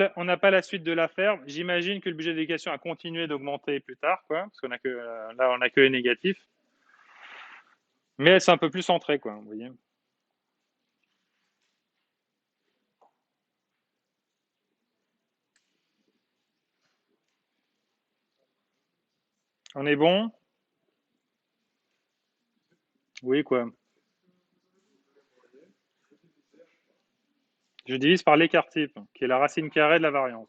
la suite de l'affaire. J'imagine que le budget d'éducation a continué d'augmenter plus tard, quoi, parce qu'on a que là, on a que les négatifs. Mais c'est un peu plus centré, quoi, vous voyez. On est bon? Oui, quoi. Je divise par l'écart type, qui est la racine carrée de la variance.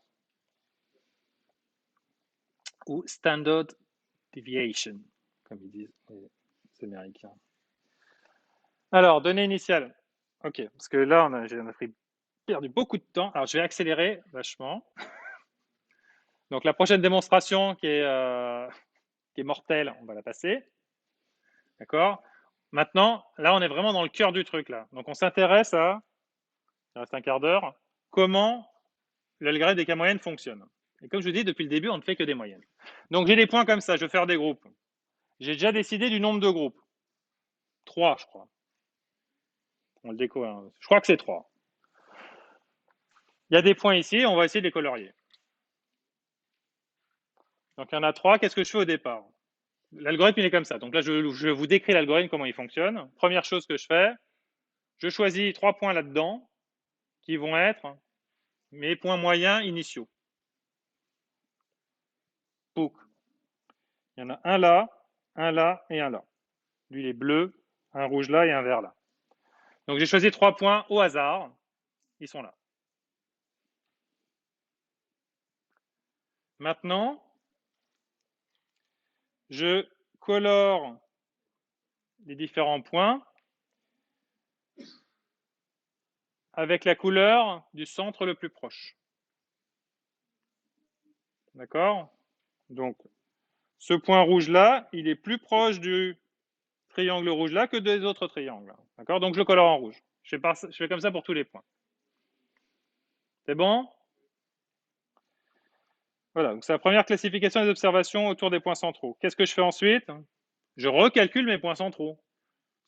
Ou standard deviation, comme ils disent les Américains. Alors, données initiales. Ok, parce que là, on a perdu beaucoup de temps. Alors, je vais accélérer vachement. Donc, la prochaine démonstration qui est mortelle, on va la passer. D'accord? Maintenant, là, on est vraiment dans le cœur du truc, là. Donc, on s'intéresse à, il reste un quart d'heure, comment l'algorithme des cas moyennes fonctionne. Et comme je vous dis, depuis le début, on ne fait que des moyennes. Donc, j'ai des points comme ça, je vais faire des groupes. J'ai déjà décidé du nombre de groupes. 3, je crois. On le déco, hein. Je crois que c'est 3. Il y a des points ici, on va essayer de les colorier. Donc, il y en a 3. Qu'est-ce que je fais au départ? L'algorithme, il est comme ça. Donc là, je vous décris l'algorithme, comment il fonctionne. Première chose que je fais, je choisis 3 points là-dedans qui vont être mes points moyens initiaux. Pouc. Il y en a un là et un là. Lui, il est bleu, un rouge là et un vert là. Donc j'ai choisi 3 points au hasard. Ils sont là. Maintenant, je colore les différents points avec la couleur du centre le plus proche. D'accord? Donc, ce point rouge là, il est plus proche du triangle rouge là que des autres triangles. D'accord? Donc, je le colore en rouge. Je fais comme ça pour tous les points. C'est bon? Voilà, donc c'est la première classification des observations autour des points centraux. Qu'est-ce que je fais ensuite? Je recalcule mes points centraux.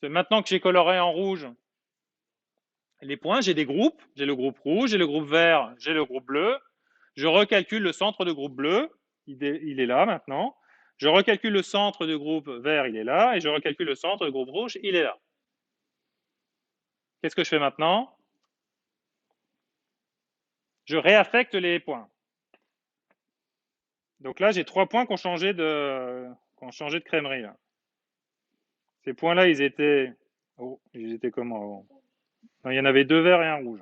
Maintenant que j'ai coloré en rouge les points, j'ai des groupes. J'ai le groupe rouge, j'ai le groupe vert, j'ai le groupe bleu. Je recalcule le centre de groupe bleu. Il est là maintenant. Je recalcule le centre du groupe vert, il est là. Et je recalcule le centre du groupe rouge, il est là. Qu'est-ce que je fais maintenant? Je réaffecte les points. Donc là, j'ai 3 points qui ont changé de crèmerie. Là. Ces points-là, ils étaient comment? Non, il y en avait 2 verts et un rouge.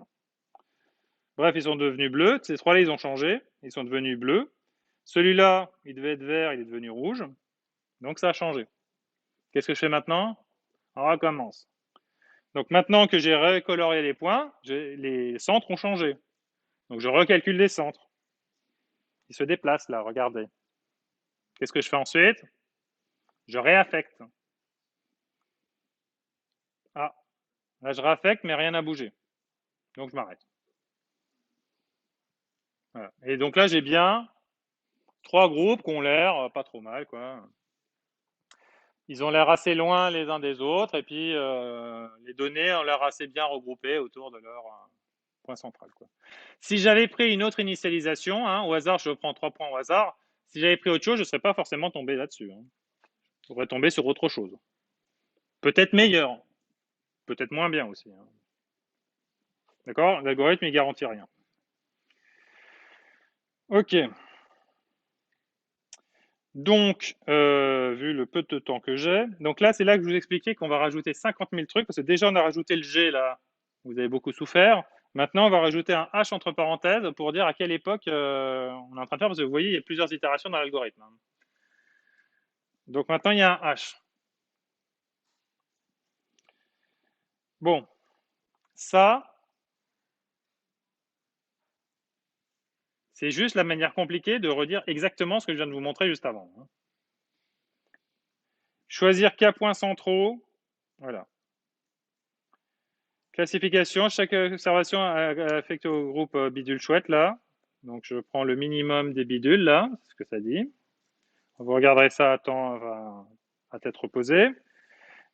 Bref, ils sont devenus bleus. Ces 3-là, ils ont changé. Ils sont devenus bleus. Celui-là, il devait être vert, il est devenu rouge. Donc ça a changé. Qu'est-ce que je fais maintenant? On recommence. Donc maintenant que j'ai recoloré les points, les centres ont changé. Donc je recalcule les centres. Ils se déplacent là, regardez. Qu'est-ce que je fais ensuite? Je réaffecte. Ah, là je réaffecte, mais rien n'a bougé. Donc je m'arrête. Voilà. Et donc là j'ai bien 3 groupes qui ont l'air pas trop mal, quoi. Ils ont l'air assez loin les uns des autres, et puis les données ont l'air assez bien regroupées autour de leur point central, quoi. Si j'avais pris une autre initialisation, hein, au hasard, je prends 3 points au hasard, si j'avais pris autre chose, je ne serais pas forcément tombé là-dessus. Hein. Je pourrais tomber sur autre chose. Peut-être meilleur, peut-être moins bien aussi. Hein. D'accord? L'algorithme, il garantit rien. Ok. Donc, vu le peu de temps que j'ai, donc là, c'est là que je vous expliquais qu'on va rajouter 50 000 trucs, parce que déjà, on a rajouté le G, là, vous avez beaucoup souffert. Maintenant, on va rajouter un H entre parenthèses pour dire à quelle époque on est en train de faire, parce que vous voyez, il y a plusieurs itérations dans l'algorithme. Hein. Donc maintenant, il y a un H. Bon, ça, c'est juste la manière compliquée de redire exactement ce que je viens de vous montrer juste avant. Hein. Choisir K points centraux, voilà. Classification, chaque observation affecte au groupe bidule chouette, là. Donc je prends le minimum des bidules, là, c'est ce que ça dit. Vous regarderez ça à temps, à tête reposée.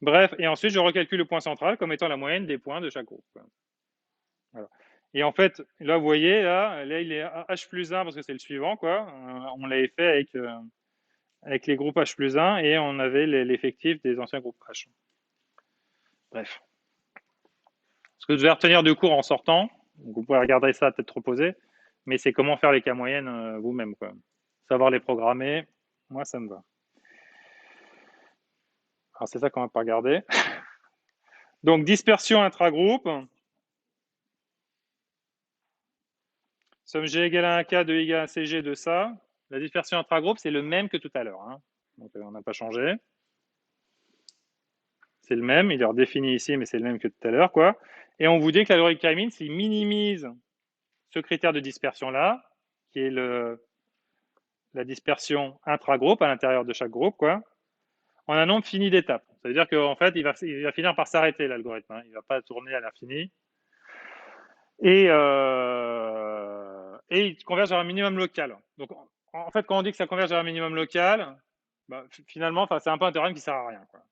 Bref, et ensuite je recalcule le point central comme étant la moyenne des points de chaque groupe. Voilà. Et en fait, là, vous voyez, là il est H plus 1 parce que c'est le suivant, quoi. On l'avait fait avec les groupes H plus 1 et on avait l'effectif des anciens groupes H. Bref. Ce que vous devez retenir du cours en sortant, donc vous pouvez regarder ça à tête reposée, mais c'est comment faire les cas moyennes vous-même, quoi. Savoir les programmer, moi ça me va. Alors c'est ça qu'on va pas regarder. Donc dispersion intragroupe. Somme G égale à 1K de I égale à CG de ça. La dispersion intragroupe, c'est le même que tout à l'heure. Hein. Donc on n'a pas changé. C'est le même, il est redéfini ici, mais c'est le même que tout à l'heure, quoi. Et on vous dit que l'algorithme K-means, il minimise ce critère de dispersion-là, qui est la dispersion intragroupe à l'intérieur de chaque groupe, quoi, en un nombre fini d'étapes. Ça veut dire qu'en fait, il va finir par s'arrêter, l'algorithme. Hein. Il ne va pas tourner à l'infini. Et il converge vers un minimum local. Donc, en fait, quand on dit que ça converge vers un minimum local, bah, finalement, c'est un peu un théorème qui ne sert à rien. Quoi.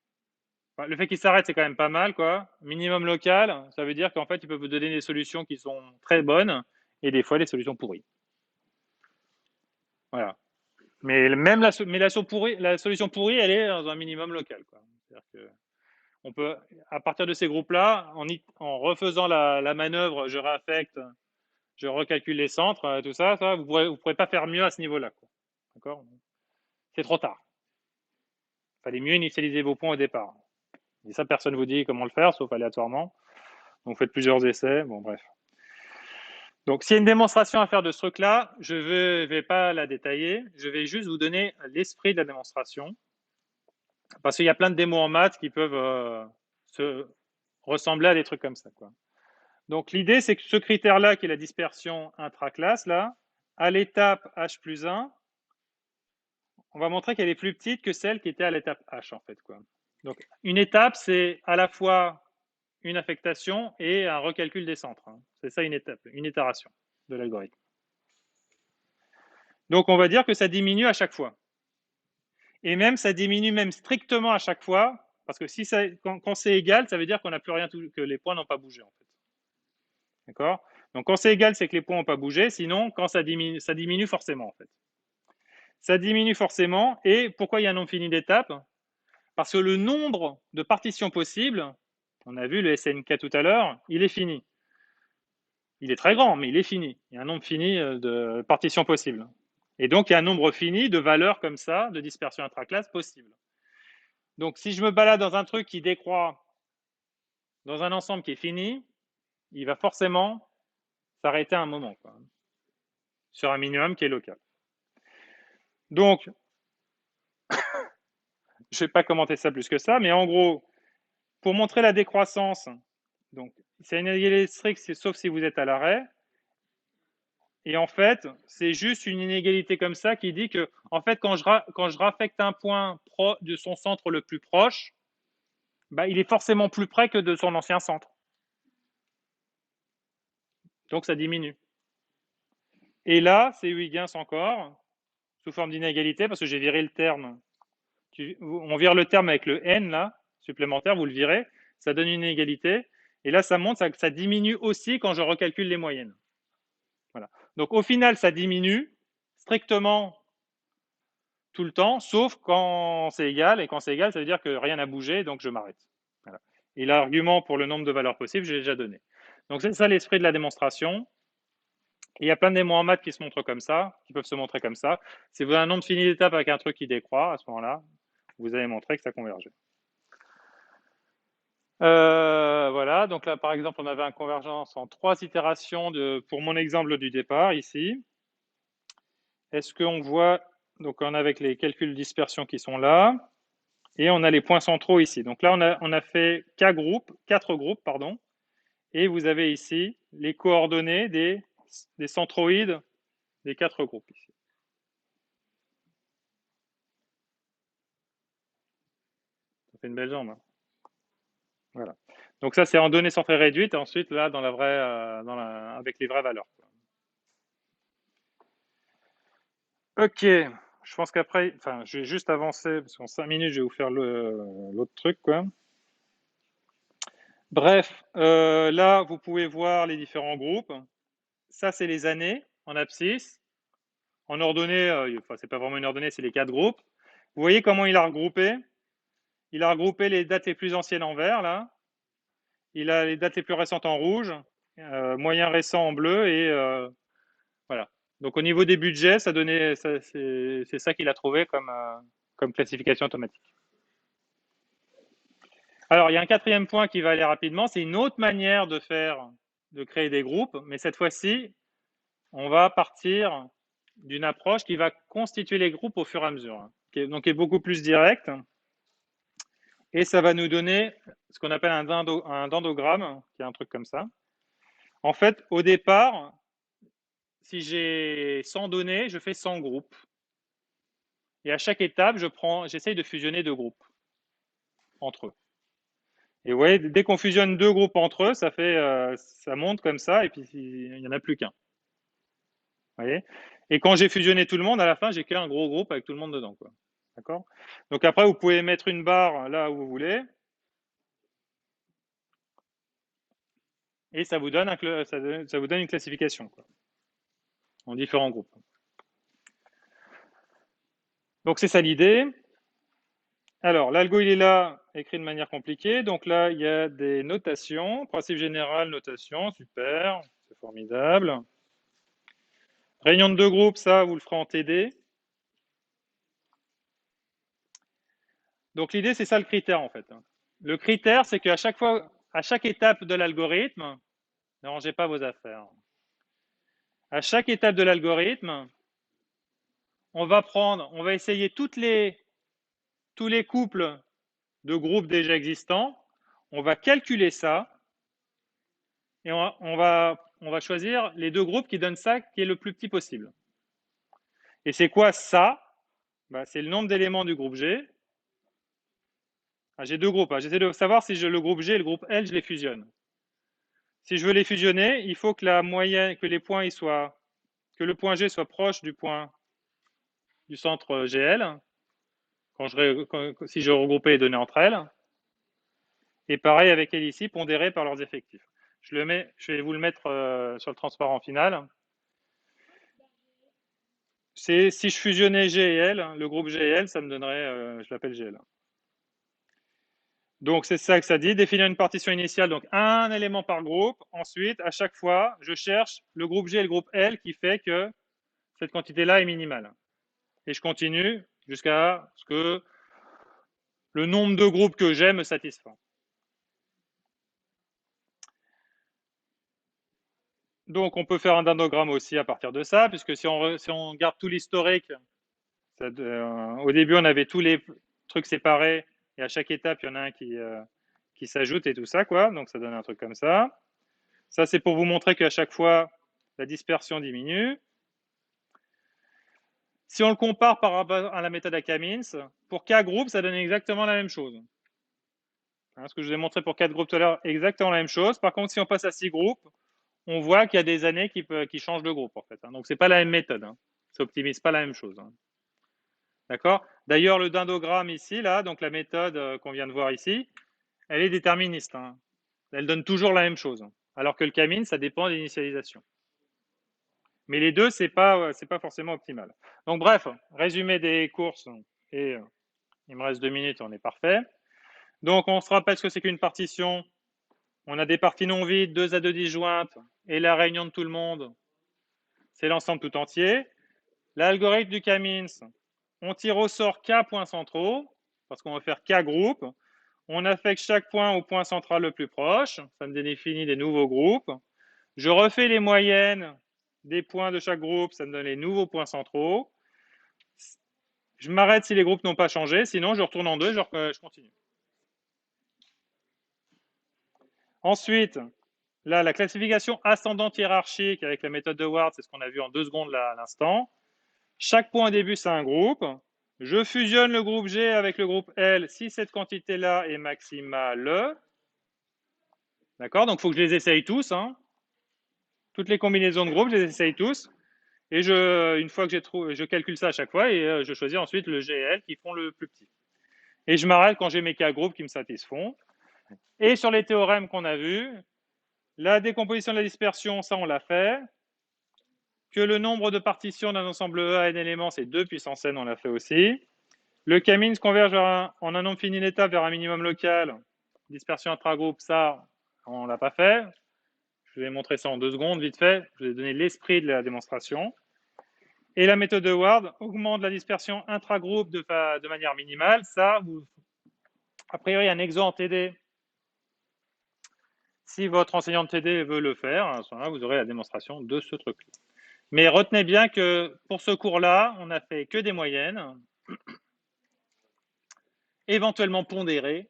Enfin, le fait qu'il s'arrête, c'est quand même pas mal. Quoi. Minimum local, ça veut dire qu'en fait, il peut vous donner des solutions qui sont très bonnes et des fois des solutions pourries. Voilà. Mais même la solution pourrie, elle est dans un minimum local. Quoi. C'est-à-dire que on peut, à partir de ces groupes-là, en refaisant la manœuvre, je réaffecte, je recalcule les centres, tout ça, vous ne pourrez pas faire mieux à ce niveau-là. D'accord? C'est trop tard. Il fallait mieux initialiser vos points au départ. Et ça, personne ne vous dit comment le faire, sauf aléatoirement. Donc, faites plusieurs essais. Bon, bref. Donc, s'il y a une démonstration à faire de ce truc-là, je ne vais pas la détailler. Je vais juste vous donner l'esprit de la démonstration. Parce qu'il y a plein de démos en maths qui peuvent se ressembler à des trucs comme ça. Quoi. Donc, l'idée, c'est que ce critère-là, qui est la dispersion intraclasse, là, à l'étape H plus 1, on va montrer qu'elle est plus petite que celle qui était à l'étape H, en fait. Quoi. Donc, une étape, c'est à la fois une affectation et un recalcul des centres. Hein. C'est ça une étape, une itération de l'algorithme. Donc, on va dire que ça diminue à chaque fois. Et même, ça diminue même strictement à chaque fois, parce que si ça, quand c'est égal, ça veut dire qu'on n'a plus rien, que les points n'ont pas bougé, en fait. D'accord? Donc, quand c'est égal, c'est que les points n'ont pas bougé. Sinon, quand ça diminue forcément, en fait. Ça diminue forcément. Et pourquoi il y a un nombre fini d'étapes? Parce que le nombre de partitions possibles, on a vu le SNK tout à l'heure, il est fini. Il est très grand, mais il est fini. Il y a un nombre fini de partitions possibles. Et donc, il y a un nombre fini de valeurs comme ça, de dispersion intraclasse possibles. Donc, si je me balade dans un truc qui décroît dans un ensemble qui est fini, il va forcément s'arrêter à un moment, quoi, sur un minimum qui est local. Donc, je ne vais pas commenter ça plus que ça, mais en gros, pour montrer la décroissance, Donc, c'est une inégalité stricte, sauf si vous êtes à l'arrêt. Et en fait, c'est juste une inégalité comme ça qui dit que, en fait, quand je raffecte un point de son centre le plus proche, bah, il est forcément plus près que de son ancien centre. Donc, ça diminue. Et là, c'est Huygens encore, sous forme d'inégalité, parce que j'ai viré le terme. On vire le terme avec le n, là, supplémentaire, vous le virez, ça donne une inégalité. Et là, ça montre, ça diminue aussi quand je recalcule les moyennes. Voilà. Donc, au final, ça diminue strictement tout le temps, sauf quand c'est égal. Et quand c'est égal, ça veut dire que rien n'a bougé, donc je m'arrête. Voilà. Et l'argument pour le nombre de valeurs possibles, je l'ai déjà donné. Donc, c'est ça l'esprit de la démonstration. Et il y a plein d'éléments en maths qui se montrent comme ça, qui peuvent se montrer comme ça. Si vous avez un nombre fini d'étapes avec un truc qui décroît, à ce moment-là, vous avez montré que ça convergeait. Voilà, donc là, par exemple, on avait une convergence en 3 itérations pour mon exemple du départ, ici. Est-ce qu'on voit, donc on a avec les calculs de dispersion qui sont là, et on a les points centraux ici. Donc là, on a fait 4 groupes, pardon, et vous avez ici les coordonnées des centroïdes des 4 groupes ici. Ça fait une belle jambe, hein. Voilà. Donc ça, c'est en données centrées réduites, et ensuite là, dans la vraie, avec les vraies valeurs. Ok, je pense qu'après, enfin, je vais juste avancer, parce qu'en 5 minutes, je vais vous faire l'autre truc, quoi. Bref, là, vous pouvez voir les différents groupes. Ça, c'est les années en abscisse. En ordonnée, enfin, c'est pas vraiment une ordonnée, c'est les 4 groupes. Vous voyez comment il a regroupé? Il a regroupé les dates les plus anciennes en vert, là. Il a les dates les plus récentes en rouge, moyen récent en bleu, et voilà. Donc au niveau des budgets, ça donnait, c'est ça qu'il a trouvé comme classification automatique. Alors il y a un quatrième point qui va aller rapidement, c'est une autre manière de créer des groupes, mais cette fois-ci, on va partir d'une approche qui va constituer les groupes au fur et à mesure, donc qui est beaucoup plus directe, et ça va nous donner ce qu'on appelle un dendrogramme, qui est un truc comme ça. En fait, au départ, si j'ai 100 données, je fais 100 groupes. Et à chaque étape, j'essaye de fusionner 2 groupes entre eux. Et vous voyez, dès qu'on fusionne 2 groupes entre eux, ça monte comme ça, et puis il n'y en a plus qu'un. Vous voyez? Et quand j'ai fusionné tout le monde, à la fin, j'ai qu'un gros groupe avec tout le monde dedans, quoi. D'accord? Donc après, vous pouvez mettre une barre là où vous voulez, et ça vous donne une classification, quoi, en différents groupes. Donc c'est ça l'idée. Alors, l'algo, il est là, écrit de manière compliquée. Donc là, il y a des notations. Principe général, notation, super, c'est formidable. Réunion de 2 groupes, ça, vous le ferez en TD. Donc l'idée, c'est ça le critère, en fait. Le critère, c'est qu'à chaque fois, à chaque étape de l'algorithme, ne rangez pas vos affaires. À chaque étape de l'algorithme, on va essayer tous les couples de groupes déjà existants. On va calculer ça, et on va choisir les 2 groupes qui donnent ça, qui est le plus petit possible. Et c'est quoi ça? Bah, c'est le nombre d'éléments du groupe G. Ah, j'ai 2 groupes, hein. J'essaie de savoir si le groupe G et le groupe L, je les fusionne. Si je veux les fusionner, il faut que la moyenne, que les points que le point G soit proche du centre GL, si je regroupais les données entre elles. Et pareil avec elle ici, pondéré par leurs effectifs. Je vais vous le mettre sur le transparent final. Si je fusionnais G et L, le groupe G et L, ça me donnerait, je l'appelle GL. Donc c'est ça que ça dit, définir une partition initiale, donc un élément par groupe. Ensuite, à chaque fois, je cherche le groupe G et le groupe L qui fait que cette quantité-là est minimale. Et je continue jusqu'à ce que le nombre de groupes que j'ai me satisfait. Donc on peut faire un dendrogramme aussi à partir de ça, puisque si on garde tout l'historique, au début on avait tous les trucs séparés, et à chaque étape il y en a un qui qui s'ajoutent et tout ça, quoi. Donc ça donne un truc comme ça. Ça, c'est pour vous montrer qu'à chaque fois, la dispersion diminue. Si on le compare par rapport à la méthode à Kamins, pour K groupes, ça donne exactement la même chose. Hein, ce que je vous ai montré pour 4 groupes tout à l'heure, exactement la même chose. Par contre, si on passe à 6 groupes, on voit qu'il y a des années qui changent de groupe, en fait. Hein. Donc, c'est pas la même méthode. Hein. Ça optimise pas la même chose. Hein. D'accord? D'ailleurs, le dendrogramme ici, là, donc la méthode qu'on vient de voir ici, elle est déterministe. Hein. Elle donne toujours la même chose. Alors que le Kamins, ça dépend de l'initialisation. Mais les deux, c'est pas forcément optimal. Donc, bref, résumé des courses. Et il me reste 2 minutes, on est parfait. Donc, on se rappelle ce que c'est qu'une partition. On a des parties non vides, 2 à 2 disjointes, et la réunion de tout le monde, c'est l'ensemble tout entier. L'algorithme du Kamins, on tire au sort K points centraux, parce qu'on va faire K groupes. On affecte chaque point au point central le plus proche, ça me définit des nouveaux groupes. Je refais les moyennes des points de chaque groupe, ça me donne les nouveaux points centraux. Je m'arrête si les groupes n'ont pas changé, sinon je retourne en 2 et je continue. Ensuite, là, la classification ascendante hiérarchique avec la méthode de Ward, c'est ce qu'on a vu en 2 secondes là à l'instant. Chaque point au début, c'est un groupe. Je fusionne le groupe G avec le groupe L si cette quantité-là est maximale. D'accord? Donc, il faut que je les essaye tous. Hein. Toutes les combinaisons de groupes, je les essaye tous. Et une fois que j'ai trouvé, je calcule ça à chaque fois et je choisis ensuite le G et L qui font le plus petit. Et je m'arrête quand j'ai mes K groupes qui me satisfont. Et sur les théorèmes qu'on a vus, la décomposition de la dispersion, ça on l'a fait. Que le nombre de partitions d'un ensemble E à n éléments, c'est 2 puissance n, on l'a fait aussi. Le Kamins converge en un nombre fini d'étapes vers un minimum local. Dispersion intragroupe, ça, on l'a pas fait. Je vais montrer ça en 2 secondes, vite fait. Je vais donner l'esprit de la démonstration. Et la méthode de Ward augmente la dispersion intragroupe de manière minimale. Ça, a priori, un exo en TD. Si votre enseignant de TD veut le faire, à ce moment-là, vous aurez la démonstration de ce truc. Mais retenez bien que pour ce cours-là, on n'a fait que des moyennes, éventuellement pondérées,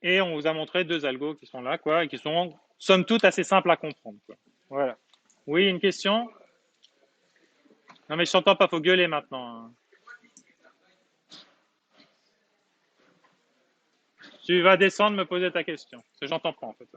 et on vous a montré 2 algos qui sont là, quoi, et qui sont, somme toute, assez simples à comprendre. Quoi. Voilà. Oui, une question? Non, mais je t'entends pas, faut gueuler maintenant. Hein. Tu vas descendre me poser ta question. Parce que j'entends pas, en fait.